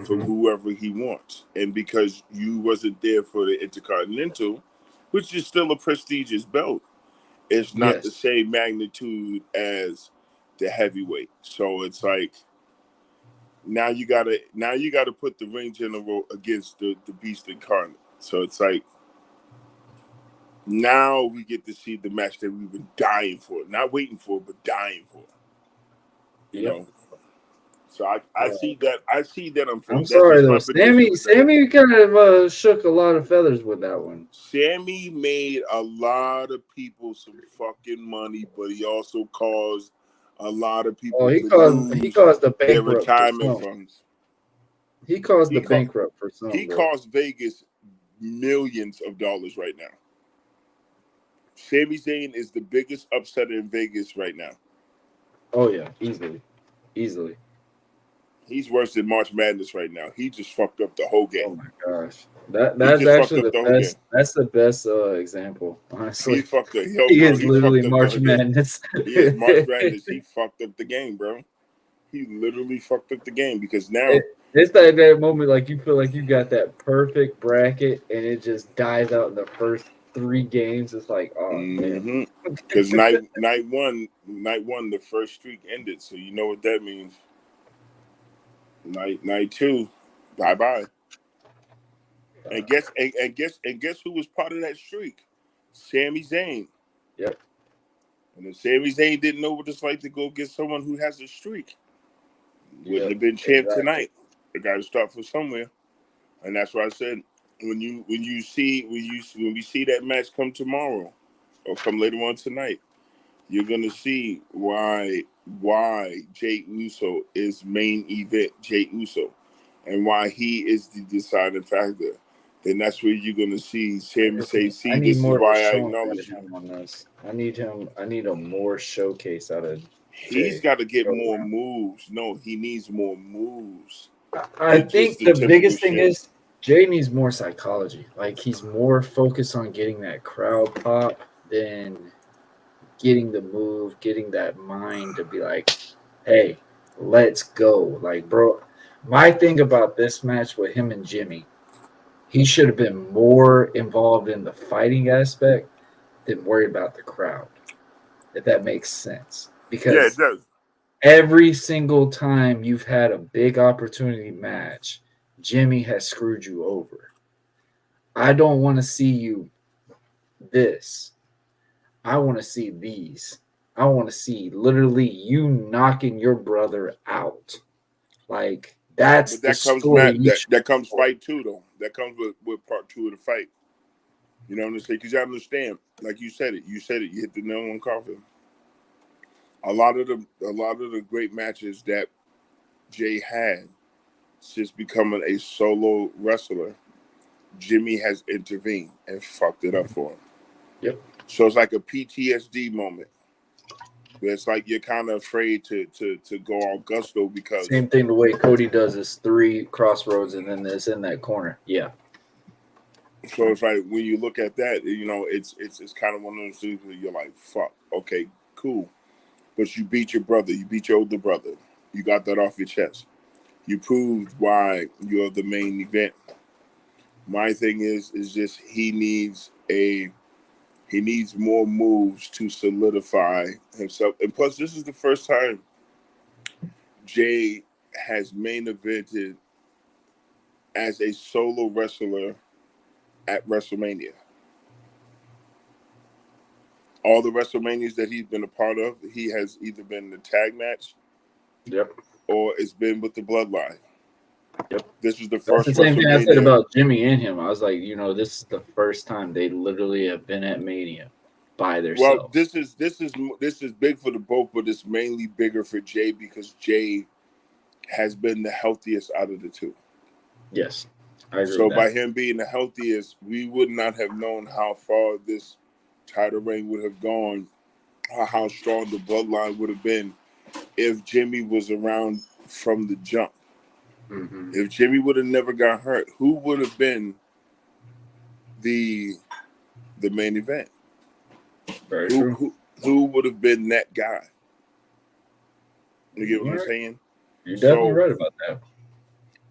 from whoever he wants. And because you wasn't there for the Intercontinental, which is still a prestigious belt, it's not the same magnitude as the heavyweight. So it's like now you gotta put the ring general against the beast incarnate. So it's like now we get to see the match that we've been dying for, not waiting for, but dying for. You know. So I see that. I'm sorry though. Sammy kind of shook a lot of feathers with that one. Sammy made a lot of people some fucking money, but he also caused a lot of people he caused the their retirement funds. He caused the bankrupt for some. He cost Vegas millions of dollars right now. Sami Zayn is the biggest upset in Vegas right now. Oh yeah, easily. He's worse than March Madness right now. He just fucked up the whole game. Oh my gosh, that's actually the best. That's the best example. Honestly, he fucked up. He is literally March Madness. He is March Madness. He fucked up the game, bro. He literally fucked up the game because now it's like that moment, like you feel like you got that perfect bracket, and it just dies out in the first 3 games. It's like, oh man, because night one, the first streak ended. So you know what that means. Night 2, bye. And guess who was part of that streak? Sami Zayn. Yep. And if Sami Zayn didn't know what it's like to go get someone who has a streak, wouldn't have been champ tonight. They got to start from somewhere, and that's why I said when we see that match come tomorrow or come later on tonight, you're gonna see why Jey Uso is main event Jey Uso, and why he is the deciding factor. Then that's where you're gonna see Sami say, "See, I need this is more why I acknowledge you." on this. I need a more showcase out of He's Jey. got to get more moves. No, he needs more moves. I think the biggest thing is Jey needs more psychology. Like he's more focused on getting that crowd pop than getting the move, getting that mind to be like, hey, let's go. Like, bro, my thing about this match with him and Jimmy, he should have been more involved in the fighting aspect than worried about the crowd, if that makes sense. Because it does. every single time you've had a big opportunity match, Jimmy has screwed you over. I don't want to see you this. I want to see these. I want to see literally you knocking your brother out. Like that's But that the comes story. that comes fight two though. That comes with part two of the fight. You know what I'm saying? Because you understand, like you said it. You hit the nail on coffin. A lot of the great matches that Jey had since becoming a solo wrestler, Jimmy has intervened and fucked it up for him. Yep. So it's like a PTSD moment. Where it's like you're kind of afraid to go all gusto because Same thing the way Cody does is 3 crossroads and then it's in that corner. Yeah. So it's like when you look at that, you know, it's kind of one of those things where you're like, fuck, okay, cool. But you beat your brother, you beat your older brother. You got that off your chest. You proved why you're the main event. My thing is just he needs more moves to solidify himself. And plus, this is the first time Jey has main evented as a solo wrestler at WrestleMania. All the WrestleManias that he's been a part of, he has either been in the tag match, yep, or it's been with the Bloodline. Yep. This is the That's first the same thing I said WrestleMania. about Jimmy and him. I was like, you know, this is the first time they literally have been at Mania by themselves. Well, this is big for the both, but it's mainly bigger for Jey because Jey has been the healthiest out of the two. Yes, I agree. So by him being the healthiest, we would not have known how far this title reign would have gone, or how strong the Bloodline would have been if Jimmy was around from the jump. Mm-hmm. If Jimmy would have never got hurt, who would have been the main event? Very true. Who would have been that guy? You get what I'm saying? You're definitely right about that.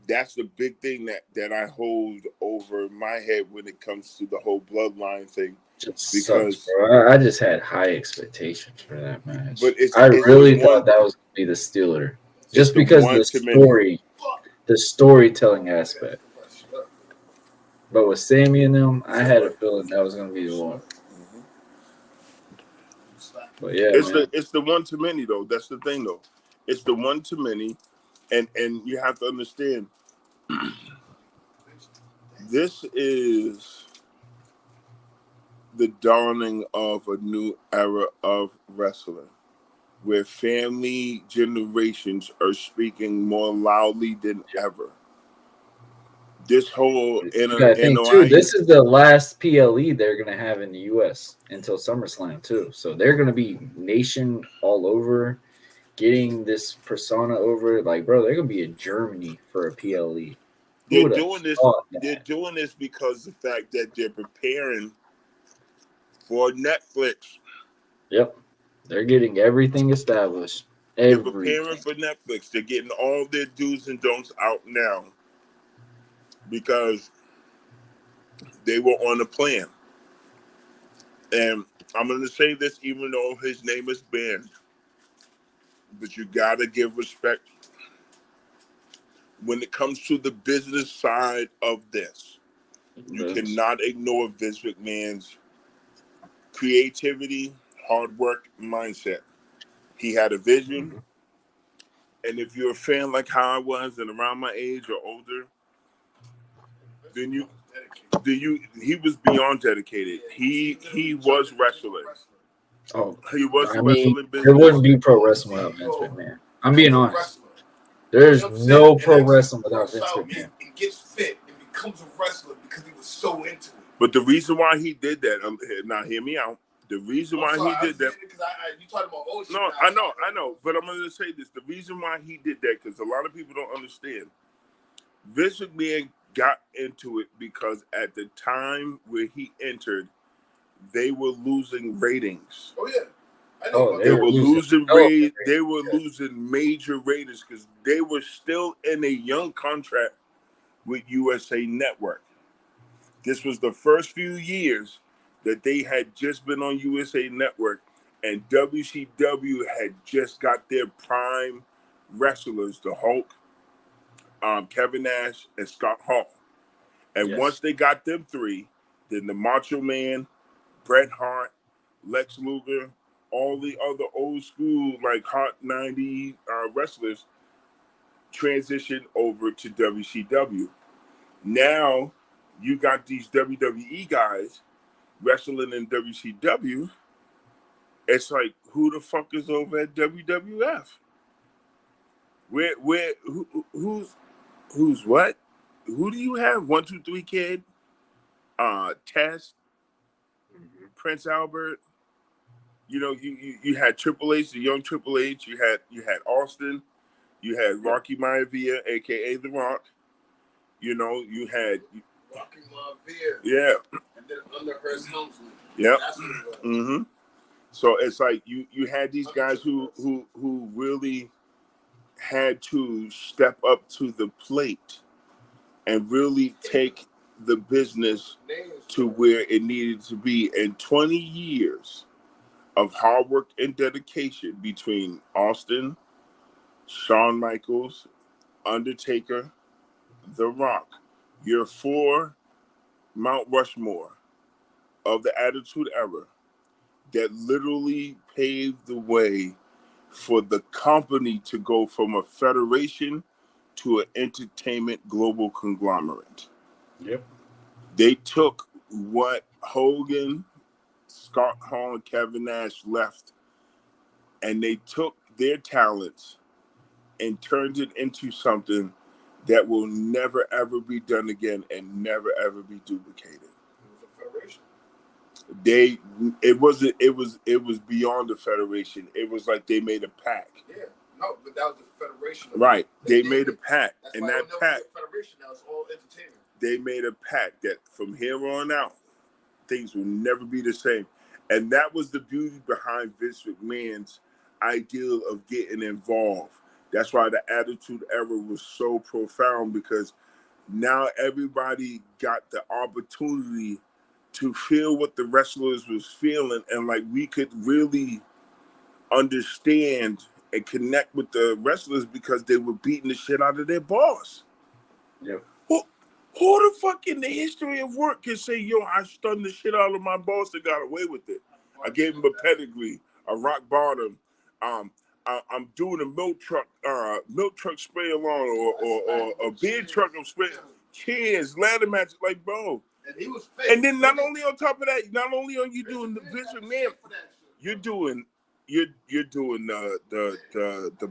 That's the big thing that I hold over my head when it comes to the whole Bloodline thing. Just because sucks, bro. I just had high expectations for that match. But I really thought that was going to be the Steeler. Just because the storytelling aspect. But with Sammy and them, I had a feeling that was going to be the one. Mm-hmm. But yeah, it's the one too many though. That's the thing though. It's the one too many, and you have to understand. This is the dawning of a new era of wrestling, where family generations are speaking more loudly than ever. This whole NOI, this is the last PLE they're going to have in the U.S. until SummerSlam, too. So they're going to be nation all over, getting this persona over. Like, bro, they're going to be in Germany for a PLE. They're doing this because the fact that they're preparing for Netflix. Yep. They're getting everything established. They're preparing for Netflix. They're getting all their do's and don'ts out now because they were on a plan. And I'm going to say this even though his name is banned, but you got to give respect when it comes to the business side of this. You cannot ignore Vince McMahon's creativity, hard work, mindset. He had a vision, and if you're a fan like how I was and around my age or older, then he was beyond dedicated. He was wrestling. Oh, He was I the mean, wrestling business. there wouldn't be pro wrestling without Vince McMahon. I'm being honest. There's no pro wrestling without Vince McMahon. He gets fit and becomes a wrestler because he was so into it. But the reason why he did that, now hear me out. The reason why he did that. You talking about old shit. No, I know. But I'm going to say this. The reason why he did that, because a lot of people don't understand. Vince McMahon got into it because at the time where he entered, they were losing ratings. Oh, yeah. They were losing ratings. They were losing major ratings because they were still in a young contract with USA Network. This was the first few years that they had just been on USA Network, and WCW had just got their prime wrestlers, the Hulk, Kevin Nash, and Scott Hall. And once they got them three, then the Macho Man, Bret Hart, Lex Luger, all the other old school, like Hot 90 wrestlers transitioned over to WCW. Now you got these WWE guys wrestling in WCW. It's like, who the fuck is over at WWF? Who's what? Who do you have? 1, 2, 3 Kid, Test, Prince Albert. You know, you had Triple H, the young Triple H. You had Austin. You had Rocky Maivia, aka The Rock. You know, you had Rocky Maivia. Yeah. And then Underhurst Helmsley. Yep. That's what it was. Mm-hmm. So it's like you had these guys who really had to step up to the plate and really take the business to where it needed to be. In 20 years of hard work and dedication between Austin, Shawn Michaels, Undertaker, The Rock, your 4 Mount Rushmore of the Attitude Era that literally paved the way for the company to go from a federation to an entertainment global conglomerate. Yep. They took what Hogan, Scott Hall, and Kevin Nash left, and they took their talents and turned it into something that will never ever be done again and never ever be duplicated. It was a federation. It was beyond the federation. It was like they made a pact. Yeah, no, but that was the federation. Right, they made a pact, and that pact. Federation, that was all entertainment. They made a pact that from here on out, things will never be the same, and that was the beauty behind Vince McMahon's ideal of getting involved. That's why the Attitude Era was so profound, because now everybody got the opportunity to feel what the wrestlers was feeling, and like we could really understand and connect with the wrestlers because they were beating the shit out of their boss. Yep. Who the fuck in the history of work can say, yo, I stunned the shit out of my boss and got away with it? I gave him a pedigree, a rock bottom. I'm doing a milk truck spray along or a beer truck of spray. Cheers, ladder match, like, bro. And he was fit. And then not only on top of that, not only are you doing the Vince McMahon, you're doing the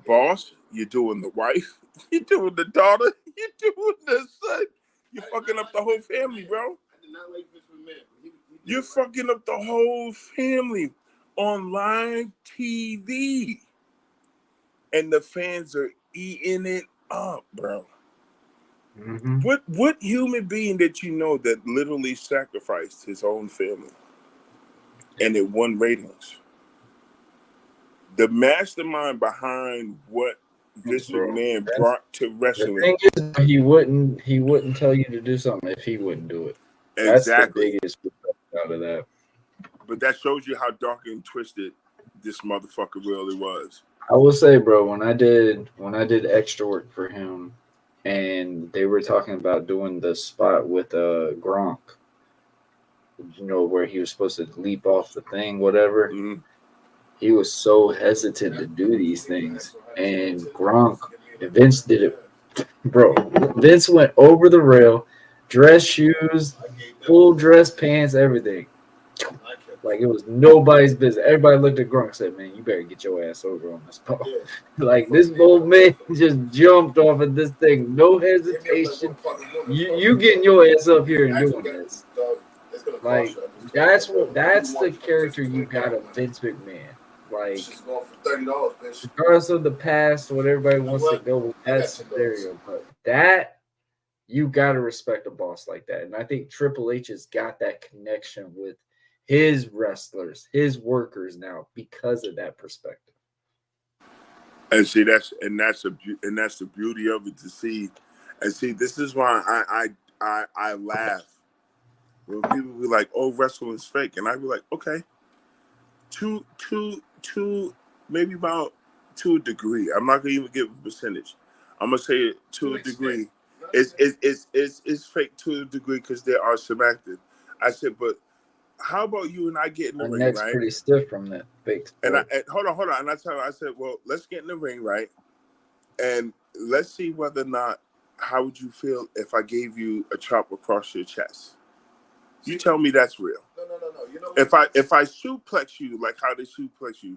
boss, you're doing the wife, you're doing the daughter, you're doing the son. You're fucking up the whole family, bro. I did not like Vince McMahon. You're fucking up the whole family on live TV. And the fans are eating it up, bro. Mm-hmm. What human being that you know that literally sacrificed his own family and it won ratings? The mastermind behind what Vince McMahon brought to wrestling. The thing is, he wouldn't tell you to do something if he wouldn't do it. Exactly. That's the biggest out of that. But that shows you how dark and twisted this motherfucker really was. I will say, bro, when I did extra work for him, and they were talking about doing the spot with Gronk. You know, where he was supposed to leap off the thing, whatever. Mhm. He was so hesitant to do these things, and Gronk, Vince did it, bro. Vince went over the rail, dress shoes, full dress pants, everything. Like it was nobody's business. Everybody looked at Gronk and said, "Man, you better get your ass over on this ball." Like this old man just jumped off of this thing, no hesitation. You getting your ass up here and doing this? Like that's the character you got of Vince McMahon. Like going for $30, bitch. regardless of the past, what everybody wants to go with that scenario, but that you gotta respect a boss like that. And I think Triple H has got that connection with his wrestlers, his workers now because of that perspective. And see, that's the beauty of it to see. And see, this is why I laugh when people be like, "Oh, wrestling's fake," and I be like, "Okay, to maybe about to a degree. I'm not gonna even give a percentage. I'm gonna say it to a degree. It's fake to a degree because there are some actors." I said, but how about you and I get in the Our ring, neck's right? pretty stiff from that fake And sport. hold on. And I said, well, let's get in the ring, right? And let's see whether or not, how would you feel if I gave you a chop across your chest? You tell me that's real. No. You know If I suplex you like how they suplex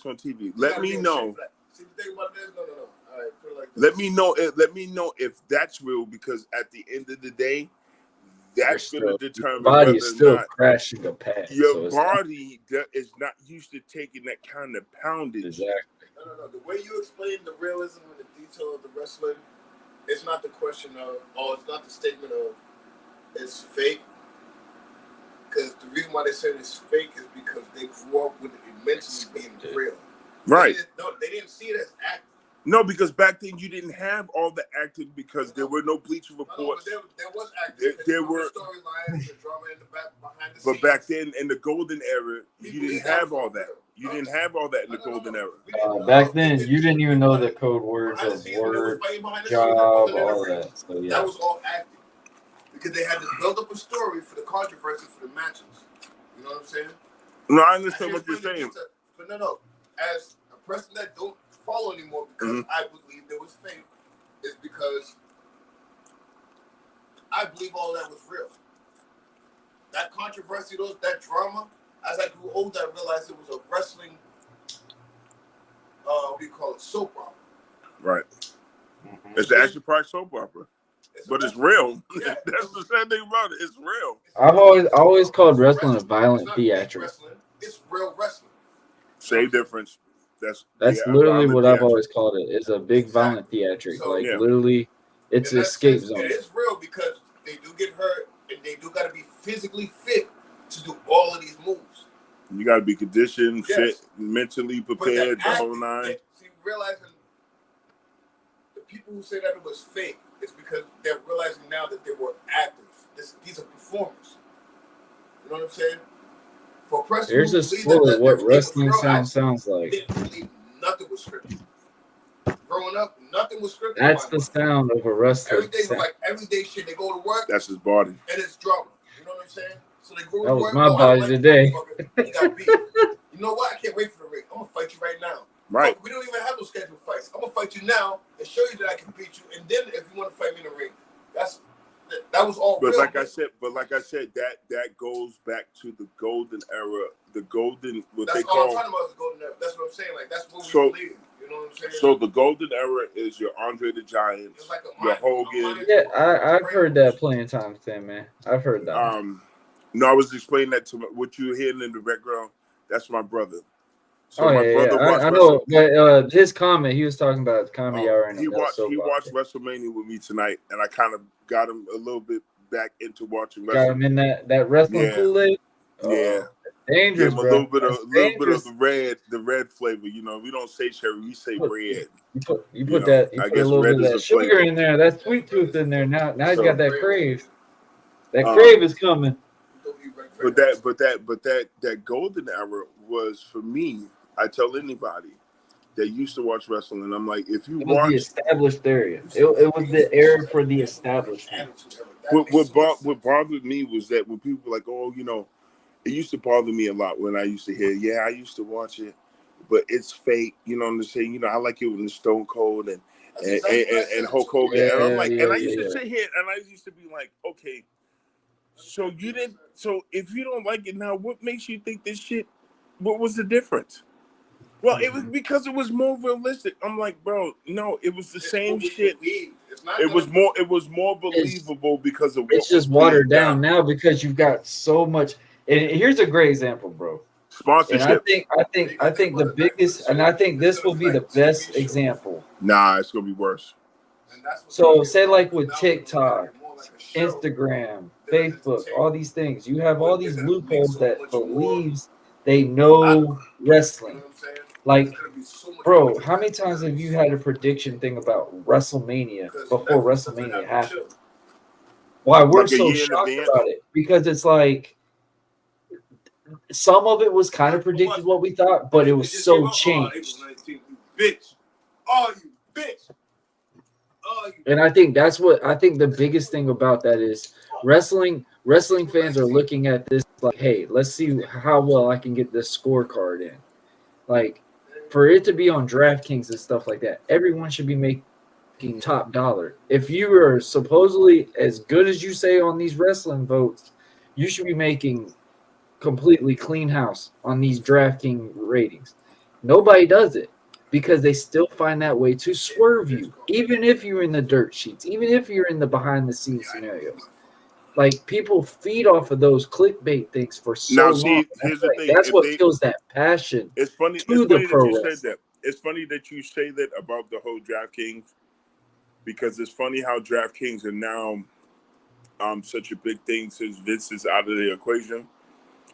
on TV, let me know. See, the thing about it is, no. All right, put it like this. Let me know if that's real, because at the end of the day, that's going to determine body whether is or still not crashing the pad. your body is not used to taking that kind of poundage. Exactly. No. The way you explain the realism and the detail of the wrestling, it's not the question of, it's not the statement of it's fake. Because the reason why they said it's fake is because they grew up with it mentally being real. Right. They didn't see it as acting. No, because back then you didn't have all the acting because there were no Bleacher Reports. No, there was acting. There were storylines, the drama in the back, behind the but scenes. back then in the golden era, you didn't have all that. You didn't have all that in the golden era. Back then, you didn't even know the code words of work, job, all that. So yeah, that was all acting because they had to build up a story for the controversy for the matches. You know what I'm saying? No, I understand what you're saying. But no. As a person that don't follow anymore because I believe there was fake, is because I believe all that was real. That controversy, that drama, as I grew older, I realized it was a wrestling, what do you call it, soap opera. Right. It's the Action Park soap opera. But it's real. Yeah. That's the sad thing about it. It's real. I've always called wrestling a violent theatric. It's real wrestling. Same difference. That's literally what I've always called it. It's a big violent theatric. So, like literally, it's an escape zone. It is real because they do get hurt and they do got to be physically fit to do all of these moves. You got to be conditioned, fit, mentally prepared, the whole nine. See, realizing the people who say that it was fake, it's because they're realizing now that they were actors. These are performers. You know what I'm saying? For a person Here's a spoiler of what wrestling sounds like. Didn't believe nothing was scripted. Growing up, nothing was scripted. That's the sound of a wrestler. Everything was like everyday shit. They go to work. That's his body. And it's drama. You know what I'm saying? So they go that to was work. my body today. You got beat. You know what? I can't wait for the ring. I'm gonna fight you right now. Right. We don't even have no scheduled fights. I'm gonna fight you now and show you that I can beat you. And then if you want to fight me in the ring, that was all. But real, like I said, that goes back to the golden era. The golden what that's they call. All I'm talking about is the golden era. That's what I'm saying. Like that's what we believe. You know what I'm saying? So the golden era is your Andre the Giant, like your Hogan. Yeah, I've heard that plenty of times, man. I've heard that. No, I was explaining that to what you were hearing in the background. That's my brother. So my brother I know, but his comment, he was talking about comedy hour. And he watched WrestleMania with me tonight, and I kind of got him a little bit back into watching wrestling. Got him in that wrestling Kool-Aid. Yeah. Dangerous, bro. A little bit of the red flavor. You know, we don't say cherry, we say red. You put a little bit of that sugar in there, that sweet tooth in there. Now you got that crave. That crave is coming. But that golden era was, for me, I tell anybody, that used to watch wrestling. And I'm like, if you It was the watch, established area. It was the era for the establishment. what bothered me was that when people were like, oh, you know, it used to bother me a lot when I used to hear, yeah, I used to watch it, but it's fake. You know what I'm saying? You know, I like it when Stone Cold and Hulk Hogan. Yeah, And I'm like, yeah, and I yeah, used to yeah. sit here and I used to be like, okay, so you didn't. So if you don't like it now, what makes you think this shit? What was the difference? Well, it was because it was more realistic. I'm like, bro, no, it was the same shit. It was more believable because of what It's just was being watered down done. now because you've got so much. And here's a great example, bro. And I Sponsorship. think the biggest, and I think this will be the best example. Nah, it's gonna be worse. So say like with TikTok, Instagram, Facebook, all these things, you have all these loopholes that believes they know wrestling. Like, bro, how many times have you had a prediction thing about WrestleMania before WrestleMania happened? Why we're Like a so year in shocked advance. about it? Because it's like some of it was kind of predicted what we thought, but it was so changed. Bitch. Oh, you bitch. And I think that's what I think the biggest thing about that is wrestling fans are looking at this like, hey, let's see how well I can get this scorecard in. Like for it to be on DraftKings and stuff like that, everyone should be making top dollar. If you are supposedly as good as you say on these wrestling votes, you should be making completely clean house on these DraftKings ratings. Nobody does it because they still find that way to swerve you, even if you're in the dirt sheets, even if you're in the behind the scenes scenarios. Like people feed off of those clickbait things for so Now, long. see, here's the thing. That's If what they, kills that passion it's funny. to It's the funny that pro you said wrestling. that. It's funny that you say that about the whole DraftKings because it's funny how DraftKings are now such a big thing since Vince is out of the equation.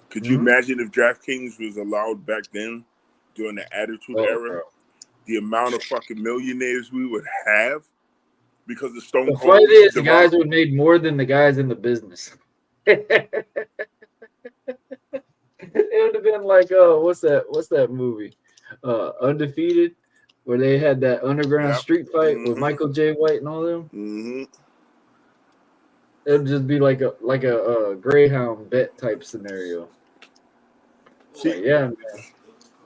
Could you imagine if DraftKings was allowed back then during the Attitude Era? Bro. The amount of fucking millionaires we would have because of Stone The Cold. funny is, the guys would have made more than the guys in the business. It would have been like, what's that movie? Undefeated, where they had that underground street fight with Michael J. White and all them. Mm-hmm. It would just be like a Greyhound bet type scenario. See, like, yeah,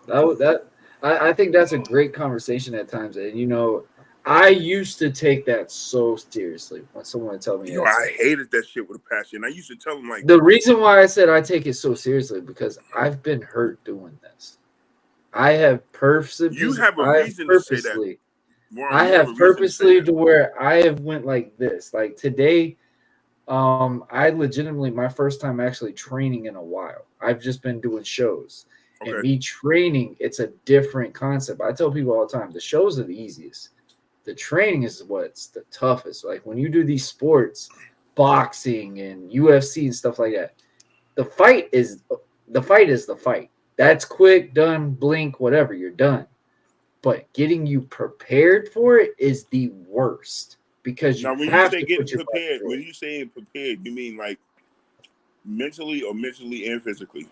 man. I think that's a great conversation at times, and you know, I used to take that so seriously when someone would tell me. Yo, I hated that shit with a passion. I used to tell them like the reason why I said I take it so seriously because I've been hurt doing this. I have purposely. You have a reason to say that. Warren, I have purposely to where I have went like this. Like today, I legitimately my first time actually training in a while. I've just been doing shows. Okay. And me training, it's a different concept. I tell people all the time, the shows are the easiest. The training is what's the toughest. Like when you do these sports, boxing and UFC and stuff like that, the fight is the fight. That's quick, done, blink, whatever, you're done. But getting you prepared for it is the worst because you now when have you say to getting prepared, when you say prepared, you mean like mentally and physically?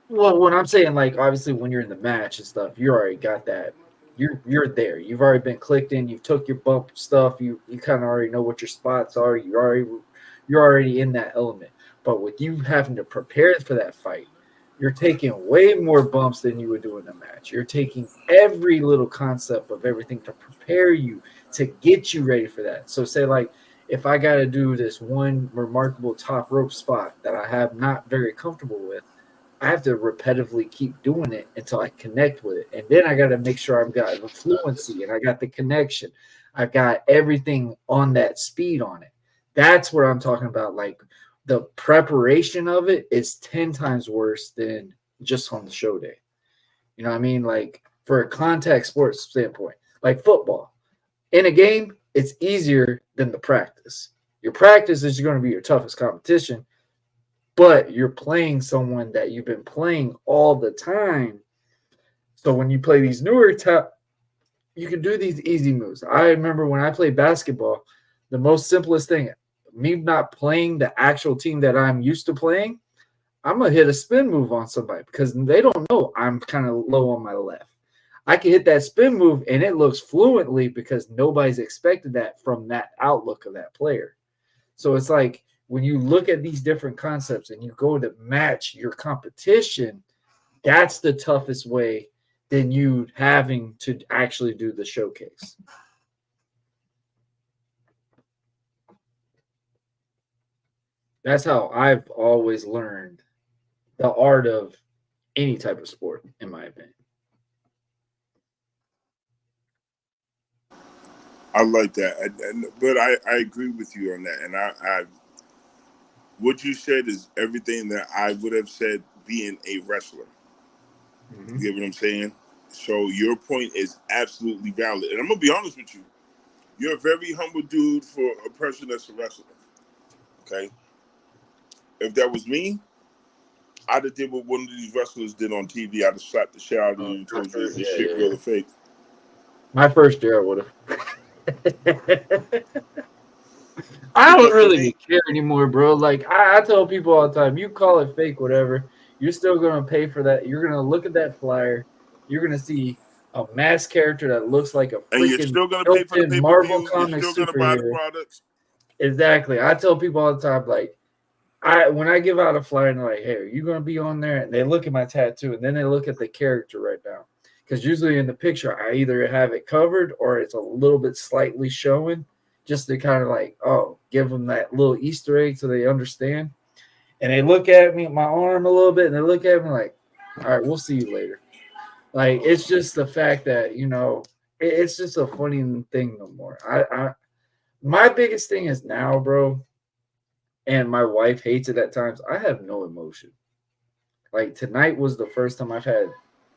Well, when I'm saying like obviously when you're in the match and stuff, you already got that. You're there. You've already been clicked in. You took your bump stuff. You kind of already know what your spots are. You're already in that element. But with you having to prepare for that fight, you're taking way more bumps than you would do in a match. You're taking every little concept of everything to prepare you to get you ready for that. So say like if I got to do this one remarkable top rope spot that I have not very comfortable with, I have to repetitively keep doing it until I connect with it. And then I got to make sure I've got the fluency and I got the connection. I've got everything on that speed on it. That's what I'm talking about. Like the preparation of it is 10 times worse than just on the show day. You know what I mean? Like for a contact sports standpoint, like football. In a game, it's easier than the practice. Your practice is going to be your toughest competition. But you're playing someone that you've been playing all the time. So when you play these newer you can do these easy moves. I remember when I played basketball, the most simplest thing, me not playing the actual team that I'm used to playing, I'm going to hit a spin move on somebody because they don't know I'm kind of low on my left. I can hit that spin move and it looks fluently because nobody's expected that from that outlook of that player. So it's like when you look at these different concepts and you go to match your competition, that's the toughest way than you having to actually do the showcase. That's how I've always learned the art of any type of sport, in my opinion. I like that, but I agree with you on that. And I what you said is everything that I would have said being a wrestler. Mm-hmm. You get what I'm saying? So your point is absolutely valid. And I'm gonna be honest with you. You're a very humble dude for a person that's a wrestler. Okay? If that was me, I'd have did what one of these wrestlers did on TV. I'd have slapped the shit out of you and told you this shit real or fake. My first year, I would have. I don't really care anymore, bro. Like I tell people all the time, you call it fake, whatever. You're still gonna pay for that. You're gonna look at that flyer. You're gonna see a masked character that looks like a and you're freaking still gonna pay for the built-in Marvel pay-per-view. You're comic still gonna buy the superhero. products. Exactly. I tell people all the time, like when I give out a flyer and they're like, "Hey, are you gonna be on there?" And they look at my tattoo and then they look at the character right now. Because usually in the picture, I either have it covered or it's a little bit slightly showing, just to kind of like, oh, give them that little Easter egg so they understand. And they look at me, my arm a little bit, and they look at me like, all right, we'll see you later. Like, it's just the fact that, it's just a funny thing no more. My biggest thing is now, bro, and my wife hates it at times, I have no emotion. Like, tonight was the first time I've had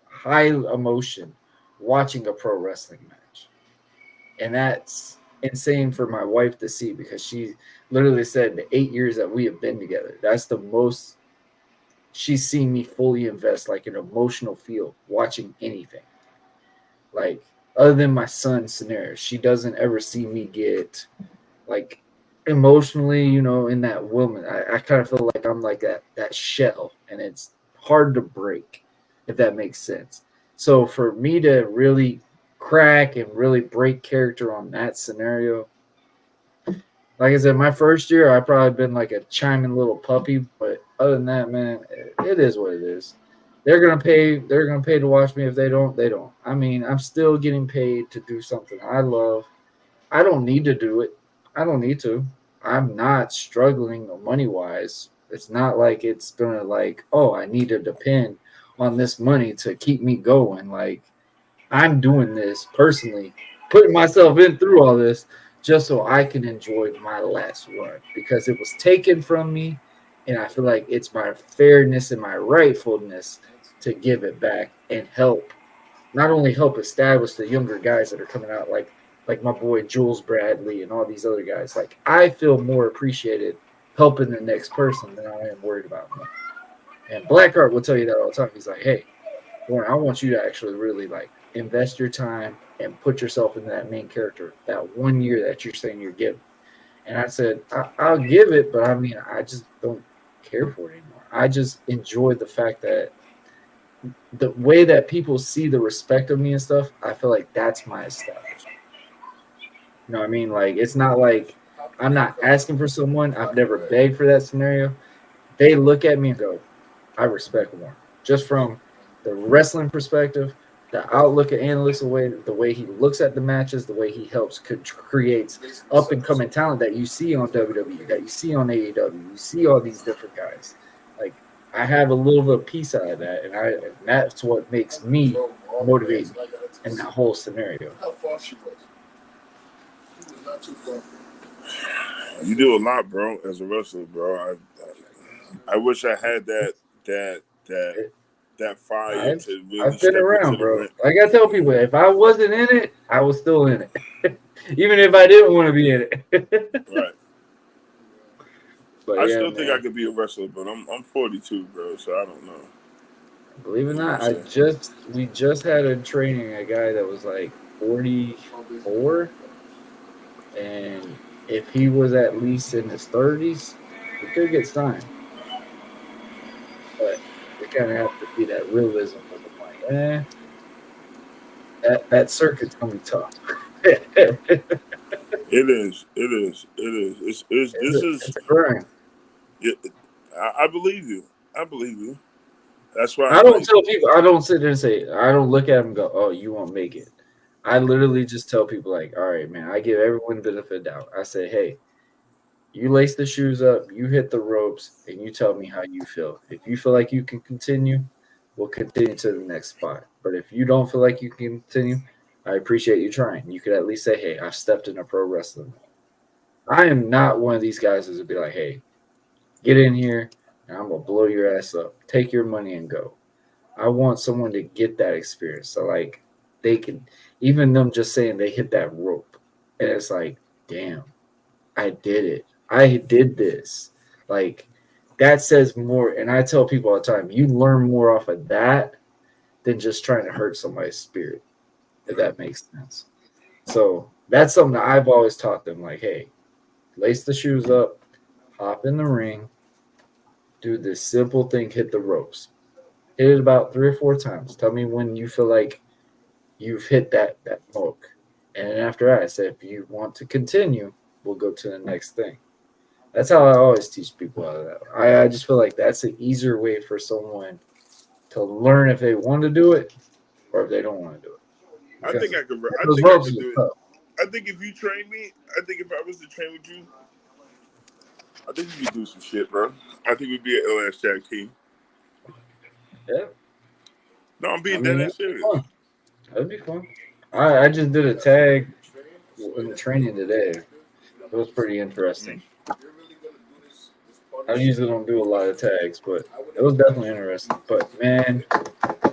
high emotion watching a pro wrestling match. And that's insane for my wife to see because she literally said the 8 years that we have been together, that's the most she's seen me fully invest like an emotional feel watching anything. Like other than my son's scenario, she doesn't ever see me get like emotionally, in that woman. I kind of feel like I'm like that shell and it's hard to break, if that makes sense. So for me to really crack and really break character on that scenario, like I said, my first year I probably been like a chiming little puppy, but other than that, man, it is what it is. They're gonna pay. They're gonna pay to watch me. If they don't, they don't. I mean, I'm still getting paid to do something I love. I don't need to do it. I don't need to. I'm not struggling money wise. It's not like it's gonna like, oh, I need to depend on this money to keep me going. Like I'm doing this personally, putting myself in through all this just so I can enjoy my last run because it was taken from me, and I feel like it's my fairness and my rightfulness to give it back and help, not only help establish the younger guys that are coming out, like my boy Jules Bradley and all these other guys. Like I feel more appreciated helping the next person than I am worried about me. And Blackheart will tell you that all the time. He's like, hey, Warren, I want you to actually really like invest your time and put yourself into that main character that 1 year that you're saying you're giving. And I said, I'll give it, but I mean, I just don't care for it anymore. I just enjoy the fact that the way that people see the respect of me and stuff, I feel like that's my establishment. You know what I mean? Like, it's not like I'm not asking for someone. I've never begged for that scenario. They look at me and go, I respect Warren. Just from the wrestling perspective, the outlook and analytics, the way he looks at the matches, the way he helps creates up and coming talent that you see on WWE, that you see on AEW, you see all these different guys. Like I have a little bit of piece out of that, and that's what makes me motivated in that whole scenario. How far she was? She was not too far. You do a lot, bro, as a wrestler, bro. I wish I had that fire to really I've been step around, into the bro. ring. Like I tell people, if I wasn't in it, I was still in it, even if I didn't want to be in it. Right. But I yeah, still think man. I could be a wrestler, but I'm 42, bro, so I don't know. Believe it or You know not, what I'm saying? we just had a training a guy that was like 44, and if he was at least in his 30s, he could get signed. But you kind of have to be that realism of like, that circuit's gonna be tough. It is. It is. It is. This is. It's a grind. I believe you. I believe you. That's why I I'm don't like, tell people. I don't sit there and say. I don't look at them and go, "Oh, you won't make it." I literally just tell people like, "All right, man." I give everyone the benefit of the doubt. I say, "Hey, you lace the shoes up, you hit the ropes, and you tell me how you feel. If you feel like you can continue, we'll continue to the next spot. But if you don't feel like you can continue, I appreciate you trying. You could at least say, "Hey, I stepped in a pro wrestling ring." I am not one of these guys that would be like, "Hey, get in here, and I'm gonna blow your ass up. Take your money and go." I want someone to get that experience. So like they can even them just saying they hit that rope. And it's like, damn, I did it. I did this. Like that says more. And I tell people all the time, you learn more off of that than just trying to hurt somebody's spirit, if that makes sense. So that's something that I've always taught them. Like, hey, lace the shoes up, hop in the ring, do this simple thing, hit the ropes. Hit it about 3 or 4 times. Tell me when you feel like you've hit that mark. And then after that, I said, if you want to continue, we'll go to the next thing. That's how I always teach people how that. I just feel like that's an easier way for someone to learn if they want to do it or if they don't want to do it. I Because think I could. I those think I ropes could are do it. tough. I think if you train me, I think if I was to train with you, I think we could do some shit, bro. I think we'd be an ill ass tag team. Yeah. No, I'm I being dead mean, ass that'd be serious. fun. That'd be fun. I just did a tag in the training today. It was pretty interesting. I usually don't do a lot of tags, but it was definitely interesting. But man,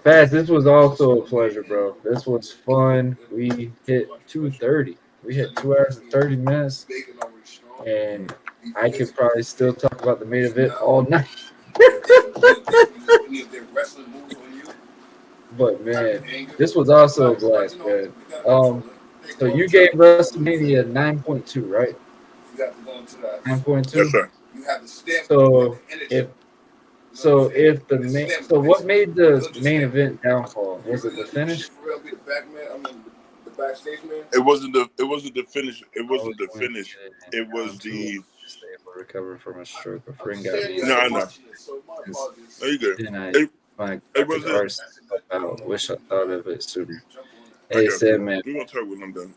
Fast, this was also a pleasure, bro. This was fun. We hit 2:30. We hit 2 hours and 30 minutes, and I could probably still talk about the main event all night. But man, this was also a blast, man. So you gave WrestleMania 9.2, right? 9.2. Yes, sir. So if the main, so what made the main event downfall? Was it the finish? It wasn't the. It wasn't the finish. It I was wasn't the going to finish. get it It down was to the. stay able to recover from a stroke. A friend got me No, out I of know. this. No, you good. Then I It, my it graphic wasn't. artist out. Wish I thought of it sooner. I Hey, got you. Sam, man, We're gonna talk when I'm done.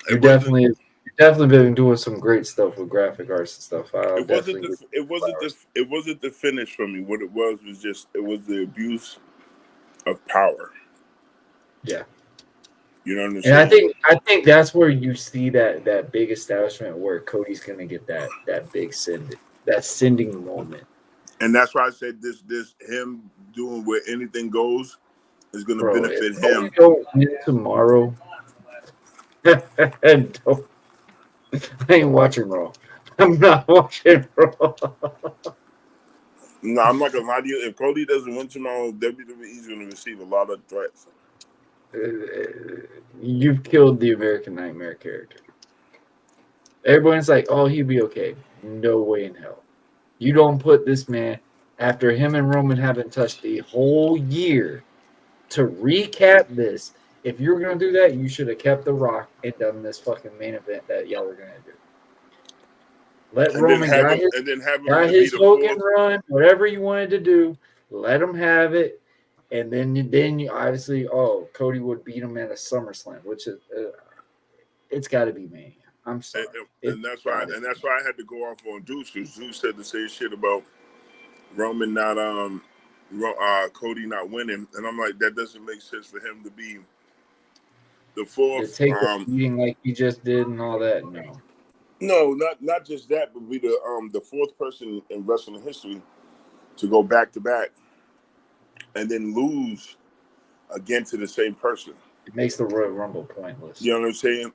you It wasn't. definitely you definitely been doing some great stuff with graphic arts and stuff. I'll It wasn't definitely the. give you It wasn't the. flowers. It wasn't the finish for me. What it was just. It was the abuse of power. Yeah. You know what I'm And I saying? think that's where you see that big establishment where Cody's gonna get that big sending moment. And that's why I said this him doing where anything goes is gonna Bro, if benefit Cody him. don't win tomorrow, and don't, I ain't watching Raw. I'm not watching Raw. No, I'm not gonna lie to you. If Cody doesn't win tomorrow, WWE is gonna receive a lot of threats. You've killed the American Nightmare character. Everyone's like, "Oh, he'd be okay." No way in hell. You don't put this man after him and Roman haven't touched a whole year to recap this. If you're gonna do that, you should have kept The Rock and done this fucking main event that y'all were gonna do. Let And then Roman have him and then have him got to be his the Hogan fourth. run, whatever you wanted to do. Let him have it, and then you obviously, Cody would beat him at a SummerSlam, which is it's got to be Mania. I'm sorry, it's And that's why got to be. I had to go off on Zeus because Zeus said the same shit about Roman not Cody not winning, and I'm like that doesn't make sense for him to be the To fourth. take a beating like he just did and all that. No, No, not just that, but be the fourth person in wrestling history to go back to back and then lose again to the same person. it makes the Royal Rumble pointless. You know what I'm saying?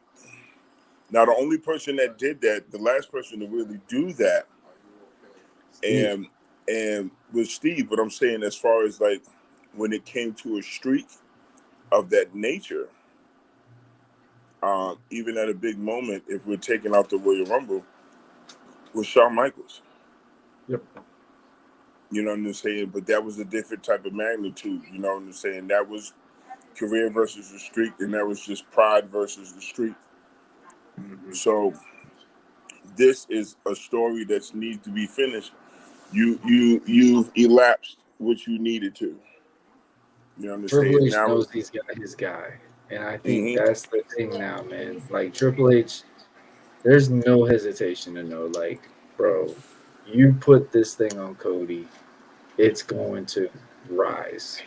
Now the only person that did that, the last person to really do that, Steve. and was Steve. But I'm saying as far as like when it came to a streak of that nature, even at a big moment, if we're taking out the Royal Rumble, was Shawn Michaels. Yep. You know what I'm saying? But that was a different type of magnitude. You know what I'm saying? That was career versus the streak, and that was just pride versus the streak. Mhm. So this is a story that needs to be finished. You've elapsed what you needed to. You Triple understand? H Now, knows he's got his guy, and I think mm-hmm. that's the thing now, man. Like Triple H, there's no hesitation to know, like, bro, you put this thing on Cody, it's going to rise.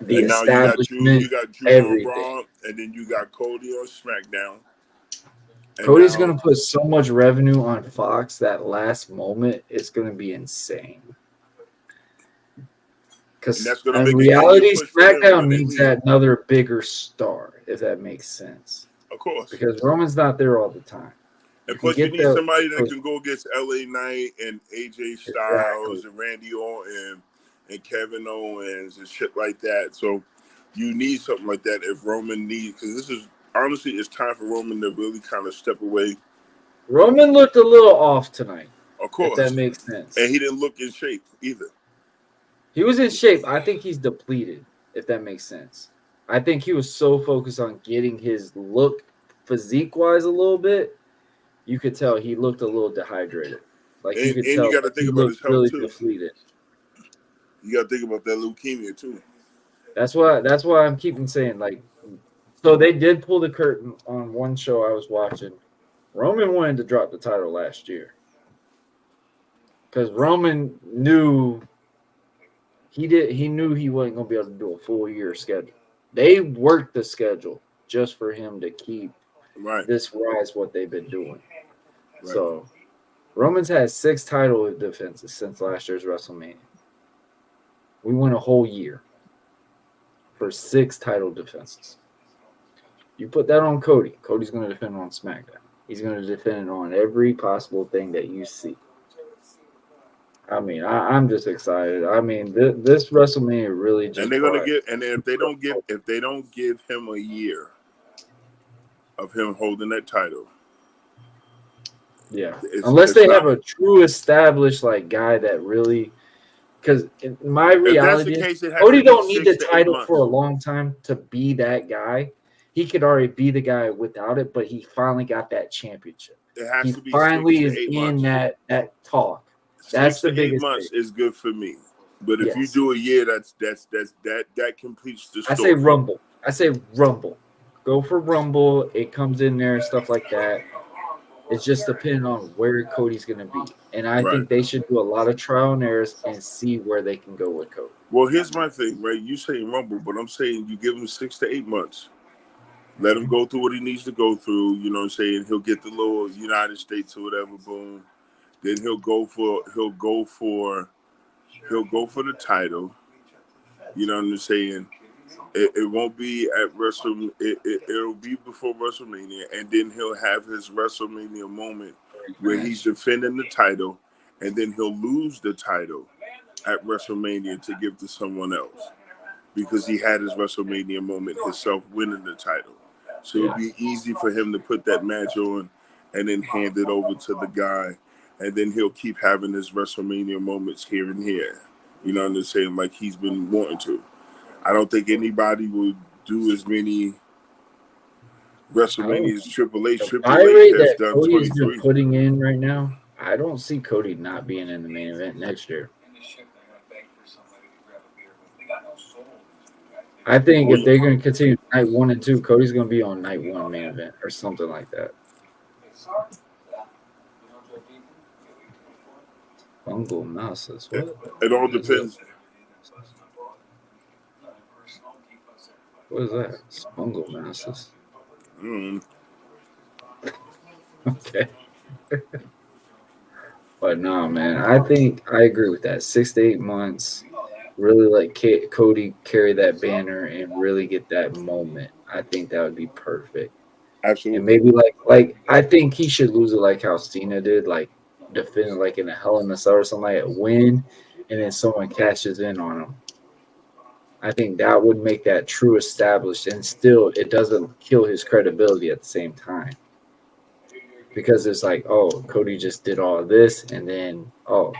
The And now establishment, you got Drew on everything. Raw, and then you got Cody on SmackDown. And Cody's now, going to put so much revenue on Fox that last moment is going to be insane. and Because that's gonna in make an easy reality, push for them SmackDown when they needs leave. that another bigger star, if that makes sense. Of course. Because Roman's not there all the time. And can plus, you get need the somebody that can go against LA Knight and AJ Styles exactly. and Randy Orton and Kevin Owens and shit like that. So you need something like that if Roman needs, because this is honestly, it's time for Roman to really kind of step away. Roman looked a little off tonight, Of if that course. makes sense. And he didn't look in shape either. He was in shape. I think he's depleted, if that makes sense. I think he was so focused on getting his look physique-wise a little bit, you could tell he looked a little dehydrated. Like you could And you tell got to like, he think about looked his health really too. depleted. You got to think about that leukemia too. That's why I'm keeping saying, like, so they did pull the curtain on one show I was watching. Roman wanted to drop the title last year. Because Roman knew he knew he wasn't gonna be able to do a full year schedule. They worked the schedule just for him to keep Right. this rise what they've been doing. Right. So Roman's had 6 title defenses since last year's WrestleMania. We went a whole year for 6 title defenses. You put that on Cody. Cody's going to defend on SmackDown. He's going to defend on every possible thing that you see. I mean, I'm just excited. I mean, this WrestleMania really just. And they're gonna give. And if they don't give him a year of him holding that title. Yeah, unless they have a true established like guy that really, because in my reality, Cody don't need the title for a long time to be that guy. He could already be the guy without it, but he finally got that championship. He finally is in that talk. That's the biggest 8 months thing. is good for me. But if you Yes. do a year, that completes the story. I say Rumble. Go for Rumble. It comes in there and stuff like that. It's just depending on where Cody's going to be. And I think they should do a lot of trial and errors and see where they can go with Cody. Well, here's my thing, right? You say Rumble, but I'm saying you give him 6 to 8 months. Let him go through what he needs to go through. You know what I'm saying? He'll get the little United States or whatever, boom. Then he'll go for the title. You know what I'm saying? It won't be at it'll be before WrestleMania, and then he'll have his WrestleMania moment where he's defending the title, and then he'll lose the title at WrestleMania to give to someone else because he had his WrestleMania moment himself winning the title. So it'd be easy for him to put that match on and then hand it over to the guy, and then he'll keep having his WrestleMania moments here and here. You know what I'm saying? Like he's been wanting to. I don't think anybody will do as many WrestleMania as Triple H. Triple H has done Cody 23. has been putting in right now. I don't see Cody not being in the main event next year. I think if they're going to continue night 1 and 2, Cody's going to be on night 1 main event or something like that. Fungal mouses. It all depends. What is that? Fungal mouses. Okay. But no, man, I think I agree with that. 6 to 8 months, really let Cody carry that banner and really get that moment. I think that would be perfect. Absolutely. And maybe like I think he should lose it like how Cena did, like defend like in a Hell in a Cell or something like that, win, and then someone cashes in on him. I think that would make that true established, and still it doesn't kill his credibility at the same time. Because it's like, oh, Cody just did all of this, and then, oh,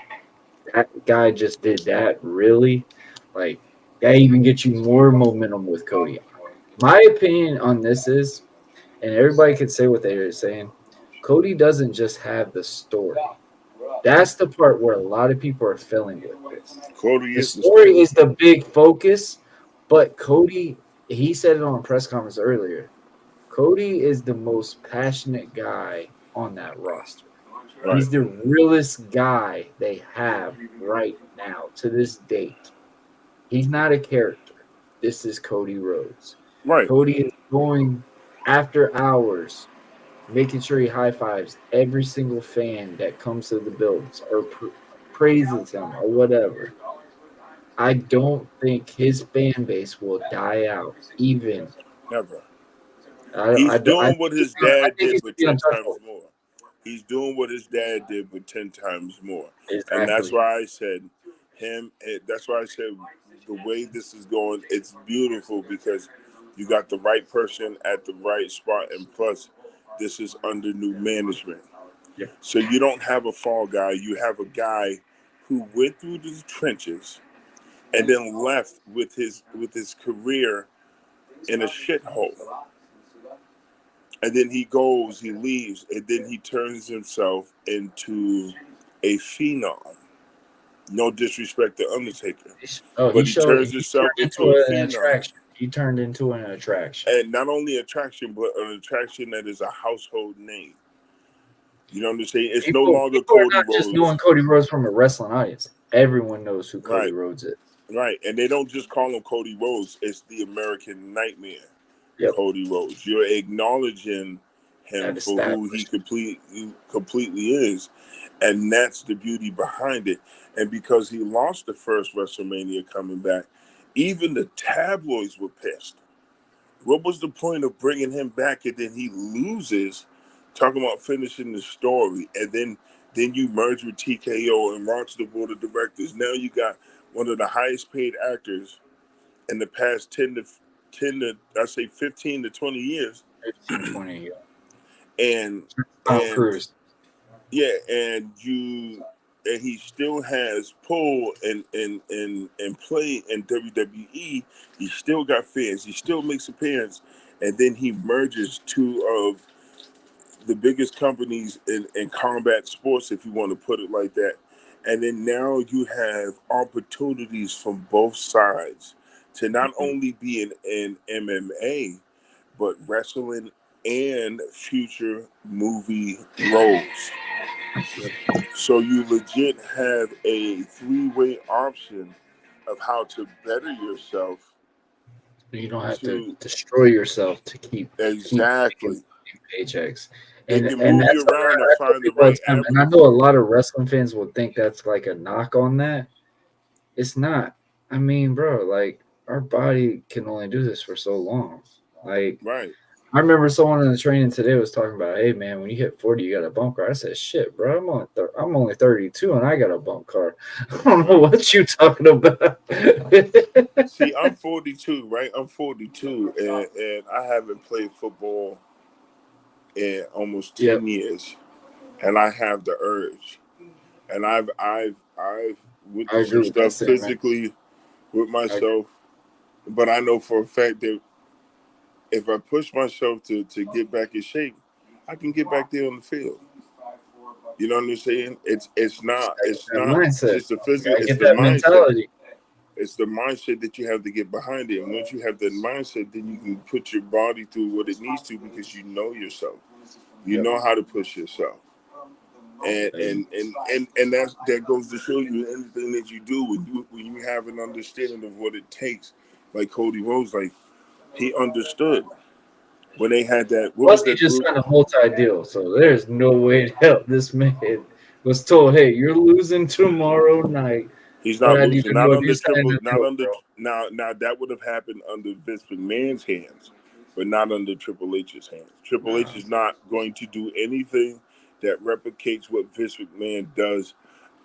that guy just did that, really? Like, That even gets you more momentum with Cody. My opinion on this is, and everybody could say what they're saying, Cody doesn't just have the story. That's the part where a lot of people are failing with this. Cody The is the story story. is the big focus, but Cody, he said it on a press conference earlier. Cody is the most passionate guy on that roster. Right. He's the realest guy they have right now to this date. He's not a character. This is Cody Rhodes. Right. Cody is going after hours, making sure he high fives every single fan that comes to the buildings or praises him or whatever. I don't think his fan base will die out. Even Never. I He's think doing what his dad he's did, gonna but be 10 times untouchable. more. He's doing what his dad did, but 10 times more. And that's Exactly. why I said that's why I said the way this is going, it's beautiful because you got the right person at the right spot. And plus, this is under new management. Yep. So you don't have a fall guy. You have a guy who went through the trenches and then left with his career in a shithole. And then he leaves, and then he turns himself into a phenom. No disrespect to Undertaker, but he turns He himself turned into a into an phenom. attraction. He turned into an attraction. And not only attraction, but an attraction that is a household name. You know what I'm saying? It's no longer People are Cody not just knowing Rhodes. Cody Rhodes from a wrestling audience. Everyone knows who Cody Right, Rhodes is. right. And they don't just call him Cody Rhodes. It's the American Nightmare. Yep. Cody Rhodes. You're acknowledging him That for who he completely is. And that's the beauty behind it. And because he lost the first WrestleMania coming back, even the tabloids were pissed. What was the point of bringing him back and then he loses, talking about finishing the story, and then you merge with TKO and launch the board of directors. Now you got one of the highest paid actors in the past 10 to I say 15 to 20 years. 15, 20. And Tom and Cruise. yeah, and he still has pull and play in WWE. He still got fans. He still makes appearances, and then he merges two of the biggest companies in combat sports, if you want to put it like that. And then now you have opportunities from both sides to not only be in MMA, but wrestling and future movie roles. So you legit have a three-way option of how to better yourself. You don't have to destroy yourself to keep Exactly. making paychecks. They And can move that's you something around and I tell find the people all right the time. And I avenues. know a lot of wrestling fans will think that's like a knock on that. It's not. I mean, bro, like our body can only do this for so long. Like Right. I remember someone in the training today was talking about, hey man, when you hit 40, you got a bump car. I said, shit, bro, I'm only 32 and I got a bump car. I don't know what you talking about. See, I'm 42, right? I'm 42, and I haven't played football in almost 10 years, and I have the urge, and I've went I through some agree with that stuff statement. physically with myself, but I know for a fact that if I push myself to get back in shape, I can get back there on the field. You know what I'm saying? It's not That mindset. just the physical. Gotta It's get the that mindset. mentality. It's the mindset that you have to get behind it. And once you have that mindset, then you can put your body through what it needs to because you know yourself. You know how to push yourself. And that goes to show you anything that you do when you have an understanding of what it takes. Like Cody Rhodes, like he understood when they had that. What Plus, was he that just group? signed a multi-deal, so there's no way to help. This man was told, "Hey, you're losing tomorrow night, He's but not I need losing. to Not know if under you're signing triple. a Not deal, under bro." now. That would have happened under Vince McMahon's hands, but not under Triple H's hands. Triple H is not going to do anything that replicates what Vince McMahon does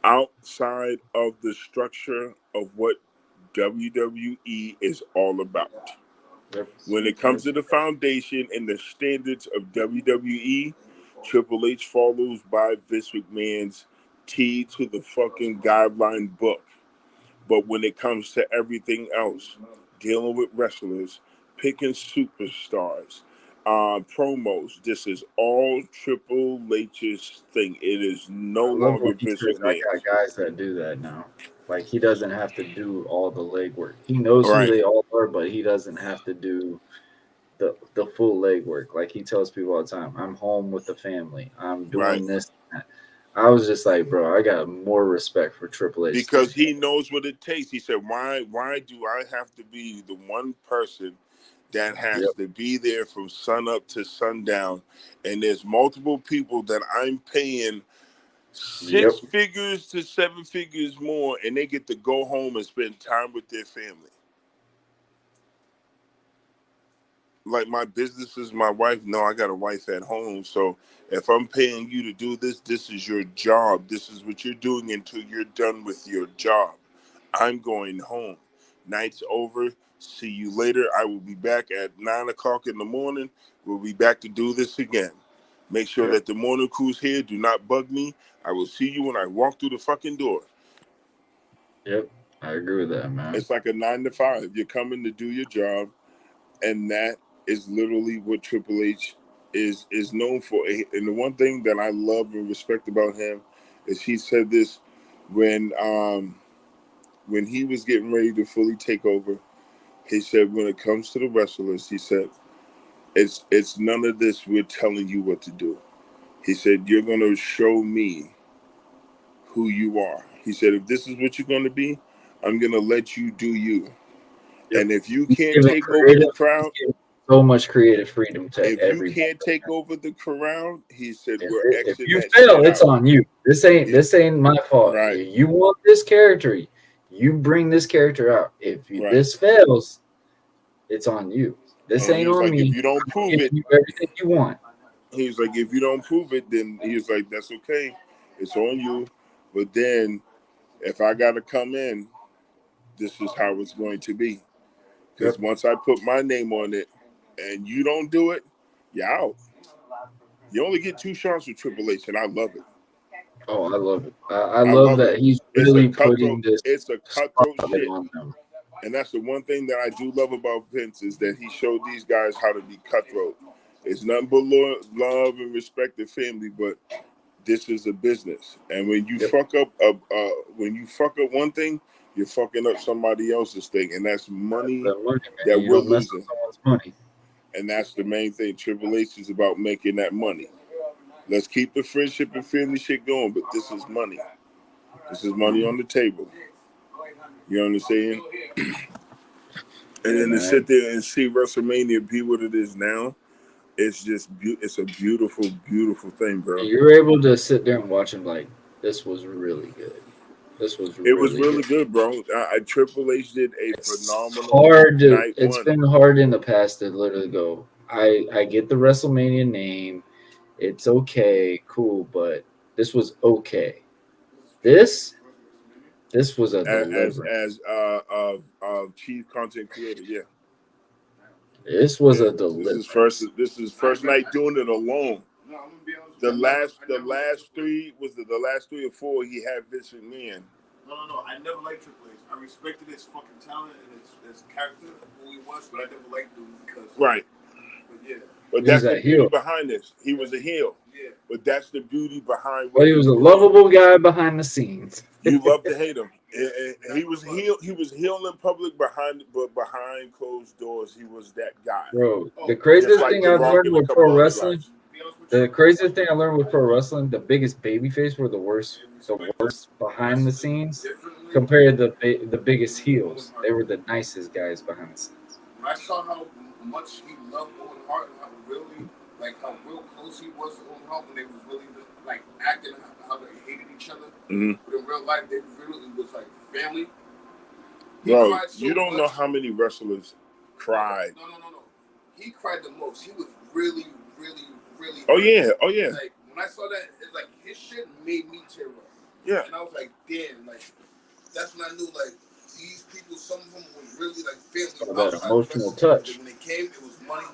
outside of the structure of what WWE is all about. When it comes to the foundation and the standards of WWE, Triple H follows by Vince McMahon's T to the fucking guideline book. But when it comes to everything else, dealing with wrestlers, picking superstars, promos, this is all Triple H's thing. It is no I love longer when he Vince says, I McMahon's. got guys that do that now. Like, he doesn't have to do all the legwork. He knows who Right. they all are, but he doesn't have to do the full legwork. Like, he tells people all the time, I'm home with the family. I'm Right. doing this and that. I was just like, bro, I got more respect for Triple H. Because he knows what it takes. He said, why do I have to be the one person that has to be there from sun up to sundown? And there's multiple people that I'm paying 6 figures to 7 figures more, and they get to go home and spend time with their family. Like, my business is my wife. No, I got a wife at home. So if I'm paying you to do this, this is your job. This is what you're doing until you're done with your job. I'm going home. Night's over. See you later. I will be back at 9 o'clock in the morning. We'll be back to do this again. Make sure that the morning crew's here. Do not bug me. I will see you when I walk through the fucking door. Yep, I agree with that, man. It's like a 9 to 5. You're coming to do your job, and that is literally what Triple H is known for. And the one thing that I love and respect about him is he said this when he was getting ready to fully take over. He said, when it comes to the wrestlers, he said, it's none of this we're telling you what to do. He said, you're going to show me who you are. He said, if this is what you're going to be, I'm going to let you do you. And if you can't take over the crowd, so much creative freedom to if everybody. you can't take over the crowd, he said, if you fail, it's on you. This ain't my fault. Right. If you want this character, you bring this character out. If this fails, it's on you. This ain't on me. If you don't prove it, you everything you want. He's like, if you don't prove it, then he's like, that's okay. It's on you. But then if I got to come in, this is how it's going to be. Because once I put my name on it and you don't do it, you're out. You only get 2 shots with Triple H, and I love it. Oh, I love it. I love that he's really putting this. It's a cutthroat shit. And that's the one thing that I do love about Vince is that he showed these guys how to be cutthroat. It's nothing but love and respect the family, but this is a business. And when you fuck up one thing, you're fucking up somebody else's thing, and that's money that we're losing. Money. And that's the main thing. Triple H is about making that money. Let's keep the friendship and family shit going, but this is money. This is money on the table. You know what I'm saying? And then to sit there and see WrestleMania be what it is now, it's just it's a beautiful, beautiful thing, bro. You're able to sit there and watch him like, this was really good. It was really good, bro. Triple H did a phenomenal hard. It's been hard in the past to literally go, I get the WrestleMania name. It's okay, cool, but this was okay. This was a deliverance. As chief content creator, yeah. This was a deliverance. This is first night doing it alone. The last 3 was the last 3 or 4 he had Vince McMahon. No. I never liked Triple H. I respected his fucking talent and his character, who he was, but I never liked him because. Right. But yeah. But that's the beauty behind this. He was a heel. Yeah. But that's the beauty behind. Well, he was a lovable guy behind the scenes. You love to hate him. He was heel. He was heel in public, but behind closed doors, he was that guy. Bro, the craziest thing I learned with pro wrestling. The craziest thing I learned with pro wrestling, the biggest babyface were the worst behind the scenes compared to the biggest heels. They were the nicest guys behind the scenes. When I saw how much he loved Owen Hart and how real close he was to Owen Hart when they was really acting how they hated each other. Mm-hmm. But in real life, they really was like family. Bro, you don't know how many wrestlers cried. No. He cried the most. He was really. Oh yeah. Like when I saw that, it's like his shit made me tear up. Yeah. And I was like, damn, that's when I knew these people, some of them were really family. That emotional touch. When they came, it was money.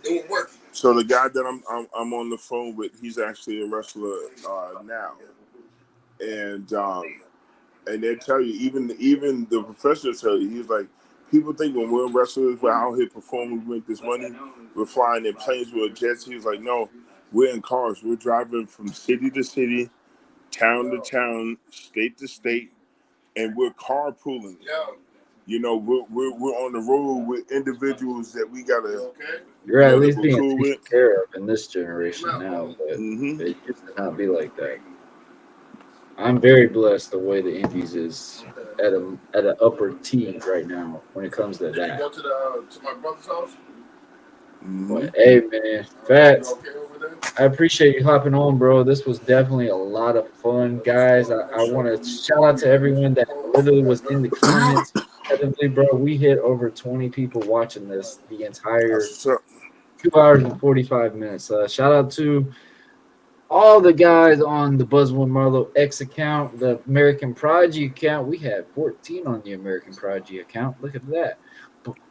They were working. So the guy that I'm on the phone with, he's actually a wrestler now, and And they tell you, even the professionals tell you, he's like, people think when we're wrestlers, we're out here performing, we make this money, we're flying in planes, we're jets. He was like, no, we're in cars. We're driving from city to city, town to town, state to state, and we're carpooling. You know, we're on the road with individuals that we gotta. You're at least being cool taken care of in this generation now, but Mm-hmm. it used to not be like that. I'm very blessed the way the Indies is at an upper T right now when it comes to Did you that. go to my brother's house? But hey, man, Fats, Okay over there? I appreciate you hopping on, bro. This was definitely a lot of fun, guys. I want to shout out to everyone that literally was in the comments. Heavily, bro, we hit over 20 people watching this the entire That's what's up. 2 hours and 45 minutes. Shout out to all the guys on the Buzzwood Marlowe X account, the American Prodigy account. We had 14 on the American Prodigy account. Look at that.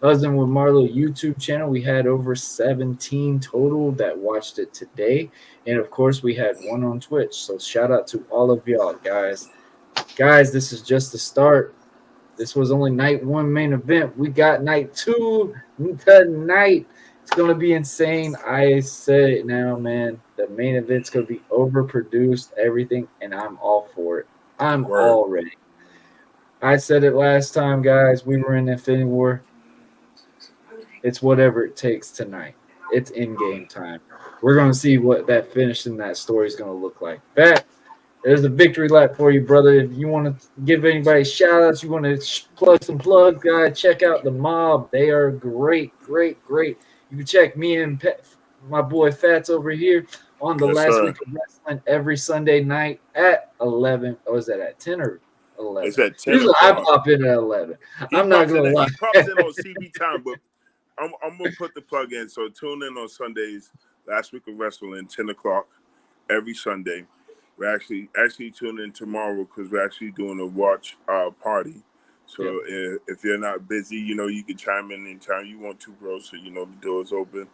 Buzzing with Marlowe YouTube channel, we had over 17 total that watched it today. And of course, we had one on Twitch. So shout out to all of y'all, guys. Guys, this is just the start. This was only night one main event. We got night two tonight. It's going to be insane. I said it now, man. The main event's going to be overproduced, everything, and I'm all for it. I'm all ready. I said it last time, guys. We were in Infinity War. It's whatever it takes tonight. It's in-game time. We're going to see what that finish in that story is going to look like. There's a victory lap for you, brother. If you want to give anybody shout-outs, you want to plug some plugs, guys, check out the Mob. They are great, great, great. You can check me and my boy Fats over here on the last week of wrestling every Sunday night at 11. Or is that at 10 or 11? It's at 10. Usually I pop in at 11. I'm not going to lie. He pops in on CB time, but I'm going to put the plug in. So tune in on Sundays, last week of wrestling, 10 o'clock every Sunday. We're actually tuning in tomorrow because we're actually doing a watch party. So if you're not busy, you can chime in anytime you want to, bro. So the door's open.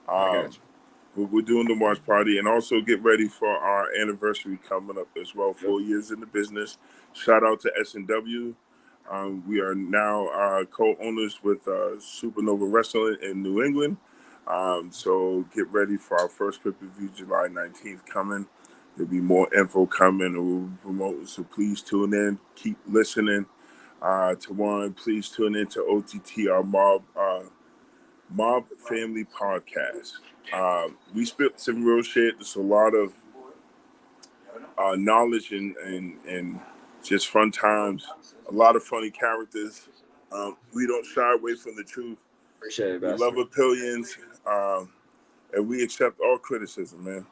But we're doing the watch party, and also get ready for our anniversary coming up as well. 4 years in the business. Shout out to S&W. We are now co-owners with Supernova Wrestling in New England. So get ready for our first pay-per-view July 19th coming. There'll be more info coming, and we'll promote. So please tune in. Keep listening. To one, please tune in to OTT, our Mob Family Podcast. We spit some real shit. There's a lot of knowledge and just fun times. A lot of funny characters. We don't shy away from the truth. Appreciate it, we love opinions, and we accept all criticism, man.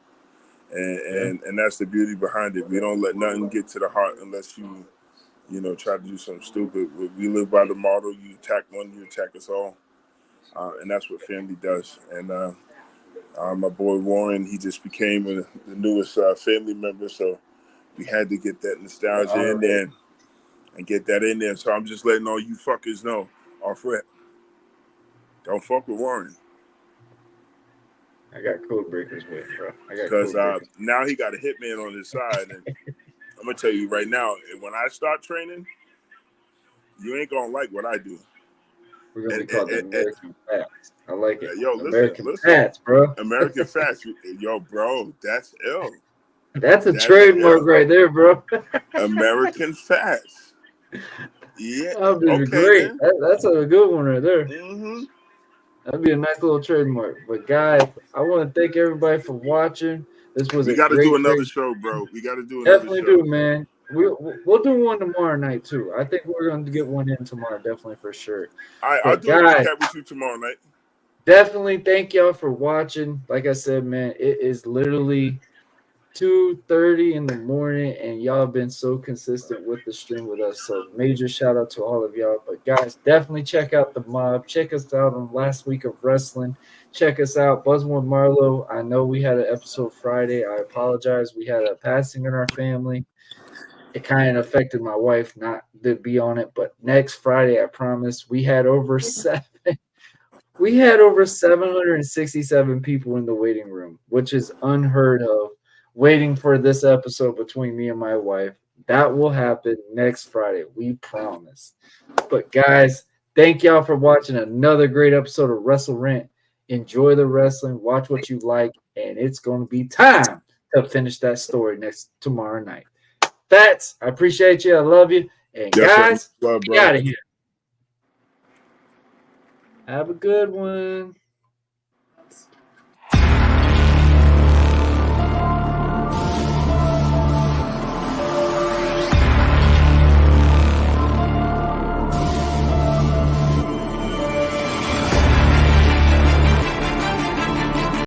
And that's the beauty behind it. We don't let nothing get to the heart unless you try to do something stupid. We live by the motto: you attack one, you attack us all. And that's what family does. And my boy Warren, he just became the newest family member, so we had to get that nostalgia in there and get that in there. So I'm just letting all you fuckers know, off rip, don't fuck with Warren. I got code breakers with, bro. Because now he got a hitman on his side, and I'm gonna tell you right now, when I start training, you ain't gonna like what I do. We're gonna be called the American Fats. I like it. Yo, American Fats, bro. American Fats. Yo, bro, that's ill. That's a trademark right there, bro. American Fats. Yeah. That'd be great. That's a good one right there. Mm-hmm. That'd be a nice little trademark. But guys, I want to thank everybody for watching. This was we got to do another show, bro. We got to do another show. Definitely do, man. We'll do one tomorrow night too. I think we're going to get one in tomorrow, definitely for sure. I'll do a recap with you tomorrow night. Definitely thank y'all for watching. Like I said, man, it is literally 2:30 in the morning, and y'all have been so consistent with the stream with us. So major shout out to all of y'all. But guys, definitely check out the Mob. Check us out on last week of wrestling. Check us out, Buzzwood Marlowe. I know we had an episode Friday. I apologize. We had a passing in our family. It kind of affected my wife not to be on it, but next Friday, I promise. We had over 767 people in the waiting room, which is unheard of. Waiting for this episode between me and my wife. That will happen next Friday. We promise. But guys, thank y'all for watching another great episode of Wrestle Rant. Enjoy the wrestling, watch what you like, and it's going to be time to finish that story tomorrow night. Fats, I appreciate you. I love you. And Yes, sir. guys, Love, get bro. out of here. Have a good one.